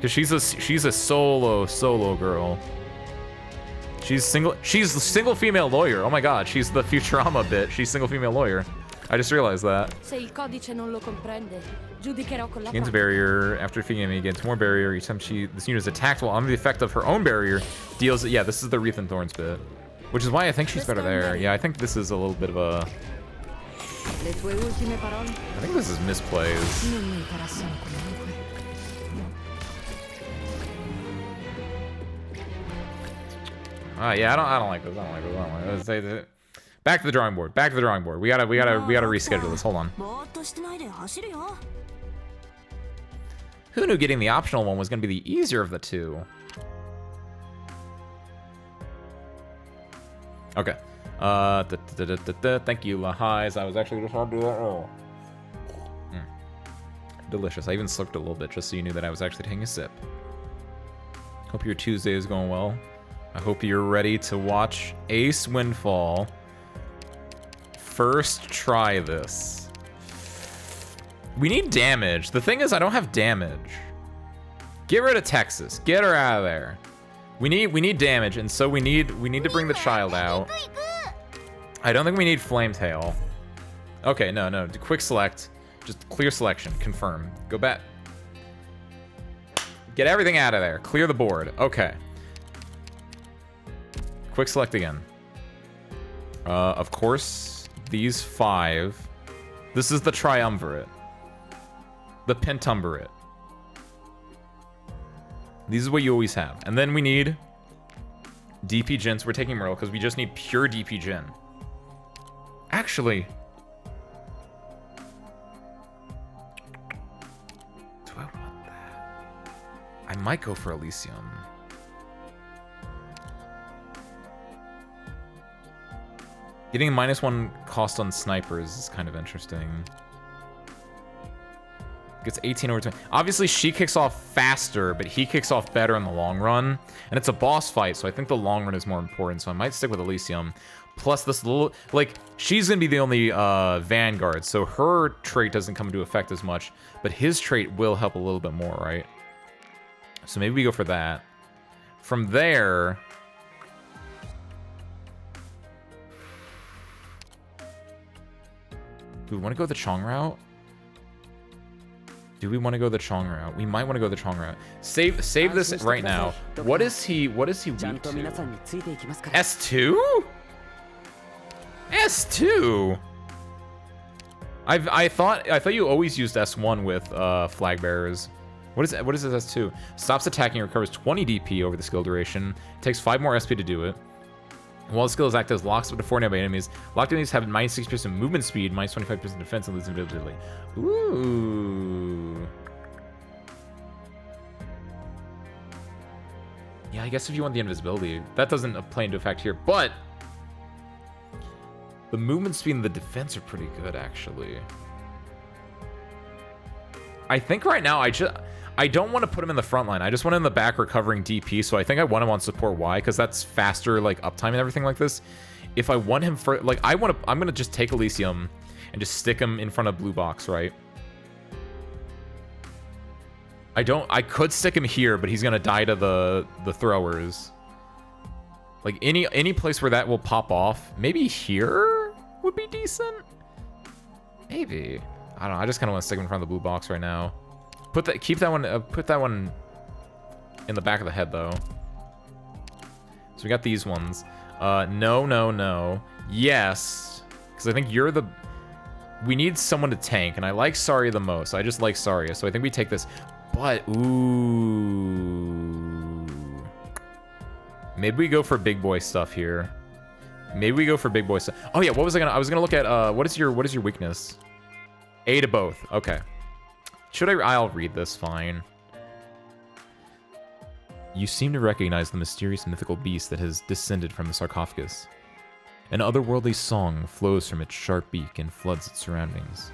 Because she's a solo girl. She's a single female lawyer. Oh my god, she's the Futurama bit. She's single female lawyer. I just realized that. Se il codice non lo comprende, giudicherò con la Gains pratica. barrier. After defeating enemy, gains more barrier. Each time this unit is attacked while under the effect of her own barrier, deals... Yeah, this is the Wreath and Thorns bit. Which is why I think she's better there. Yeah, I think this is a little bit of a... Le tue ultime parole? I think this is misplays. Non mi interessano comunque. Yeah, I don't like this. I don't like this. Back to the drawing board. Back to the drawing board. We gotta reschedule this. Hold on. ぼーっとしてないで走るよ。 Who knew getting the optional one was gonna be the easier of the two? Okay. Thank you, Lahais. I was actually just trying to do that. Oh. Delicious. I even slurped a little bit just so you knew that I was actually taking a sip. Hope your Tuesday is going well. I hope you're ready to watch Ace Windfall. First try this. We need damage. The thing is, I don't have damage. Get rid of Texas. Get her out of there. We need damage, and so we need to bring the child out. I don't think we need Flametail. Okay, no. Quick select. Just clear selection. Confirm. Go back. Get everything out of there. Clear the board. Okay. Quick select again. Of course, these 5. This is the triumvirate. The pentumvirate. These is what you always have. And then we need DP Jin. So we're taking Merle because we just need pure DP Jin. Actually, do I want that? I might go for Elysium. Getting a -1 cost on snipers is kind of interesting. Gets 18 over 20. Obviously, she kicks off faster, but he kicks off better in the long run. And it's a boss fight, so I think the long run is more important. So I might stick with Elysium. Plus this little, like, she's gonna be the only Vanguard, so her trait doesn't come into effect as much, but his trait will help a little bit more, right? So maybe we go for that. From there, do we want to go the Chong route? Do we want to go the Chong route? We might want to go the Chong route. Save this right now. What is he weak to? S2? S2? I thought you always used S1 with flag bearers. What is this S2? Stops attacking, recovers 20 DP over the skill duration. Takes 5 more SP to do it. While the skill is active, locks up to 4 nearby enemies. Locked enemies have -6% movement speed, -25% defense, and losing ability. Ooh. Yeah, I guess if you want the invisibility, that doesn't play into effect here, but the movement speed and the defense are pretty good, actually. I think right now I don't want to put him in the front line. I just want him in the back recovering DP, so I think I want him on support Y, because that's faster, like, uptime and everything like this. If I want him for, like, I'm going to just take Elysium and just stick him in front of blue box, right? I could stick him here, but he's going to die to the throwers. Like, any place where that will pop off. Maybe here would be decent? Maybe. I don't know. I just kind of want to stick him in front of the blue box right now. Put that one in the back of the head, though. So we got these ones. No. Yes. Because I think you're the... We need someone to tank, and I like Saria the most. I just like Saria, so I think we take this. But, ooh. Maybe we go for big boy stuff here. Maybe we go for big boy stuff. Oh, yeah, what was I was gonna look at, what is your weakness? A to both. Okay. I'll read this, fine. You seem to recognize the mysterious mythical beast that has descended from the sarcophagus. An otherworldly song flows from its sharp beak and floods its surroundings.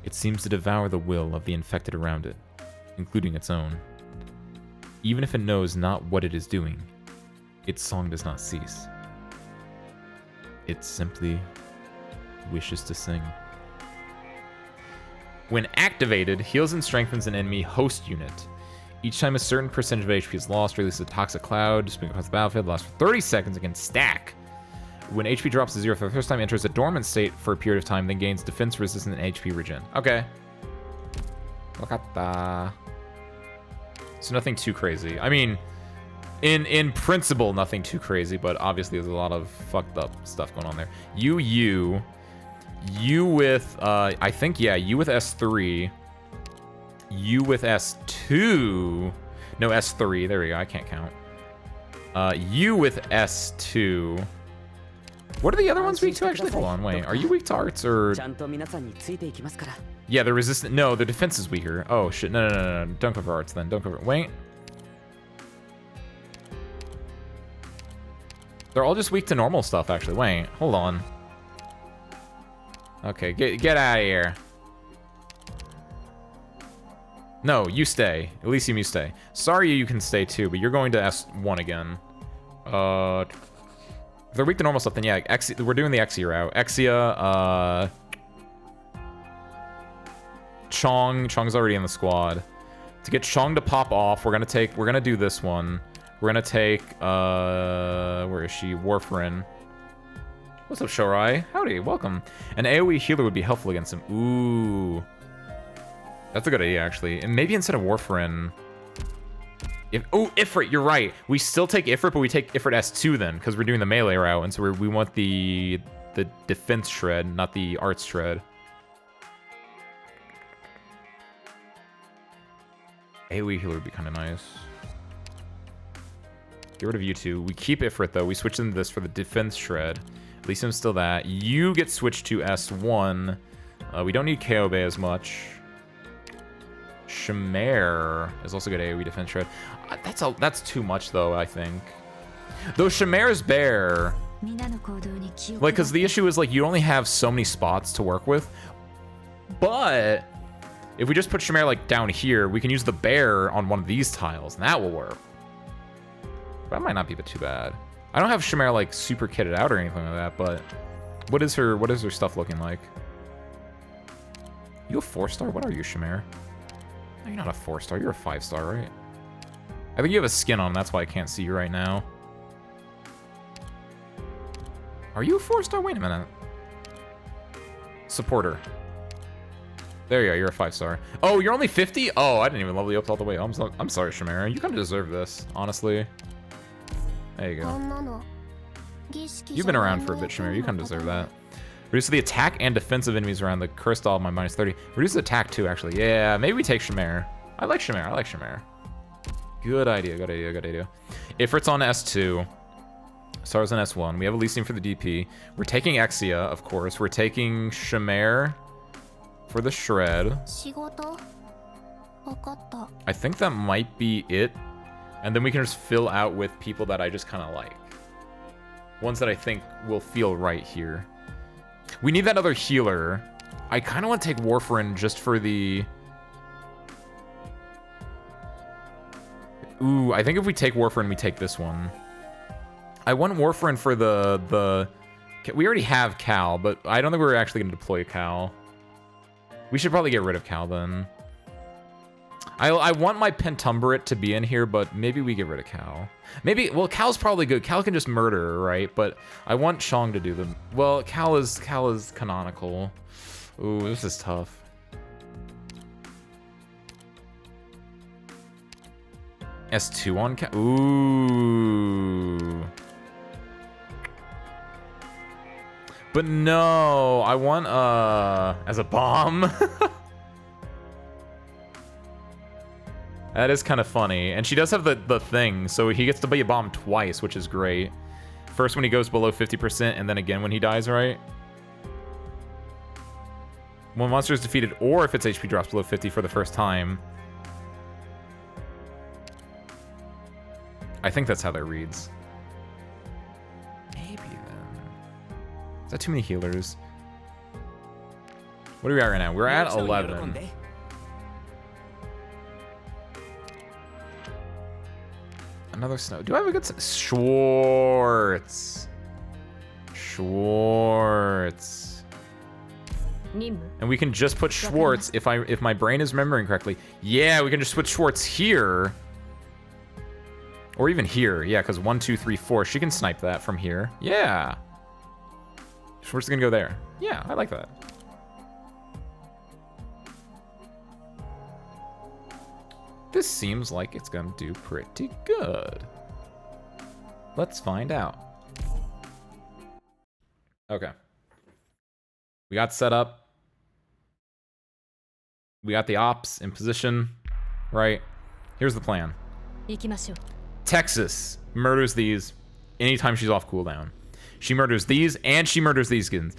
It seems to devour the will of the infected around it, including its own. Even if it knows not what it is doing, its song does not cease. It simply wishes to sing. When activated, heals and strengthens an enemy host unit. Each time a certain percentage of HP is lost, releases a toxic cloud, spinning across the battlefield, lasts for 30 seconds and can stack. When HP drops to 0 for the first time, enters a dormant state for a period of time, then gains defense resistant and HP regen. Okay. Wakata. So nothing too crazy. I mean, in principle, nothing too crazy, but obviously there's a lot of fucked up stuff going on there. You with, I think, yeah, you with S3. You with S2. No, S3. There we go. I can't count. You with S2. What are the other ones weak to, actually? Hold on, wait. Are you weak to arts, or... Yeah, they're resistant. No, the defense is weaker. Oh, shit. No. Don't cover arts, then. Don't cover... Wait. They're all just weak to normal stuff, actually. Wait, hold on. Okay, get out of here. No, you stay. Elysium, you stay. Sorry, you can stay too, but you're going to S1 again. If they're weak to normal stuff, then yeah, we're doing the Exia route. Exia, Chong's already in the squad. To get Chong to pop off, we're gonna do this one. We're gonna take, where is she? Warfarin. What's up, Shorai? Howdy, welcome. An AoE healer would be helpful against him. Ooh. That's a good idea, actually. And maybe instead of Warfarin... Oh, Ifrit, you're right. We still take Ifrit, but we take Ifrit S2 then, because we're doing the melee route, and so we want the defense shred, not the arts shred. AoE healer would be kind of nice. Get rid of you two. We keep Ifrit, though. We switch into this for the defense shred. At least I'm still that. You get switched to S1. We don't need Kobe as much. Shamare is also good AoE defense shred. That's too much, though, I think. Though Shamare's bear... Like, because the issue is, like, you only have so many spots to work with. But... if we just put Shamare, like, down here, we can use the bear on one of these tiles, and that will work. That might not be too bad. I don't have Shamare, like, super kitted out or anything like that, but... What is her stuff looking like? You a 4-star? What are you, Shamare? No, you're not a 4-star. You're a 5-star, right? I think you have a skin on, that's why I can't see you right now. Are you a 4-star? Wait a minute. Supporter. There you go, you're a 5-star. Oh, you're only 50? Oh, I didn't even level you up all the way. I'm sorry, Shamara. You kind of deserve this, honestly. There you go. You've been around for a bit, Shamara. You kind of deserve that. Reduce the attack and defensive enemies around the crystal of my minus 30. Reduce the attack too, actually. Yeah, maybe we take Shamare. I like Shamare. Good idea. Ifrit's on S2. Stars on S1. We have Elysium for the DP. We're taking Exia, of course. We're taking Shamare for the shred. I think that might be it. And then we can just fill out with people that I just kind of like. Ones that I think will feel right here. We need that other healer. I kind of want to take Warfarin just for the... Ooh, I think if we take Warfarin, we take this one. I want Warfarin for the... We already have Cal, but I don't think we're actually going to deploy Cal. We should probably get rid of Cal then. I want my Pentumbrate to be in here, but maybe we get rid of Cal. Maybe, well, Cal's probably good. Cal can just murder, right? But I want Chong to do them. Well, Cal is canonical. Ooh, this is tough. S2 on Cal. Ooh. But no, I want, as a bomb. That is kind of funny. And she does have the thing, so he gets to be a bomb twice, which is great. First when he goes below 50%, and then again when he dies, right? When monster is defeated, or if its HP drops below 50 for the first time. I think that's how that reads. Maybe then. Is that too many healers? What are we at right now? We're at 11. Another snow. Do I have a good Schwartz? And we can just put Schwartz if my brain is remembering correctly. Yeah, we can just put Schwartz here. Or even here. Yeah, because 1, 2, 3, 4. She can snipe that from here. Yeah. Schwartz is gonna go there. Yeah, I like that. This seems like it's gonna do pretty good. Let's find out. Okay. We got set up. We got the ops in position, right? Here's the plan. Texas murders these anytime she's off cooldown. She murders these, and she murders these skins.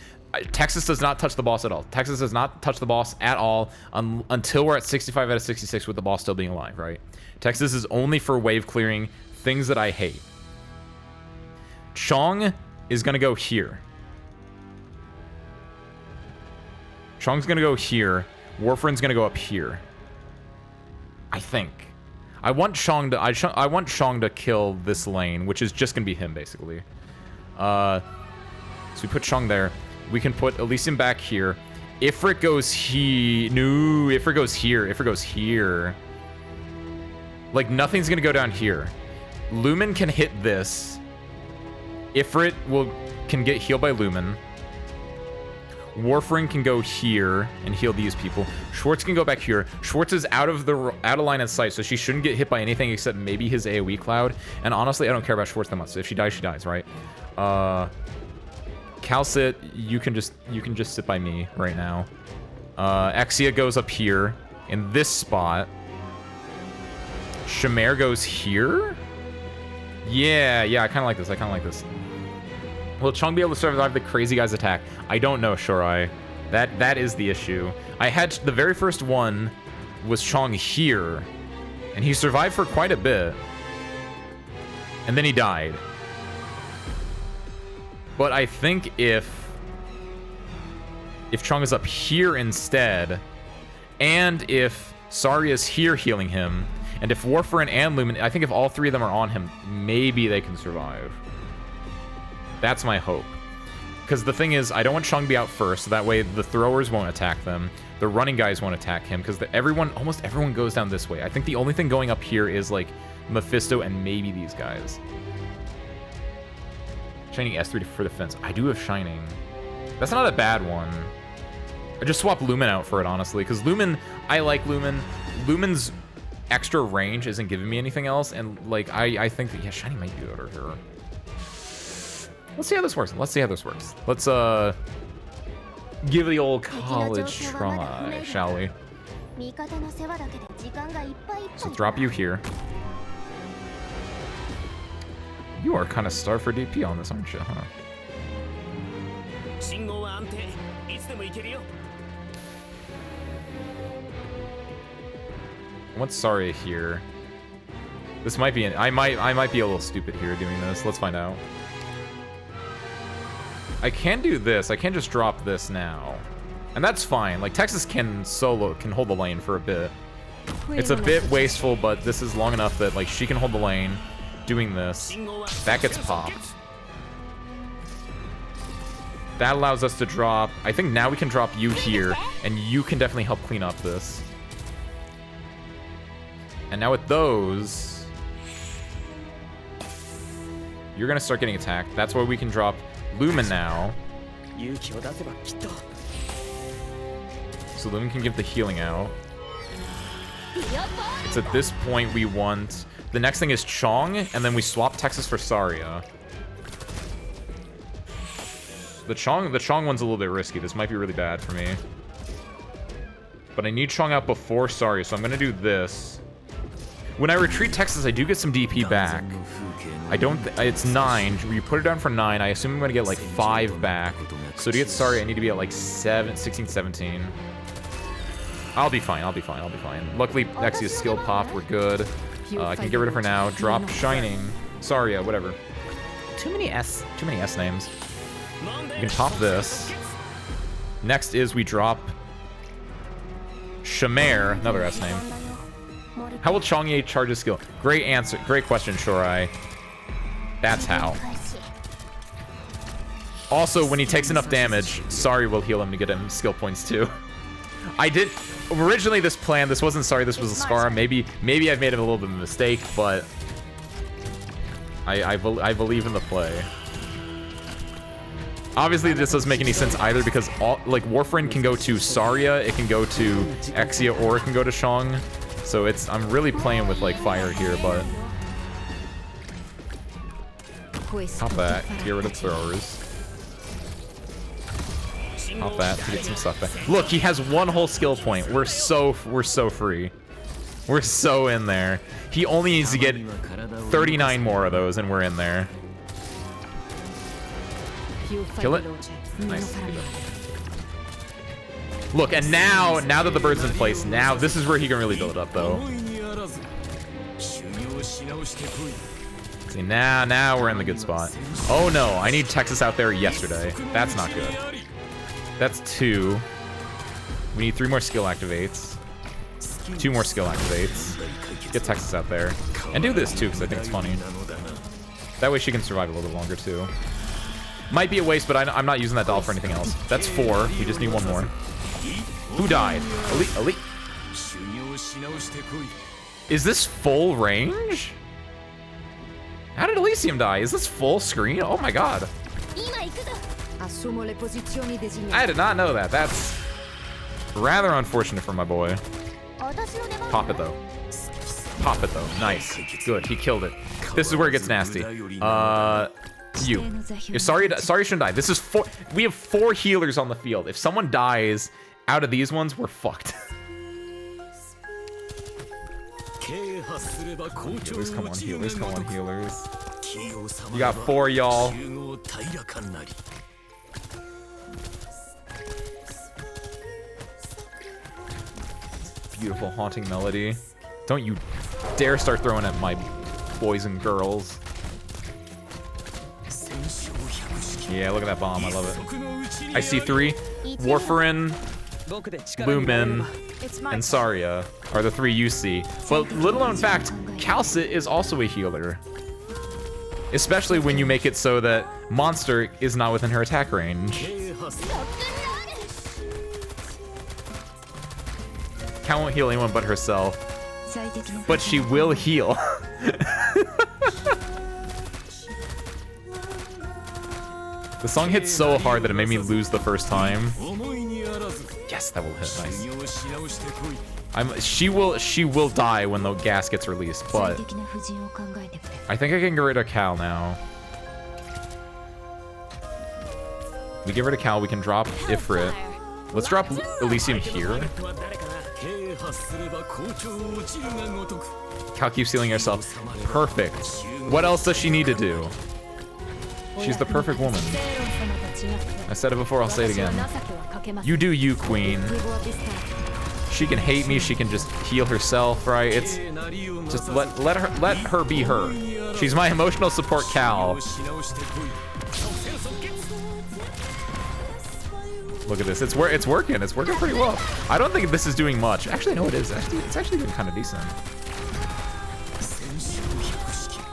Texas does not touch the boss at all. Texas does not touch the boss at all until we're at 65 out of 66 with the boss still being alive, right? Texas is only for wave clearing, things that I hate. Chong is going to go here. Chong's going to go here. Warfarin's going to go up here. I think. I want Chong to I want Chong to kill this lane, which is just gonna be him basically. So we put Chong there. We can put Elysium back here. Ifrit goes Ifrit goes here. Ifrit goes here. Like nothing's gonna go down here. Lumen can hit this. Ifrit can get healed by Lumen. Warframe can go here and heal these people. Schwartz can go back here. Schwartz is out of line of sight, so she shouldn't get hit by anything except maybe his AoE cloud. And honestly, I don't care about Schwartz that much. If she dies, she dies, right? Calcit, you can just sit by me right now. Exia goes up here in this spot. Shamir goes here. Yeah, I kind of like this. Will Chong be able to survive the crazy guy's attack? I don't know, Shorai. That is the issue. I had the very first one was Chong here, and he survived for quite a bit, and then he died. But I think if Chong is up here instead, and if Sari is here healing him, and if Warfarin and Lumen, I think if all three of them are on him, maybe they can survive. That's my hope. Because the thing is, I don't want Chong to be out first, so that way the throwers won't attack them. The running guys won't attack him, because almost everyone goes down this way. I think the only thing going up here is, like, Mephisto and maybe these guys. Shining S3 for defense. I do have Shining. That's not a bad one. I just swap Lumen out for it, honestly, because Lumen, I like Lumen. Lumen's extra range isn't giving me anything else, and, like, I think that, yeah, Shining might be better here. Let's see how this works. Let's give the old college try, shall we? So drop you here. You are kind of starved for DP on this, aren't you, huh? What's Saria here? This might be I might be a little stupid here doing this. Let's find out. I can do this. I can just drop this now. And that's fine. Like, Texas can hold the lane for a bit. It's a bit wasteful, but this is long enough that, like, she can hold the lane doing this. That gets popped. That allows us to drop... I think now we can drop you here, and you can definitely help clean up this. And now with those... You're gonna start getting attacked. That's why we can drop... Lumen now. So Lumen can give the healing out. It's at this point we want... The next thing is Chong, and then we swap Texas for Saria. The Chong one's a little bit risky. This might be really bad for me. But I need Chong out before Saria, so I'm gonna do this. When I retreat Texas, I do get some DP back. I don't... It's 9. You put it down for 9. I assume I'm going to get, like, 5 back. So to get Saria, I need to be at, like, 16, 17. I'll be fine. Luckily, Exia's skill popped. We're good. I can get rid of her now. Drop Shining. Saria, whatever. Too many S names. You can pop this. Next is we drop... Shamir. Another S name. How will Chongye charge his skill? Great answer. Great question, Shorai. That's how. Also, when he takes enough damage, Sari will heal him to get him skill points too. I did... Originally, this wasn't Sari, this was a Scar. Maybe I've made a little bit of a mistake, but... I believe in the play. Obviously, this doesn't make any sense either, because Warframe can go to Saria, it can go to Exia, or it can go to Chong. So I'm really playing with, like, fire here, but... Pop that to get rid of throwers. Pop that to get some stuff back. Look, he has one whole skill point. We're so free. We're so in there. He only needs to get 39 more of those, and we're in there. Kill it. Nice. Look, and now that the bird's in place, now this is where he can really build it up, though. See, now we're in the good spot. Oh no, I need Texas out there yesterday. That's not good. That's 2. We need 3 more skill activates. 2 more skill activates. Get Texas out there. And do this too, because I think it's funny. That way she can survive a little bit longer too. Might be a waste, but I'm not using that doll for anything else. That's 4. We just need 1 more. Who died? Elite. Is this full range? How did Elysium die? Is this full screen? Oh my god. Assumo le posizioni designate. I did not know that. That's rather unfortunate for my boy. Pop it though. Pop it though. Nice. Good. He killed it. This is where it gets nasty. You. Sorry shouldn't die. This is 4. We have 4 healers on the field. If someone dies out of these ones, we're fucked. Healers, come on, healers, come on, healers. You got 4, y'all. Beautiful haunting melody. Don't you dare start throwing at my boys and girls. Yeah, look at that bomb. I love it. I see 3. Warfarin, Lumen, and Saria are the 3 you see. But little known fact, Calcit is also a healer. Especially when you make it so that Monster is not within her attack range. Cal won't heal anyone but herself. But she will heal. The song hit so hard that it made me lose the first time. Yes, that will hit. Nice. She will die when the gas gets released, but I think I can get rid of Cal now. We get rid of Cal, we can drop Ifrit. Let's drop Elysium here. Cal keeps healing herself. Perfect. What else does she need to do? She's the perfect woman. I said it before, I'll say it again. You do you, queen. She can hate me, she can just heal herself, right? It's just let her be her. She's my emotional support Cal. Look at this. It's working. It's working pretty well. I don't think this is doing much. Actually, no, it is. It's actually doing kind of decent.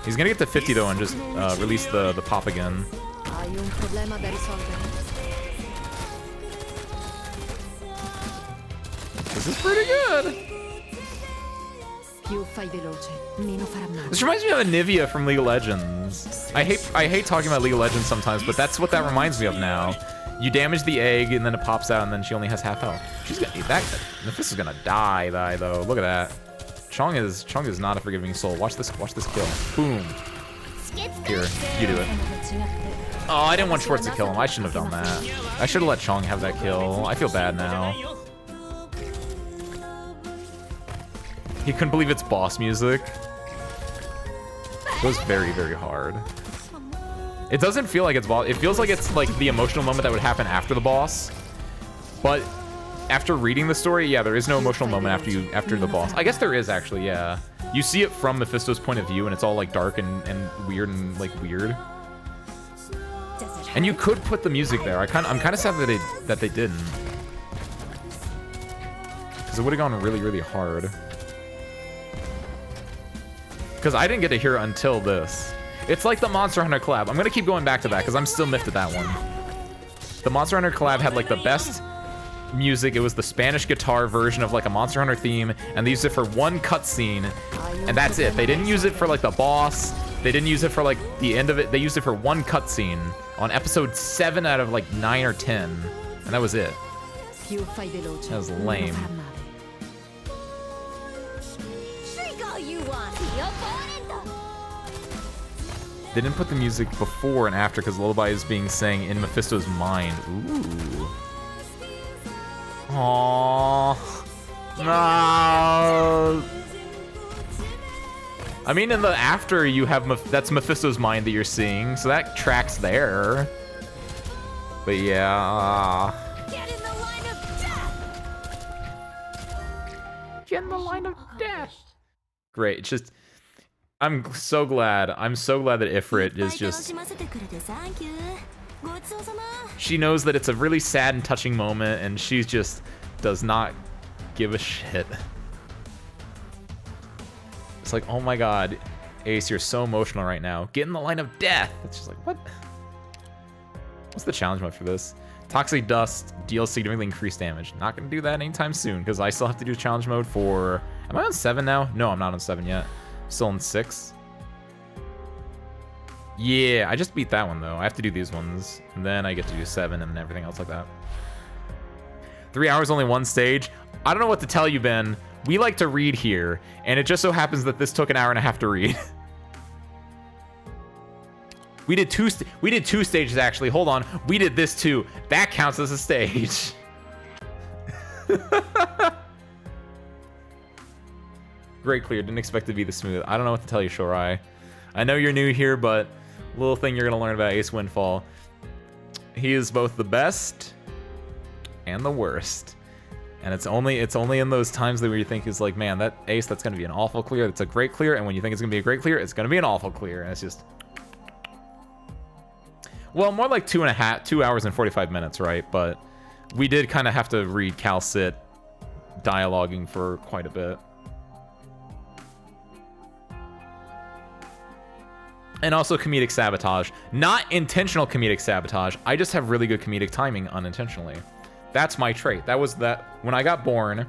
He's gonna get to 50 though and just release the pop again. This is pretty good. This reminds me of Anivia from League of Legends. I hate talking about League of Legends sometimes, but that's what that reminds me of now. You damage the egg and then it pops out and then she only has half health. She's gonna Mephisto's gonna die though. Look at that. Chong is not a forgiving soul. Watch this kill. Boom. Here, you do it. Oh, I didn't want Schwartz to kill him. I shouldn't have done that. I should have let Chong have that kill. I feel bad now. He couldn't believe it's boss music. It goes very, very hard. It doesn't feel like it's boss. It feels like it's like the emotional moment that would happen after the boss. But after reading the story, yeah, there is no emotional moment after the boss. I guess there is actually, yeah. You see it from Mephisto's point of view, and it's all like dark and weird and like weird. And you could put the music there. I'm kind of sad that they didn't, because it would have gone really, really hard. Because I didn't get to hear it until this. It's like the Monster Hunter collab. I'm gonna keep going back to that because I'm still miffed at that one. The Monster Hunter collab had like the best music. It was the Spanish guitar version of like a Monster Hunter theme, and they used it for one cutscene, and that's it. They didn't use it for like the boss. They didn't use it for like the end of it. They used it for one cutscene on episode 7 out of like 9 or 10, and that was it. That was lame. They didn't put the music before and after because Lullaby is being sang in Mephisto's mind. Ooh. Aww. No. I mean, in the after you have that's Mephisto's mind that you're seeing, so that tracks there. But yeah. Get in the line of death. Get in the line of death. Great. It's just, I'm so glad that Ifrit is just, she knows that it's a really sad and touching moment, and she just does not give a shit. It's like, oh my god, Ace, you're so emotional right now. Get in the line of death. It's just like, what? What's the challenge mode for this? Toxic Dust deals significantly increased damage. Not going to do that anytime soon, because I still have to do challenge mode for... Am I on 7 now? No, I'm not on 7 yet. Still on 6. Yeah, I just beat that one, though. I have to do these ones, and then I get to do 7 and everything else like that. 3 hours, only one stage. I don't know what to tell you, Ben. We like to read here, and it just so happens that this took an hour and a half to read. We did two stages, actually. Hold on. We did this, too. That counts as a stage. Great clear. Didn't expect it to be this smooth. I don't know what to tell you, Shorai. I know you're new here, but little thing you're going to learn about Ace Windfall. He is both the best and the worst. And it's only in those times that where you think is like, man, that Ace, that's going to be an awful clear. That's a great clear. And when you think it's going to be a great clear, it's going to be an awful clear. And it's just... Well, more like 2 hours and 45 minutes, right? But we did kind of have to read Calcit dialoguing for quite a bit. And also comedic sabotage. Not intentional comedic sabotage. I just have really good comedic timing unintentionally. That's my trait. That was that when I got born,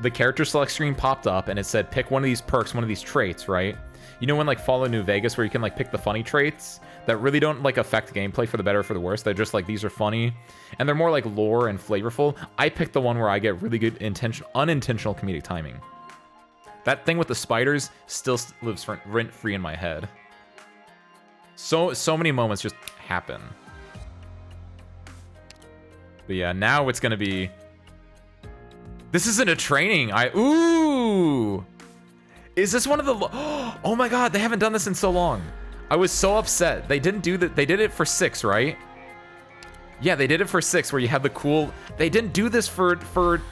the character select screen popped up and it said pick one of these perks, one of these traits, right? You know when like Fallout New Vegas where you can like pick the funny traits that really don't like affect gameplay for the better or for the worse. They're just like, these are funny and they're more like lore and flavorful. I picked the one where I get really good unintentional comedic timing. That thing with the spiders still lives rent-free in my head. So many moments just happen. But yeah, now it's gonna be... This isn't a training. Ooh! Is this one of the... Oh my god, they haven't done this in so long. I was so upset. They didn't do that. They did it for 6, right? Yeah, they did it for 6 where you had the cool... They didn't do this for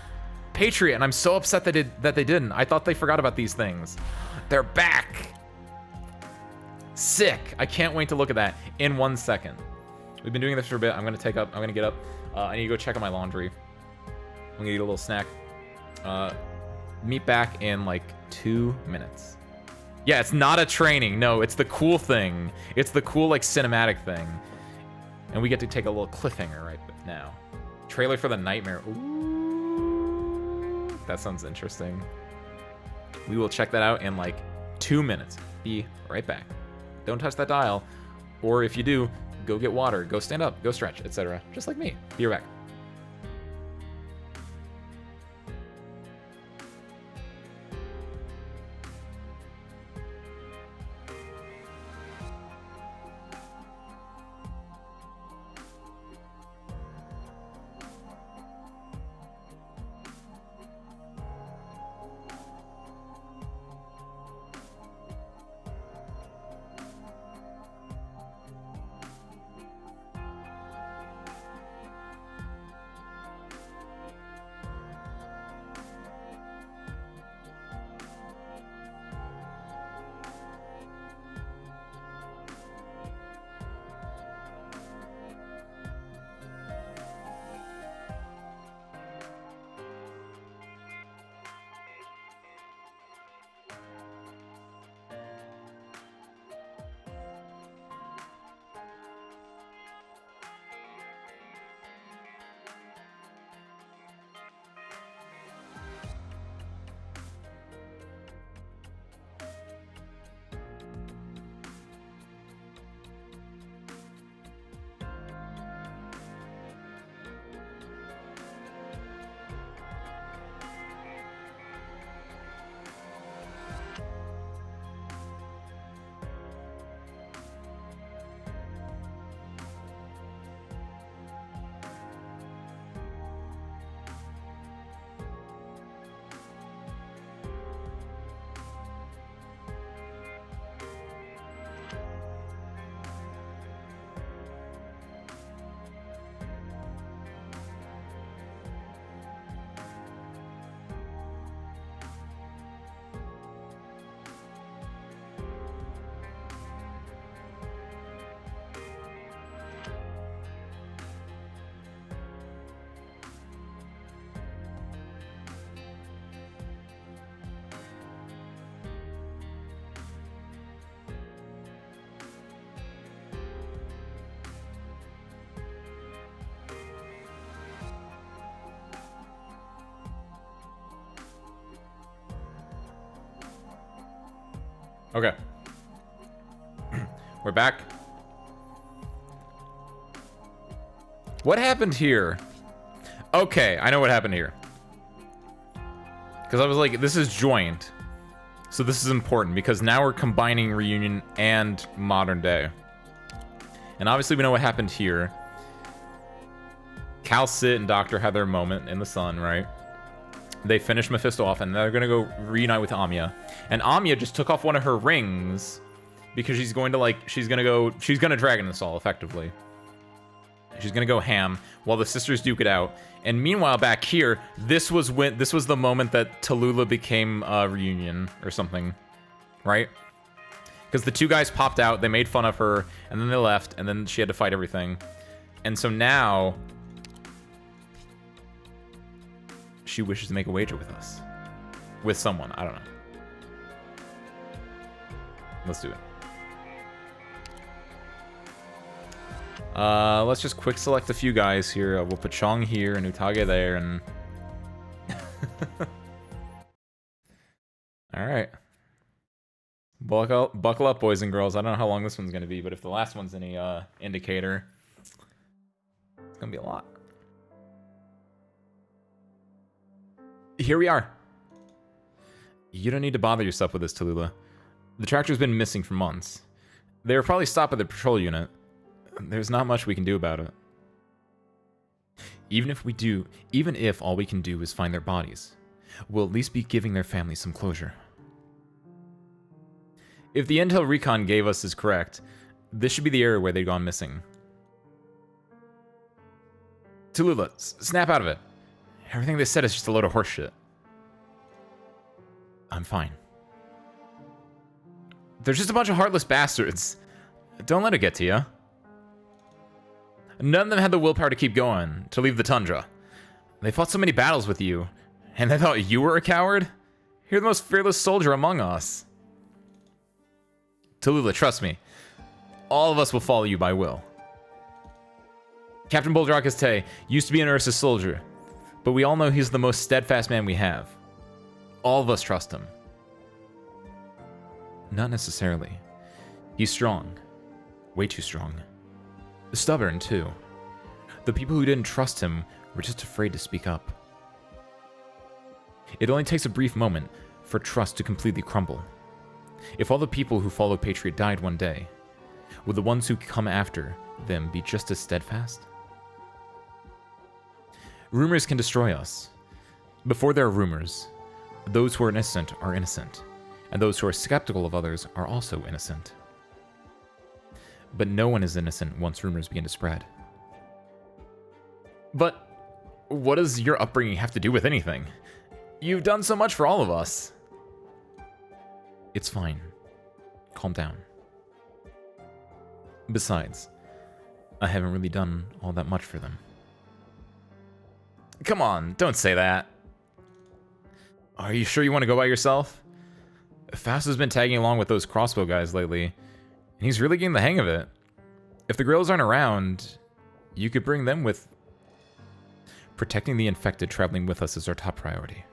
Patriot, and I'm so upset that they didn't. I thought they forgot about these things. They're back! Sick! I can't wait to look at that in 1 second. We've been doing this for a bit. I'm gonna get up. I need to go check on my laundry. I'm gonna eat a little snack. Meet back in like 2 minutes. Yeah, it's not a training. No, it's the cool thing. It's the cool like cinematic thing. And we get to take a little cliffhanger right now. Trailer for the Nightmare. Ooh, that sounds interesting. We will check that out in like 2 minutes. Be right back. Don't touch that dial. Or if you do, go get water, go stand up, go stretch, etc. Just like me. Be right back. Okay. We're back. What happened here? Okay, I know what happened here. Because I was like, this is joint. So this is important because now we're combining reunion and modern day. And obviously we know what happened here. Cal, Sit, and Doctor had their moment in the sun, right? They finished Mephisto off and they're gonna go reunite with Anya. And Anya just took off one of her rings because she's going to she's gonna Dragon this all effectively. She's gonna go ham while the sisters duke it out. And meanwhile, back here, this was the moment that Tallulah became Reunion or something, right? Because the two guys popped out, they made fun of her, and then they left, and then she had to fight everything. And so now she wishes to make a wager with us, with someone. I don't know. Let's do it. Let's just quick select a few guys here. We'll put Chong here and Utage there, and... Alright. Buckle up, boys and girls. I don't know how long this one's going to be, but if the last one's any indicator, it's going to be a lot. Here we are. You don't need to bother yourself with this, Tallulah. The tractor's been missing for months. They were probably stopped at the patrol unit. There's not much we can do about it. Even if all we can do is find their bodies, we'll at least be giving their families some closure. If the intel recon gave us is correct, this should be the area where they'd gone missing. Tallulah, snap out of it. Everything they said is just a load of horseshit. I'm fine. They're just a bunch of heartless bastards. Don't let it get to you. None of them had the willpower to keep going, to leave the tundra. They fought so many battles with you, and they thought you were a coward? You're the most fearless soldier among us. Tallulah, trust me. All of us will follow you by will. Captain Boldrakis Tay used to be an Ursus soldier, but we all know he's the most steadfast man we have. All of us trust him. Not necessarily. He's strong. Way too strong. Stubborn, too. The people who didn't trust him were just afraid to speak up. It only takes a brief moment for trust to completely crumble. If all the people who followed Patriot died one day, would the ones who come after them be just as steadfast? Rumors can destroy us. Before there are rumors, those who are innocent, and those who are skeptical of others are also innocent. But no one is innocent once rumors begin to spread. But what does your upbringing have to do with anything? You've done so much for all of us. It's fine. Calm down. Besides, I haven't really done all that much for them. Come on, don't say that. Are you sure you want to go by yourself? Fast has been tagging along with those crossbow guys lately, and he's really getting the hang of it. If the Grills aren't around, you could bring them with... Protecting the infected traveling with us is our top priority.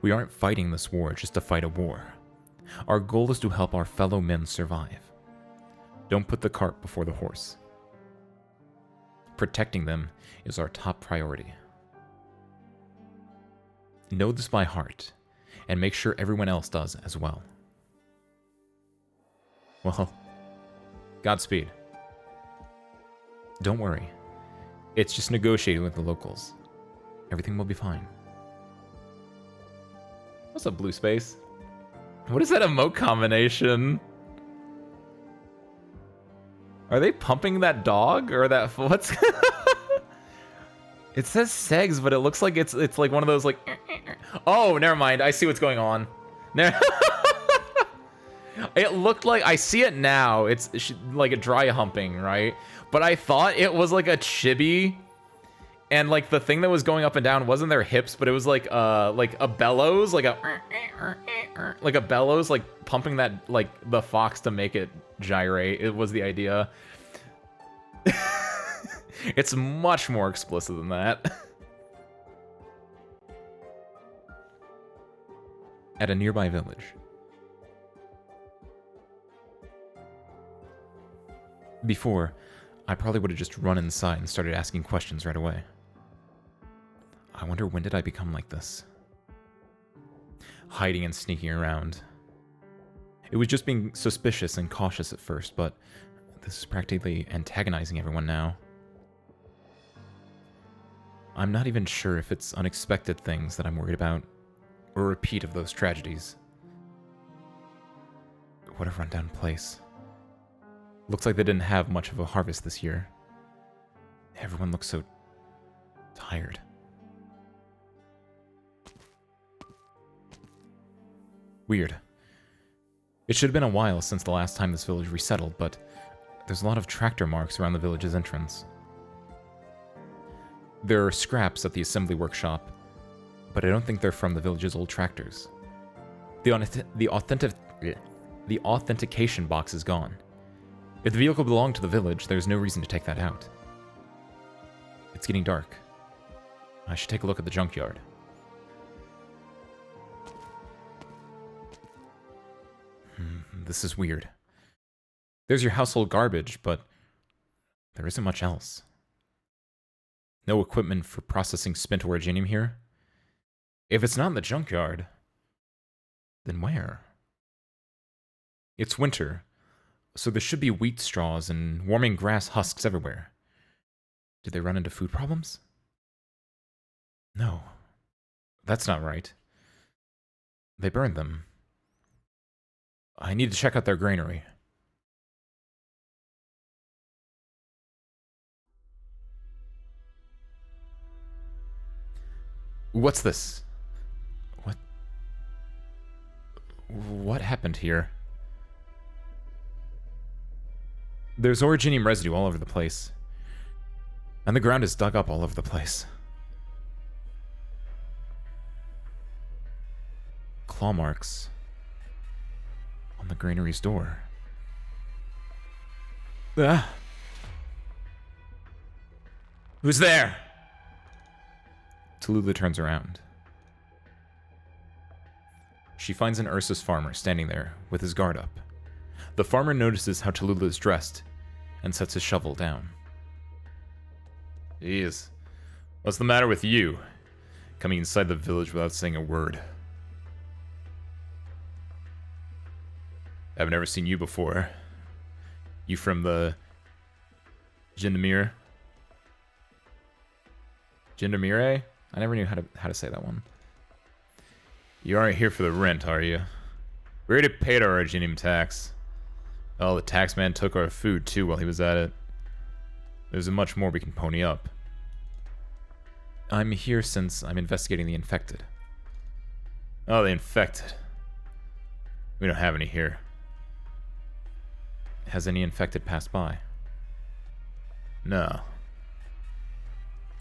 We aren't fighting this war just to fight a war. Our goal is to help our fellow men survive. Don't put the cart before the horse. Protecting them is our top priority. Know this by heart, and make sure everyone else does as well. Well, Godspeed. Don't worry. It's just negotiating with the locals. Everything will be fine. What's up, Blue Space? What is that emote combination? Are they pumping that dog or that? What's? It says Segs, but it looks like it's like one of those like. Oh, never mind. I see what's going on. It looked like, I see it now. It's like a dry humping, right? But I thought it was like a chibi, and like the thing that was going up and down wasn't their hips, but it was like a bellows, like a bellows, like pumping that, like the fox to make it gyrate. It was the idea. It's much more explicit than that. At a nearby village. Before, I probably would have just run inside and started asking questions right away. I wonder, when did I become like this? Hiding and sneaking around. It was just being suspicious and cautious at first, but this is practically antagonizing everyone now. I'm not even sure if it's unexpected things that I'm worried about, or a repeat of those tragedies. What a rundown place. Looks like they didn't have much of a harvest this year. Everyone looks so tired. Weird. It should have been a while since the last time this village resettled, but there's a lot of tractor marks around the village's entrance. There are scraps at the assembly workshop, but I don't think they're from the village's old tractors. The authentication box is gone. If the vehicle belonged to the village, there's no reason to take that out. It's getting dark. I should take a look at the junkyard. This is weird. There's your household garbage, but there isn't much else. No equipment for processing spent originium here. If it's not in the junkyard, then where? It's winter, so there should be wheat straws and warming grass husks everywhere. Did they run into food problems? No. That's not right. They burned them. I need to check out their granary. What's this? What happened here? There's originium residue all over the place. And the ground is dug up all over the place. Claw marks on the granary's door. Ah! Who's there? Tallulah turns around. She finds an Ursus farmer standing there with his guard up. The farmer notices how Tallulah is dressed and sets his shovel down. Jeez, what's the matter with you? Coming inside the village without saying a word. I've never seen you before. You from the Jindamir? Jindamire? I never knew how to say that one. You aren't here for the rent, are you? We already paid our originium tax. Oh, the tax man took our food too while he was at it. There's much more we can pony up. I'm here since I'm investigating the infected. Oh, the infected. We don't have any here. Has any infected passed by? No.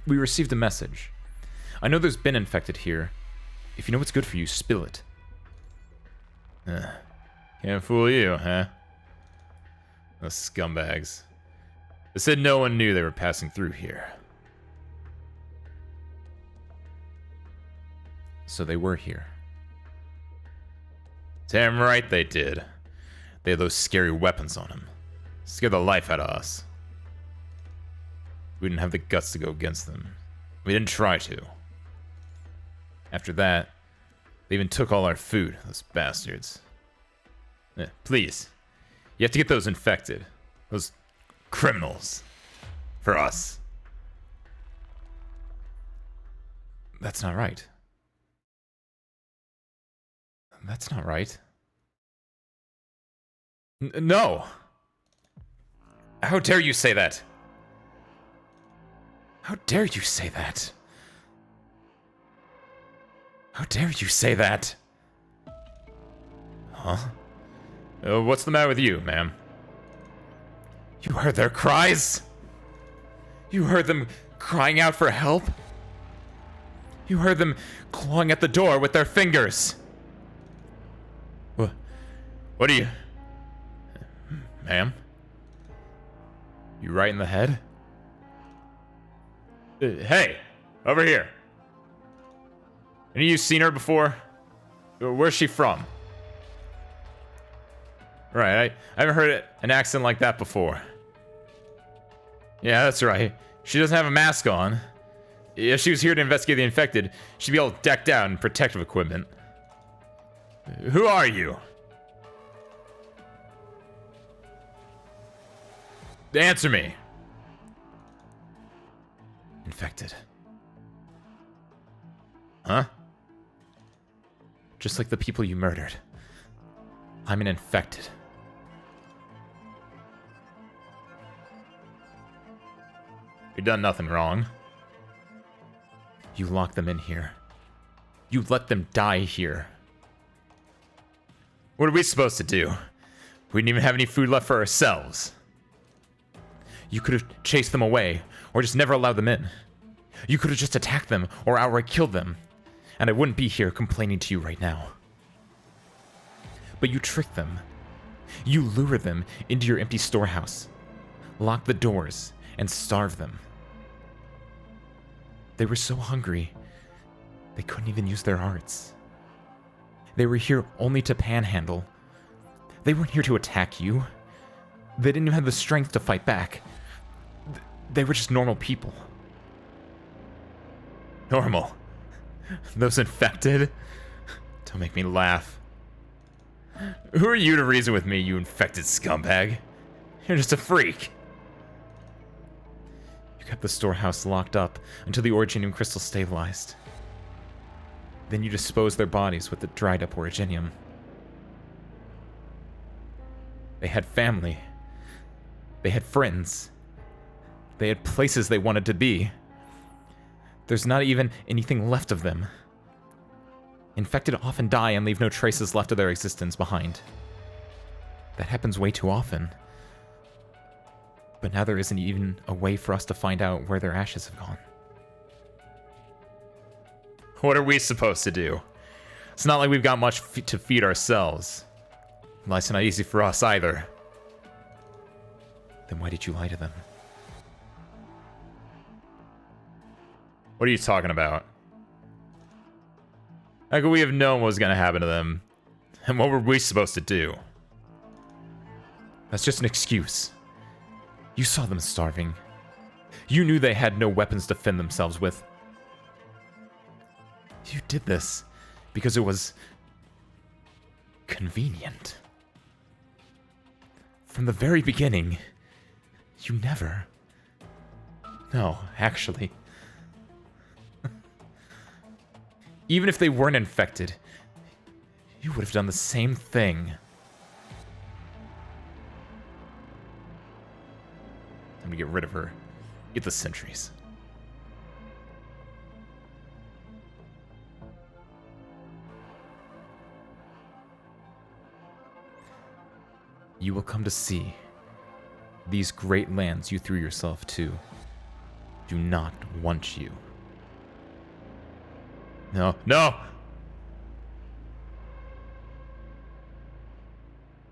We received a message. I know there's been infected here. If you know what's good for you, spill it. Can't fool you, huh? Those scumbags. They said no one knew they were passing through here. So they were here. Damn right they did. They had those scary weapons on them. Scared the life out of us. We didn't have the guts to go against them. We didn't try to. After that, they even took all our food, those bastards. Please, you have to get those infected. Those criminals. For us. That's not right. That's not right. No! How dare you say that? How dare you say that? How dare you say that? Huh? What's the matter with you, ma'am? You heard their cries? You heard them crying out for help? You heard them clawing at the door with their fingers? What are you... Ma'am? You right in the head? Hey! Over here! Any of you seen her before? Where's she from? Right, I haven't heard an accent like that before. Yeah, that's right. She doesn't have a mask on. If she was here to investigate the infected, she'd be all decked out in protective equipment. Who are you? Answer me. Infected. Huh? Just like the people you murdered. I'm an infected. You've done nothing wrong. You locked them in here. You let them die here. What are we supposed to do? We didn't even have any food left for ourselves. You could have chased them away, or just never allowed them in. You could have just attacked them, or outright killed them, and I wouldn't be here complaining to you right now. But you tricked them. You lured them into your empty storehouse, locked the doors, and starved them. They were so hungry, they couldn't even use their hearts. They were here only to panhandle. They weren't here to attack you. They didn't even have the strength to fight back. They were just normal people. Normal? Those infected? Don't make me laugh. Who are you to reason with me, you infected scumbag? You're just a freak. You kept the storehouse locked up until the originium crystal stabilized. Then you disposed their bodies with the dried up originium. They had family. They had friends. They had places they wanted to be. There's not even anything left of them. Infected often die and leave no traces left of their existence behind. That happens way too often. But now there isn't even a way for us to find out where their ashes have gone. What are we supposed to do? It's not like we've got much to feed ourselves. Life's not easy for us either. Then why did you lie to them? What are you talking about? How could we have known what was going to happen to them? And what were we supposed to do? That's just an excuse. You saw them starving. You knew they had no weapons to defend themselves with. You did this because it was convenient. From the very beginning, you never... No, actually. Even if they weren't infected, you would have done the same thing. Let me get rid of her. Get the sentries. You will come to see these great lands you threw yourself to do not want you. No, no!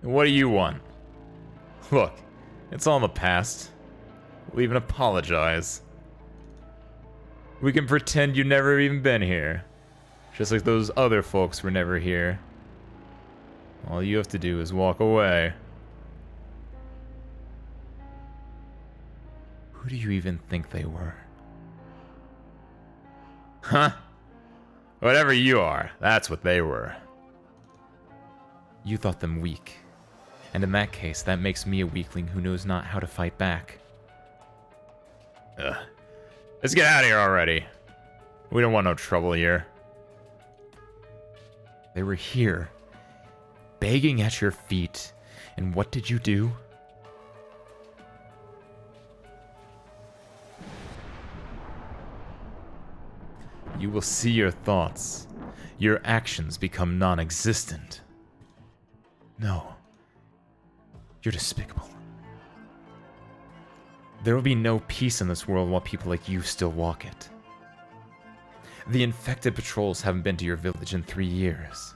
What do you want? Look, it's all in the past. We'll even apologize. We can pretend you never even been here. Just like those other folks were never here. All you have to do is walk away. Who do you even think they were? Huh? Whatever you are, that's what they were. You thought them weak. And in that case, that makes me a weakling who knows not how to fight back. Ugh. Let's get out of here already. We don't want no trouble here. They were here, begging at your feet. And what did you do? You will see your thoughts, your actions become non-existent. No. You're despicable. There will be no peace in this world while people like you still walk it. The infected patrols haven't been to your village in 3 years.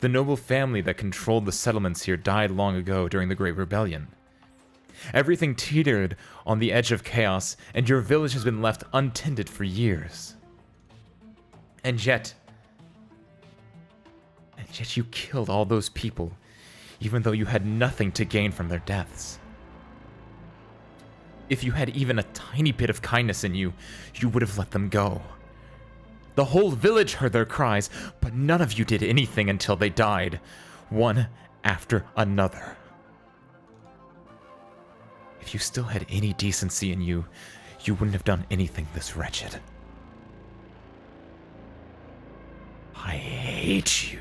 The noble family that controlled the settlements here died long ago during the Great Rebellion. Everything teetered on the edge of chaos, and your village has been left untended for years. And yet you killed all those people, even though you had nothing to gain from their deaths. If you had even a tiny bit of kindness in you, you would have let them go. The whole village heard their cries, but none of you did anything until they died, one after another. If you still had any decency in you, you wouldn't have done anything this wretched. I hate you.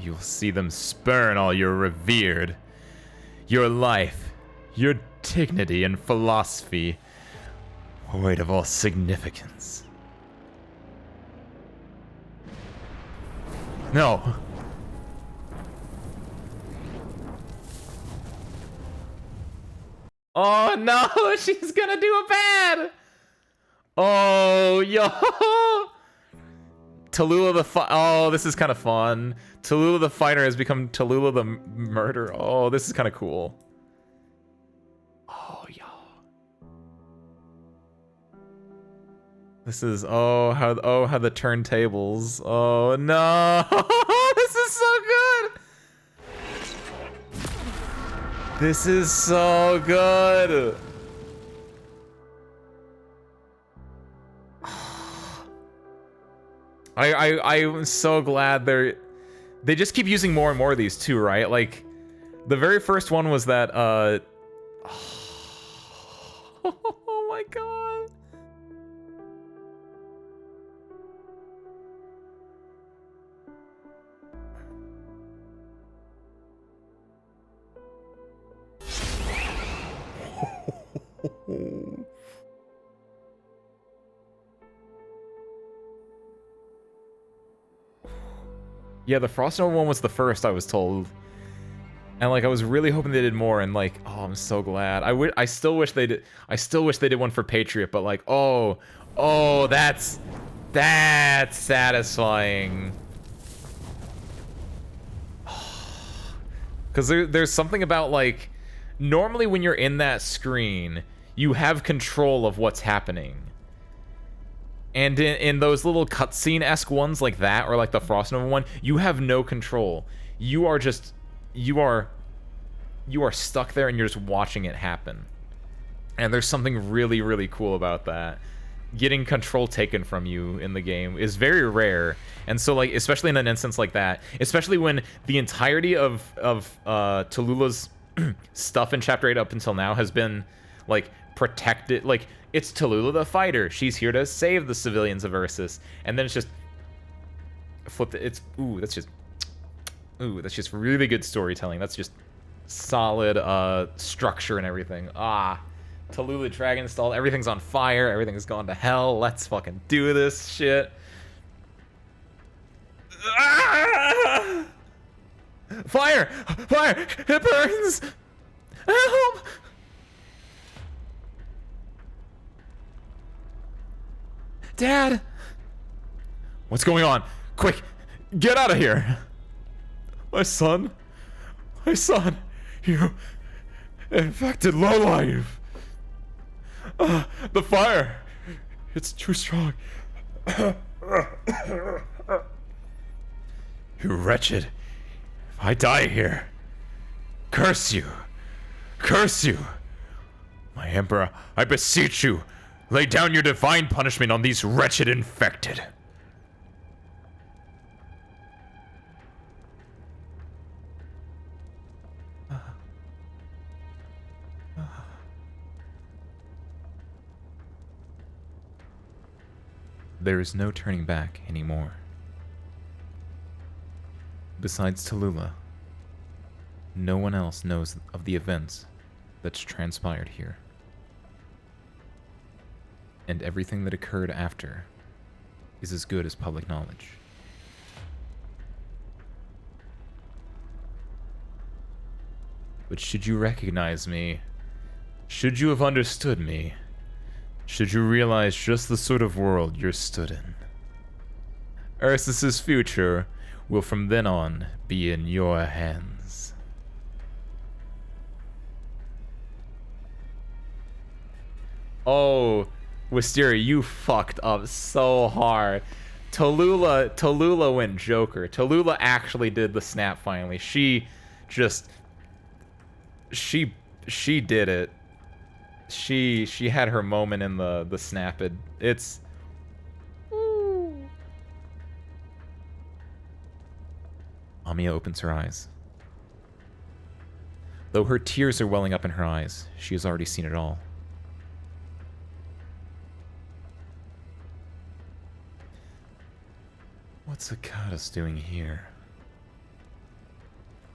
You'll see them spurn all your revered, your life, your dignity and philosophy, void of all significance. No. Oh no, she's gonna do a bad. Oh, yo. Tallulah the oh, this is kind of fun. Tallulah the fighter has become Tallulah the murderer. Oh, this is kind of cool. Oh, yo. This is how the turntables. Oh no, this is so good. This is so good. I'm so glad they just keep using more and more of these too, right? Like the very first one was that oh my god. Yeah, the Frost Nova one was the first, I was told. And like I was really hoping they did more, and like, oh, I'm so glad. I still wish they did one for Patriot, but like, oh, that's satisfying. Cuz there's something about like normally when you're in that screen, you have control of what's happening. And in those little cutscene-esque ones like that, or like the Frost Nova one, you have no control. You are stuck there and you're just watching it happen. And there's something really, really cool about that. Getting control taken from you in the game is very rare. And so like, especially in an instance like that, especially when the entirety of Tallulah's stuff in Chapter 8 up until now has been like protected, like it's Tallulah the fighter. She's here to save the civilians of Ursus. And then it's just flipped. It's that's just really good storytelling. That's just solid structure and everything. Tallulah Dragon stalled. Everything's on fire. Everything's gone to hell. Let's fucking do this shit. Fire! Fire! It burns! Help! Dad! What's going on? Quick! Get out of here! My son! My son! You infected lowlife! The fire! It's too strong. You wretched. If I die here, curse you! Curse you! My Emperor, I beseech you, lay down your divine punishment on these wretched infected. There is no turning back anymore. Besides Tallulah, no one else knows of the events that's transpired here. And everything that occurred after is as good as public knowledge. But should you recognize me, should you have understood me, should you realize just the sort of world you're stood in, Ursus's future will from then on be in your hands. Oh, Wisteria, you fucked up so hard. Tallulah went Joker. Tallulah actually did the snap finally. She did it. She had her moment in the snapped. It's Ooh. Amiya opens her eyes. Though her tears are welling up in her eyes, she has already seen it all. What's Akatas doing here?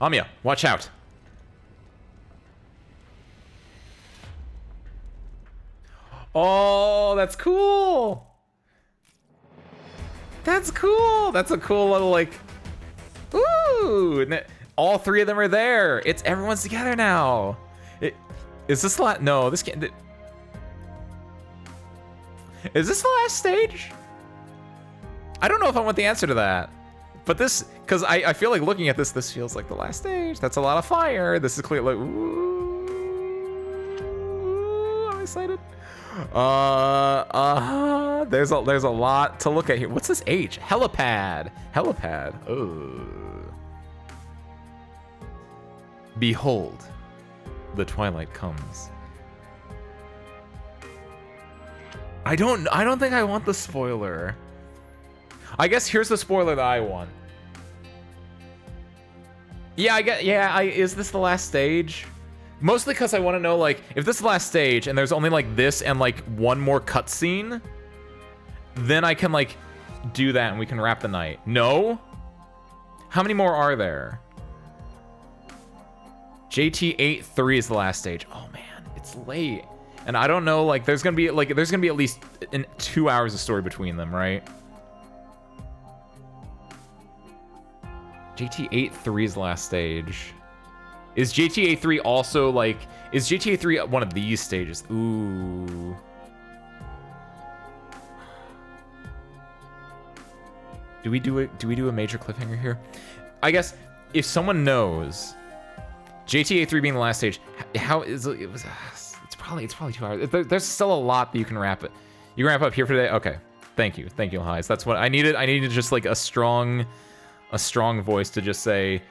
Amiya, watch out! Oh, that's cool! That's cool! That's a cool little, like... Ooh! All three of them are there! Everyone's together now! Is this the last... No, this can't... Is this the last stage? I don't know if I want the answer to that. But this... Because I feel like looking at this, this feels like the last stage. That's a lot of fire. This is clear, like... Ooh, I'm excited. There's a lot to look at here. What's this H? Helipad. Helipad. Oh. Behold, the twilight comes. I don't think I want the spoiler. I guess here's the spoiler that I want. Yeah, is this the last stage? Mostly because I want to know, like, if this is the last stage and there's only, like, this and, like, one more cutscene, then I can, like, do that and we can wrap the night. No? How many more are there? JT83 is the last stage. Oh, man, it's late. And I don't know, like, there's gonna be at least 2 hours of story between them, right? JT83 is the last stage. Is GTA3 also, like... Is GTA3 one of these stages? Ooh. Do we do a major cliffhanger here? I guess if someone knows GTA3 being the last stage, how is it? It's probably 2 hours. There's still a lot that you can wrap it. You can wrap up here for today. Okay, thank you, Highs. That's what I needed. I needed just like a strong voice to just say,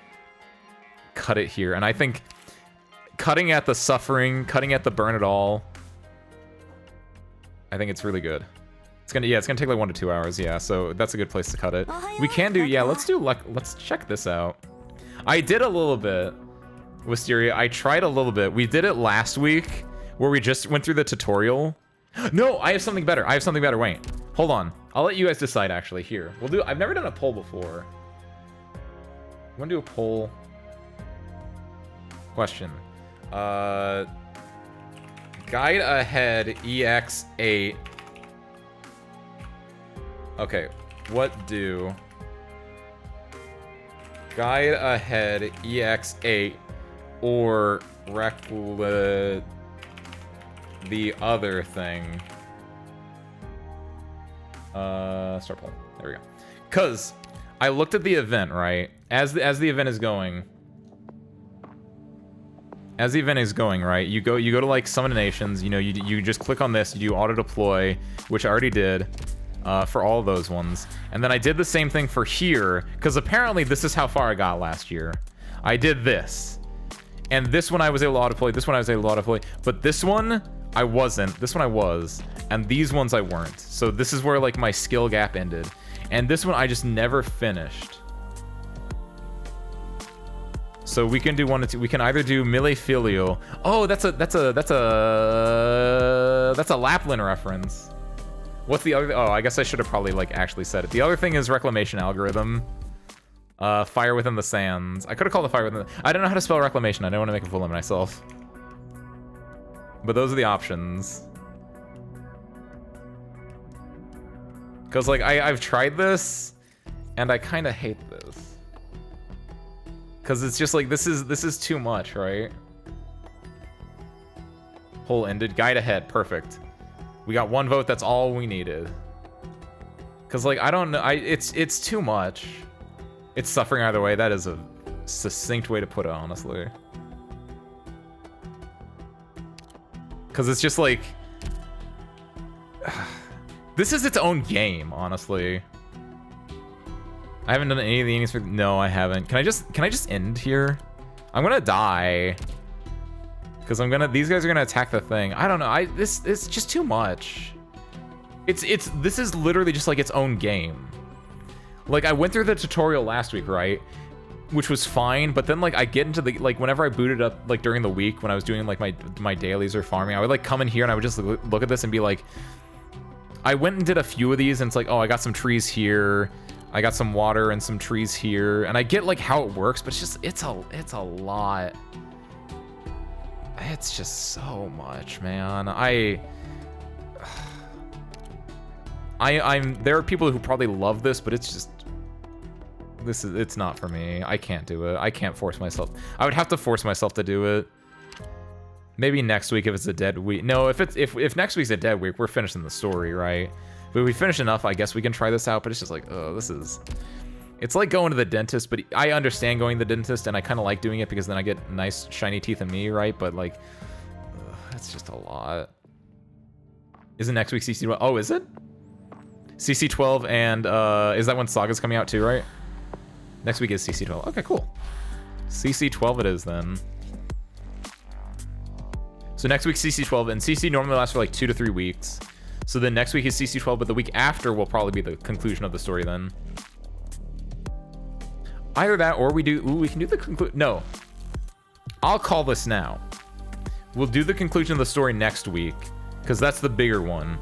cut it here. And I think cutting at the suffering, cutting at the burn it all, I think it's really good. It's gonna take like 1 to 2 hours, yeah, so that's a good place to cut it. We can do, yeah, let's check this out. I did a little bit, Wisteria, I tried a little bit. We did it last week, where we just went through the tutorial. No, I have something better, wait. Hold on, I'll let you guys decide actually, here. I've never done a poll before. I'm gonna do a poll. Question. Guide ahead EX8. Okay, what do guide ahead EX8 or the other thing? Start poll. There we go. Cause I looked at the event, right? As the event is going. As the event is going, right? You go to like Summon Nations, you know, you just click on this, you do auto deploy, which I already did. For all of those ones. And then I did the same thing for here, because apparently this is how far I got last year. I did this. And this one I was able to auto-deploy, this one I was able to auto-deploy, but this one I wasn't. This one I was, and these ones I weren't. So this is where like my skill gap ended. And this one I just never finished. So we can do 1 to 2. We can either do Mille Filio. Oh, that's a Lapland reference. What's the other? Oh, I guess I should have probably like actually said it. The other thing is reclamation algorithm. Fire within the sands. I could have called it fire within the... I don't know how to spell reclamation. I don't want to make a fool of myself. But those are the options. Because like I've tried this, and I kind of hate this. Because it's just like this is too much, right? Poll ended. Guide ahead. Perfect. We got 1 vote, that's all we needed. Cause like, I don't know, it's too much. It's suffering either way, that is a succinct way to put it, honestly. Cause it's just like, this is its own game, honestly. I haven't done any of the endings for... No, I haven't. Can I just end here? I'm gonna die. Because these guys are gonna attack the thing. I don't know. It's just too much. This is literally just like its own game. Like, I went through the tutorial last week, right? Which was fine, but then, like, I get into the, like, whenever I booted up, like, during the week, when I was doing, like, my dailies or farming, I would, like, come in here and I would just look at this and be like, I went and did a few of these, and it's like, oh, I got some trees here, I got some water and some trees here, and I get, like, how it works, but it's just, it's a lot. It's just so much, man. There are people who probably love this, but it's just, it's not for me. I can't do it. I can't force myself. I would have to force myself to do it. Maybe next week if it's a dead week. No, if next week's a dead week, we're finishing the story, right? But if we finish enough, I guess we can try this out, but it's just like, oh, it's like going to the dentist, but I understand going to the dentist, and I kind of like doing it because then I get nice shiny teeth in me, right? But like, that's just a lot. Isn't next week CC12? Oh, is it? CC12, and is that when Saga's coming out too, right? Next week is CC12. Okay, cool. CC12 it is then. So next week CC12, and CC normally lasts for like 2 to 3 weeks. So then next week is CC12, but the week after will probably be the conclusion of the story then. Either that, or we can do the conclusion. No. I'll call this now. We'll do the conclusion of the story next week, because that's the bigger one.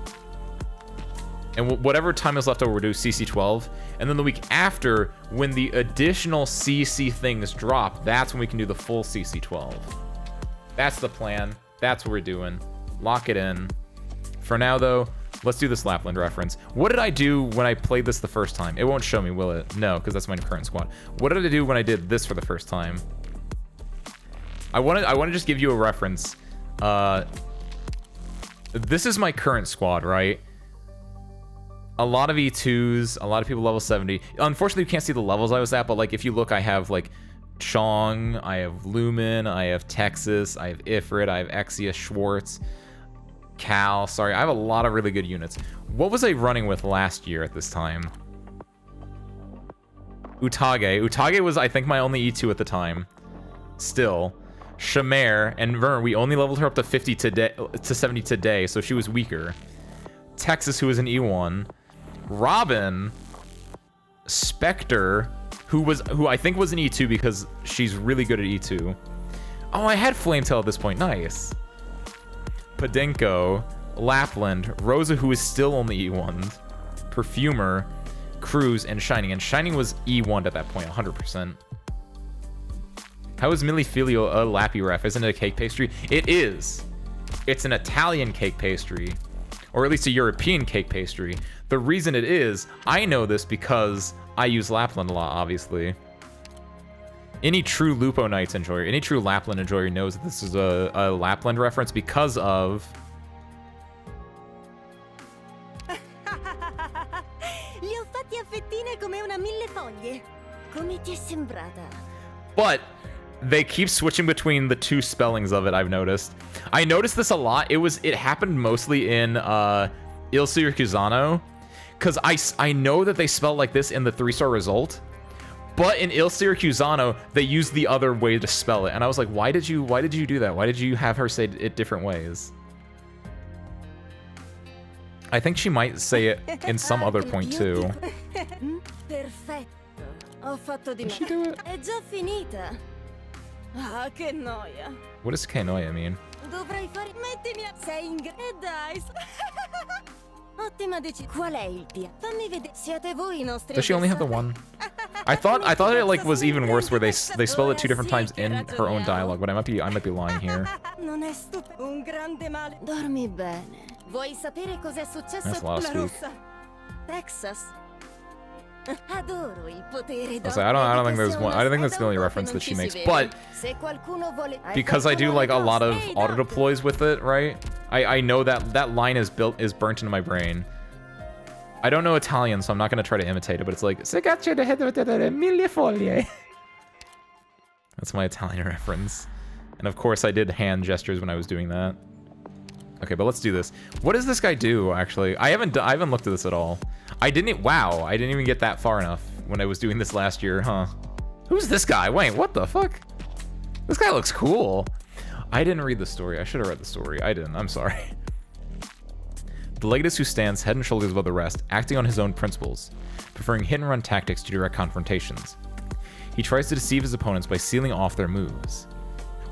And whatever time is left over, we'll do CC12. And then the week after, when the additional CC things drop, that's when we can do the full CC12. That's the plan. That's what we're doing. Lock it in. For now, though, let's do this Lapland reference. What did I do when I played this the first time? It won't show me, will it? No, because that's my current squad. What did I do when I did this for the first time? I want to just give you a reference. This is my current squad, right? A lot of E2s, a lot of people level 70. Unfortunately, you can't see the levels I was at, but like if you look, I have like Chong, I have Lumen, I have Texas, I have Ifrit, I have Exia, Schwartz, Cal. Sorry, I have a lot of really good units. What was I running with last year at this time? Utage. Utage was, I think, my only E2 at the time. Still. Shamare and Vern, we only leveled her up to 50 today, to 70 today, so she was weaker. Texas, who was an E1. Robin, Spectre, who I think was an E2 because she's really good at E2. Oh, I had Flametail at this point. Nice. Podenko, Lapland, Rosa, who is still only E1, Perfumer, Cruz, and Shining. And Shining was E1 at that point, 100%. How is Millifilio a Lappy ref? Isn't it a cake pastry? It is. It's an Italian cake pastry. Or at least a European cake pastry. The reason it is, I know this because I use Lapland a lot, obviously. Any true Lupo Knights enjoyer, any true Lapland enjoyer knows that this is a Lapland reference because of... Li ho fatti a fettine come una millefoglie. Come ti è sembrata? But they keep switching between the two spellings of it, I've noticed. I noticed this a lot. It happened mostly in Il Siracusano, because I know that they spell like this in the 3-star result, but in Il Siracusano they used the other way to spell it, and I was like, why did you do that? Why did you have her say it different ways? I think she might say it in some other point too. Perfetto. Ho fatto di Did she do it? È già finita. Ah, che noia. What does Kenoya mean? Dovrai fare... Mettimi a... Sei in... E dai. Ottima decisione. Qual è il piano? Fammi vedere. Siete voi I nostri... Does she only have the one? I thought it like was even worse where they spelled it 2 different times in her own dialogue, but I might be lying here. Non è stupido. Un grande male. Dormi bene. Vuoi sapere cos'è successo That's a lot of a speak. Rossa? Texas. Adoro il potere. I was like, I don't think there's one. I don't think that's the only reference that she makes, but because I do like a lot of auto deploys with it, right? I know that line is burnt into my brain. I don't know Italian, so I'm not gonna try to imitate it, but it's like mille foglie. That's my Italian reference, and of course I did hand gestures when I was doing that. Okay, but let's do this. What does this guy do, actually? I haven't looked at this at all. Wow, I didn't even get that far enough. when I was doing this last year, huh? Who's this guy? Wait, what the fuck? This guy looks cool. I didn't read the story. I should have read the story. I didn't. I'm sorry. The Legatus who stands head and shoulders above the rest, acting on his own principles, preferring hit-and-run tactics to direct confrontations. He tries to deceive his opponents by sealing off their moves.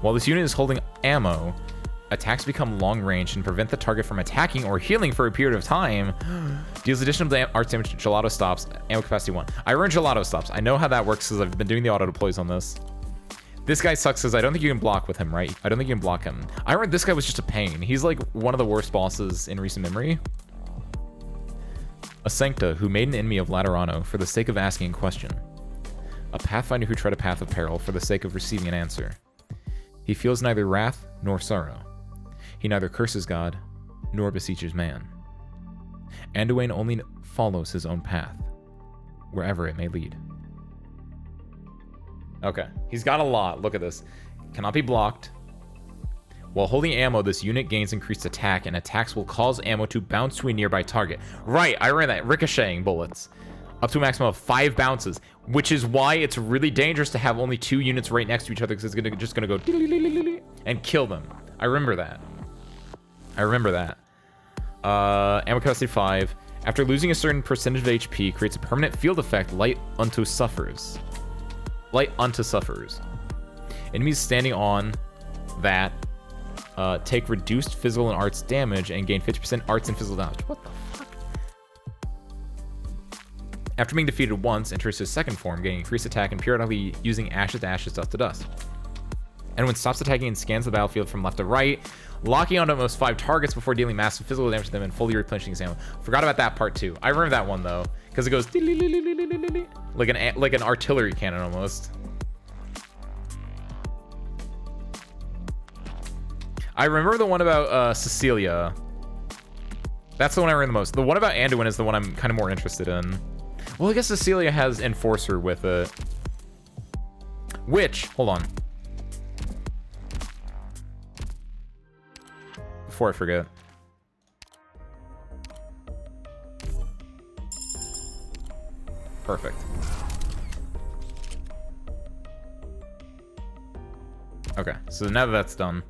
While this unit is holding ammo, attacks become long-range and prevent the target from attacking or healing for a period of time. Deals additional arts damage to gelato stops, ammo capacity 1. I run gelato stops. I know how that works because I've been doing the auto deploys on this. This guy sucks because I don't think you can block with him, right? I don't think you can block him. I remember this guy was just a pain. He's like one of the worst bosses in recent memory. A Sancta who made an enemy of Laterano for the sake of asking a question. A Pathfinder who tread a path of peril for the sake of receiving an answer. He feels neither wrath nor sorrow. He neither curses God nor beseeches man. Anduin only follows his own path, wherever it may lead. Okay, he's got a lot. Look at this. Cannot be blocked. While holding ammo, this unit gains increased attack, and attacks will cause ammo to bounce to a nearby target. Right, I ran that. Ricocheting bullets. Up to a maximum of 5 bounces, which is why it's really dangerous to have only 2 units right next to each other, because it's just gonna go and kill them. I remember that. I remember that. Ammo capacity 5. After losing a certain percentage of HP, creates a permanent field effect, light unto suffers. Light unto suffers. Enemies standing on that take reduced physical and arts damage and gain 50% arts and physical damage. What the fuck? After being defeated once, enters his second form, getting increased attack and periodically using ashes to ashes, dust to dust. And when stops attacking and scans the battlefield from left to right, locking onto almost 5 targets before dealing massive physical damage to them and fully replenishing his ammo. Forgot about that part too. I remember that one though, because it goes like an artillery cannon almost. I remember the one about Cecilia. That's the one I remember the most. The one about Anduin is the one I'm kind of more interested in. Well, I guess Cecilia has Enforcer with it. Which, hold on. Before I forget. Perfect. Okay, so now that that's done.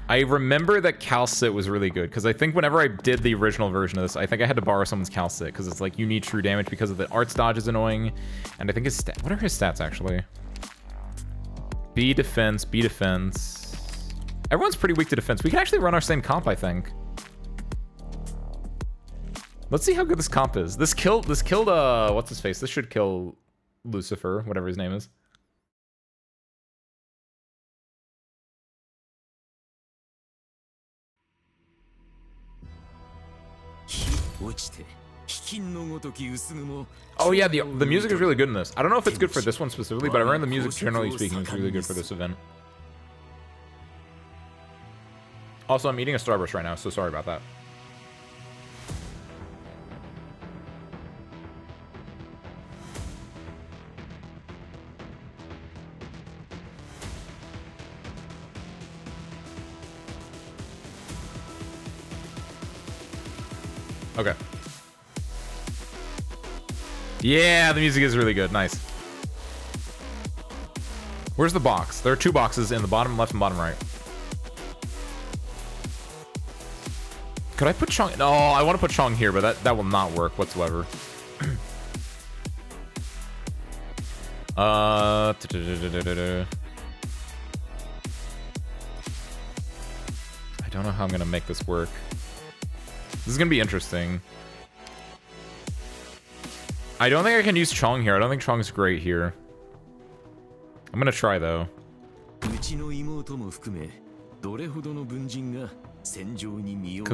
I remember that Calcit was really good, because I think whenever I did the original version of this, I think I had to borrow someone's Calcit, because it's like, you need true damage because of the arts dodge is annoying, and I think his stat. What are his stats, actually? B defense, B defense. Everyone's pretty weak to defense. We can actually run our same comp, I think. Let's see how good this comp is. This killed, what's his face? This should kill Lucifer, whatever his name is. Oh yeah, the music is really good in this. I don't know if it's good for this one specifically, but I remember the music, generally speaking, is really good for this event. Also, I'm eating a Starburst right now, so sorry about that. Okay. Yeah, the music is really good. Nice. Where's the box? There are 2 boxes in the bottom left and bottom right. Could I put Chong? No, I want to put Chong here, but that will not work whatsoever. I don't know how I'm gonna make this work. This is gonna be interesting. I don't think I can use Chong here. I don't think Chong's great here. I'm gonna try though. Because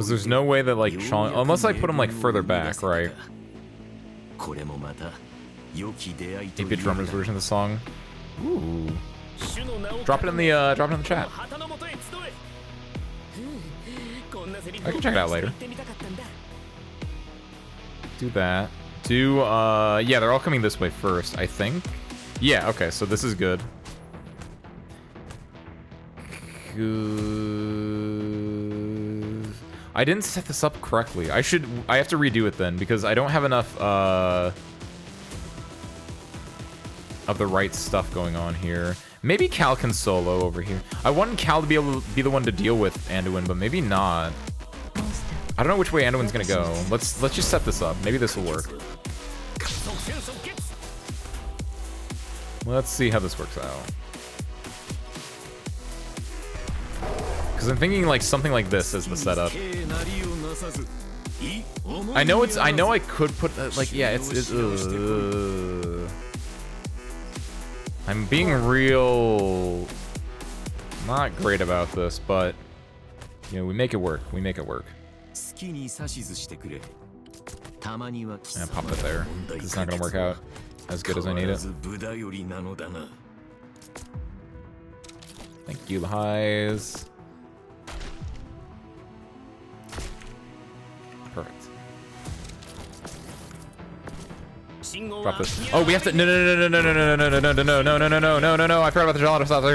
there's no way that like Chong, unless I put him like further back, right? 8-bit drummers version of the song. Ooh. Drop it in the chat. I can check it out later. Do that. Yeah, they're all coming this way first, I think. Yeah, okay, so this is good. I didn't set this up correctly. I have to redo it then, because I don't have enough, of the right stuff going on here. Maybe Cal can solo over here. I wanted Cal to be able to be the one to deal with Anduin, but maybe not. I don't know which way Anduin's gonna go. Let's just set this up. Maybe this will work. Let's see how this works out. Because I'm thinking like something like this as the setup. I know I could put like, yeah, it's I'm being real not great about this, but you know, we make it work. We make it work. And pop it there. It's not gonna work out as good as I need it. Thank you, the highs. Perfect. Drop this. Oh, we have to. No. I forgot about the gelato sauce. I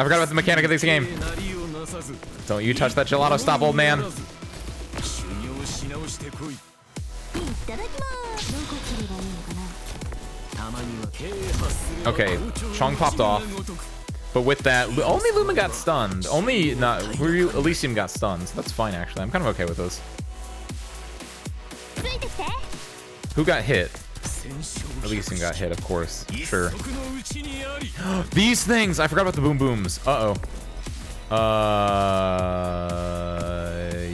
forgot about the mechanic of this game. Don't you touch that gelato stop, old man. Okay, Chong popped off. But with that, only Luma got stunned. Only not Elysium got stunned. So that's fine actually. I'm kind of okay with this. Who got hit? Elysium got hit, of course. Sure. These things! I forgot about the boom booms. Uh-oh.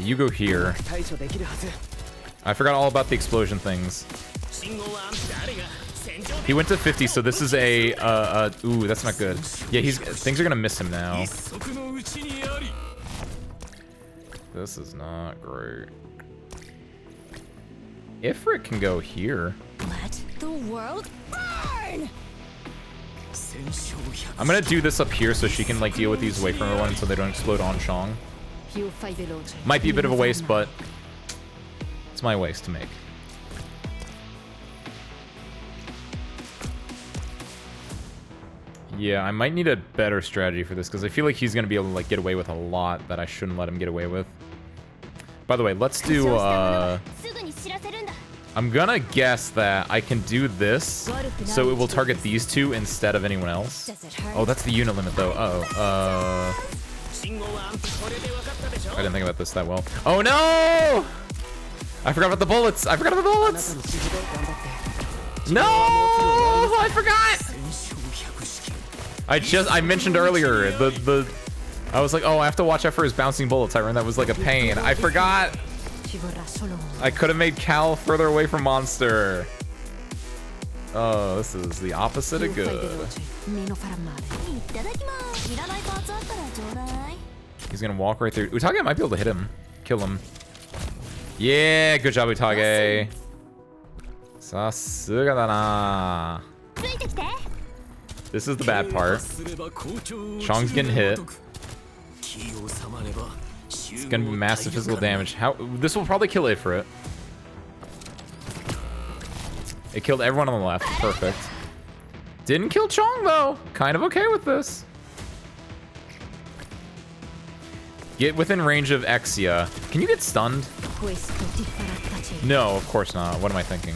You go here. I forgot all about the explosion things. He went to 50, so this is a, ooh, that's not good. Yeah, things are gonna miss him now. This is not great. Ifrit can go here. Let the world burn! I'm gonna do this up here so she can like deal with these away from everyone so they don't explode on Chong. Might be a bit of a waste, but it's my waste to make. Yeah, I might need a better strategy for this because I feel like he's gonna be able to like get away with a lot that I shouldn't let him get away with. By the way, let's do I'm gonna guess that I can do this so it will target these two instead of anyone else. Oh, that's the unit limit though. Uh-oh. I didn't think about this that well. Oh no! I forgot about the bullets. I forgot about the bullets. No! I forgot. I mentioned earlier I was like, oh, I have to watch out for his bouncing bullets. I remember that was like a pain. I forgot. I could have made Cal further away from Monster. Oh, this is the opposite of good. He's gonna walk right through. Utage might be able to hit him. Kill him. Yeah, good job, Utage. Sasuga da na. This is the bad part. Chong's getting hit. It's gonna be massive physical damage. This will probably kill Ifrit. It killed everyone on the left. Perfect. Didn't kill Chong though. Kind of okay with this. Get within range of Exia. Can you get stunned? No, of course not. What am I thinking?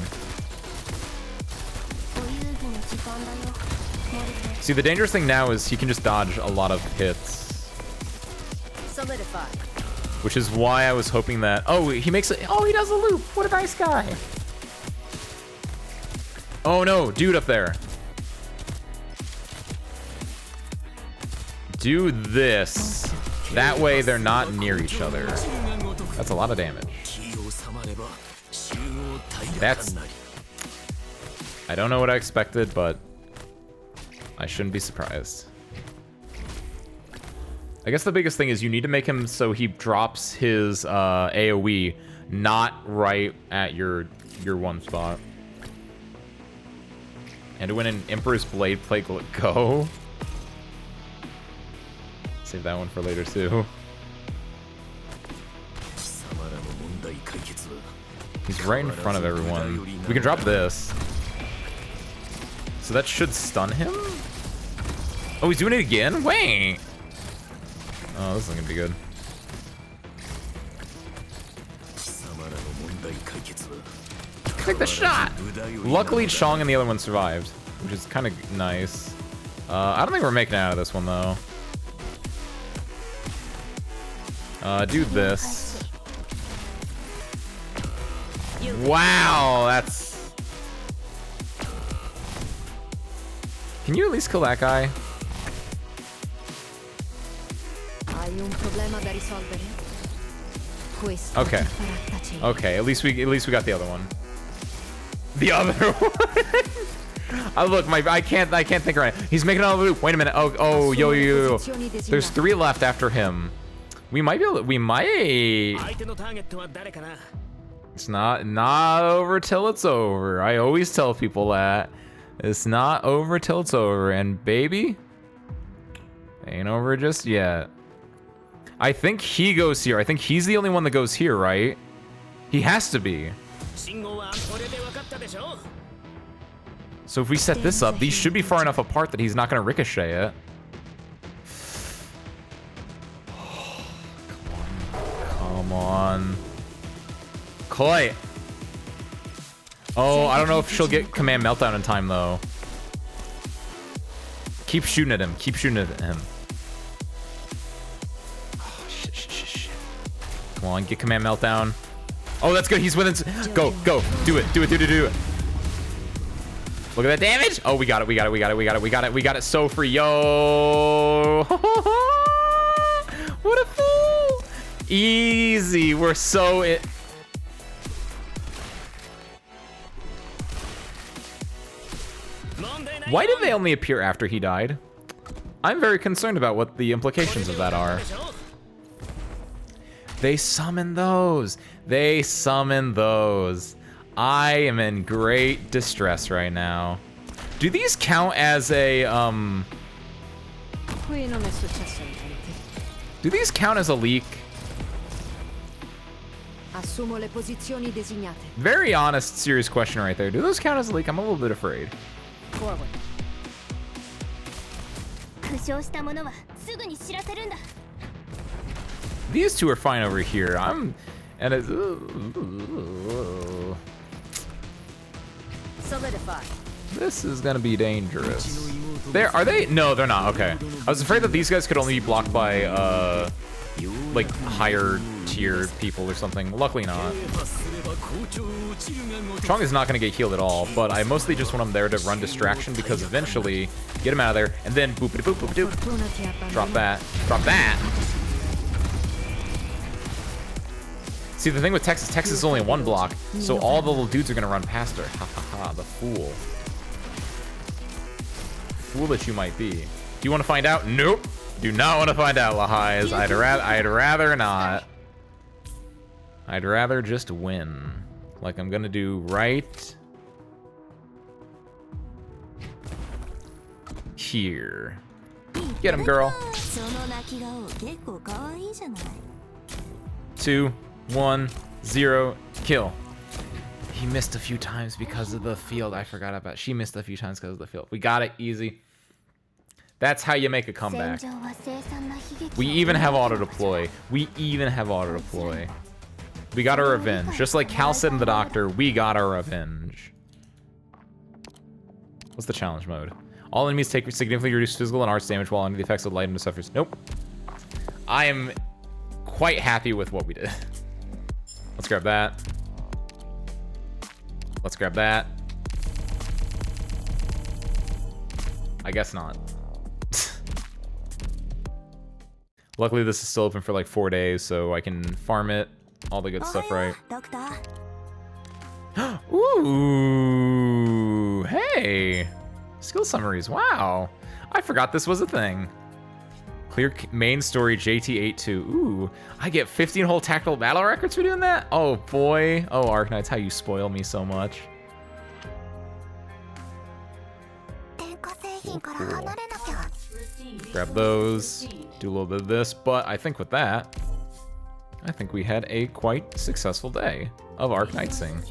See, the dangerous thing now is he can just dodge a lot of hits. Solidify. Which is why I was hoping that... Oh, he makes it... Oh, he does a loop. What a nice guy. Oh, no. Dude up there. Do this. That way they're not near each other. That's a lot of damage. That's... I don't know what I expected, but I shouldn't be surprised. I guess the biggest thing is you need to make him so he drops his AoE not right at your one spot. And to win an Emperor's Blade play go. Save that one for later too. He's right in front of everyone. We can drop this. So that should stun him? Oh, he's doing it again? Wait! Oh, this isn't gonna be good. Take the shot! Luckily, Chong and the other one survived, which is kind of nice. I don't think we're making it out of this one, though. Do this. Wow, that's... Can you at least kill that guy? Hai un problema da risolvere? Questo Okay. ti farà tacere. Okay, at least we got the other one. The other one. Oh look, I can't think right. He's making another loop. Wait a minute. Oh, yo. There's 3 left after him. We might be able to, we might. It's not over till it's over. I always tell people that. It's not over till it's over. And baby, ain't over just yet. I think he goes here. I think he's the only one that goes here, right? He has to be. So if we set this up, these should be far enough apart that he's not going to ricochet it. Come on. Clay. Oh, I don't know if she'll get command meltdown in time, though. Keep shooting at him. Keep shooting at him. Oh, shit. Come on, get command meltdown. Oh, that's good. He's within. Go. Do it. Look at that damage. Oh, we got it. We got it so free. Yo. What a fool. Easy. We're so it. Why did they only appear after he died? I'm very concerned about what the implications of that are. They summon those. I am in great distress right now. Do these count as a, Qui non è successo niente. do these count as a leak? Assumo le posizioni designate. Very honest, serious question right there. Do those count as a leak? I'm a little bit afraid. Forward. 負傷した者はすぐに知らせるんだ。 These two are fine over here. And it's, Solidify. this is gonna be dangerous. Are they? No, they're not. Okay. I was afraid that these guys could only be blocked by, like, higher tier people or something. Luckily not. Chong is not gonna get healed at all, but I mostly just want him there to run distraction because eventually get him out of there and then boop boop boop doop. Drop that. See, the thing with Texas is only 1 block, so all the little dudes are gonna run past her. Ha ha ha, the fool. Fool that you might be. Do you want to find out? Nope. Do not want to find out, Lahais. I'd rather not. I'd rather just win. Like I'm gonna do right here. Get him, girl. 2, 1, 0, kill. He missed a few times because of the field. I forgot about. She missed a few times because of the field. We got it easy. That's how you make a comeback. We even have auto deploy. We got our revenge. Just like Cal said in The Doctor, we got our revenge. What's the challenge mode? All enemies take significantly reduced physical and arts damage while under the effects of light and suffers. Nope. I am quite happy with what we did. Let's grab that. Let's grab that. I guess not. Luckily, this is still open for like 4 days, so I can farm it. All the good stuff, right? Ooh, hey. Skill summaries, wow. I forgot this was a thing. Clear main story JT82. Ooh, I get 15 whole tactical battle records for doing that? Oh boy. Oh, Arknights, how you spoil me so much. Cool. Grab those, do a little bit of this, but I think with that, I think we had a quite successful day of Arknightsing.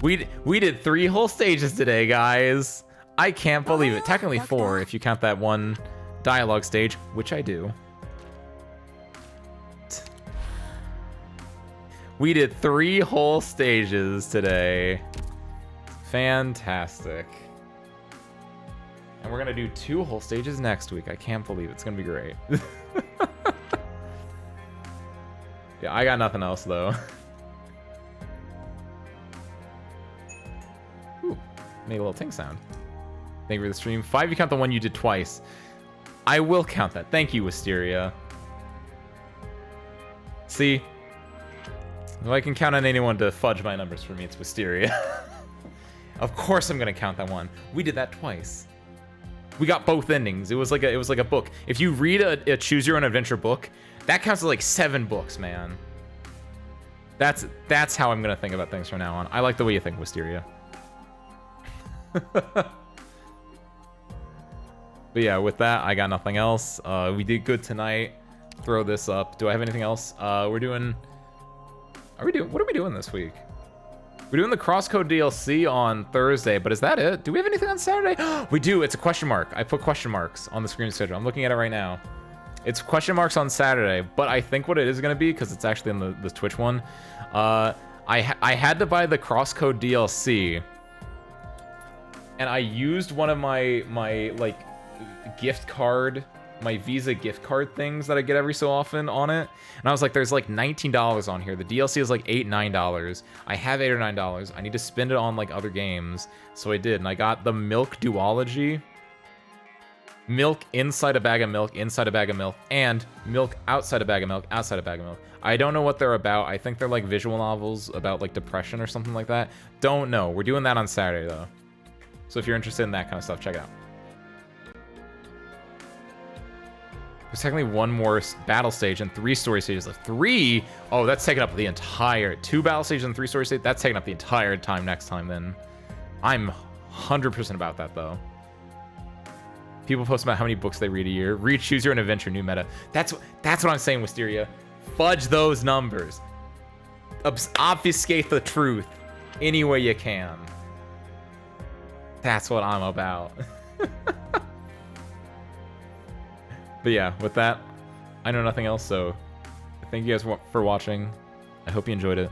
We did 3 whole stages today, guys. I can't believe it. Technically 4 if you count that one dialogue stage, which I do. We did 3 whole stages today. Fantastic. And we're gonna do 2 whole stages next week. I can't believe it. It's gonna be great. Yeah, I got nothing else though. Ooh, made a little ting sound. Thank you for the stream. 5, you count the one you did twice. I will count that. Thank you, Wisteria. See? If I can count on anyone to fudge my numbers for me, it's Wisteria. Of course I'm gonna count that one. We did that twice. We got both endings. It was like a book. If you read a choose your own adventure book, that counts as like 7 books, man. That's how I'm gonna think about things from now on. I like the way you think, Wisteria. But yeah, with that, I got nothing else. We did good tonight. Throw this up. Do I have anything else? What are we doing this week? We're doing the Crosscode DLC on Thursday, but is that it? Do we have anything on Saturday? We do. It's a question mark. I put question marks on the screen schedule. I'm looking at it right now. It's question marks on Saturday, but I think what it is going to be, because it's actually in the Twitch one, I had to buy the Crosscode DLC, and I used one of my like gift card, my Visa gift card things that I get every so often on it, and I was like, there's like $19 on here. The DLC is like $9. I have $8 or $9. I need to spend it on like other games, so I did, and I got the Milk Duology. Milk inside a bag of milk, inside a bag of milk, and milk outside a bag of milk, outside a bag of milk. I don't know what they're about. I think they're like visual novels about like depression or something like that. Don't know. We're doing that on Saturday though. So if you're interested in that kind of stuff, check it out. There's technically 1 more battle stage and 3 story stages. 3? Oh, that's taking up the entire... 2 battle stages and 3 story stages? That's taking up the entire time next time then. I'm 100% about that though. People post about how many books they read a year. Read Choose Your Own Adventure, new meta. That's what I'm saying, Wisteria. Fudge those numbers. Obfuscate the truth any way you can. That's what I'm about. But yeah, with that, I know nothing else, so thank you guys for watching. I hope you enjoyed it,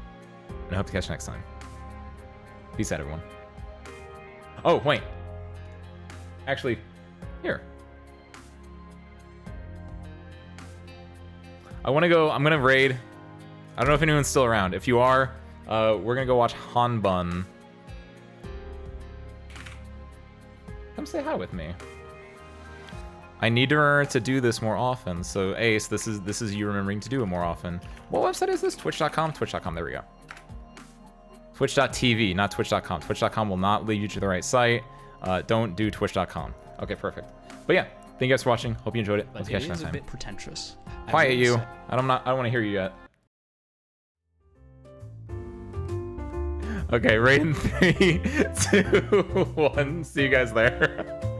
and I hope to catch you next time. Peace out, everyone. Oh, wait. Actually, here. I'm gonna raid. I don't know if anyone's still around. If you are, we're gonna go watch Hanbun. Come say hi with me. I need to remember to do this more often. So Ace, this is you remembering to do it more often. What website is this? Twitch.com? Twitch.com, there we go. Twitch.tv, not Twitch.com. Twitch.com will not lead you to the right site. Don't do Twitch.com. Okay, perfect. But yeah, thank you guys for watching. Hope you enjoyed it. Let's catch you next time. It is a bit pretentious. Quiet you. I don't want to hear you yet. Okay, right in 3, 2, 1. See you guys there.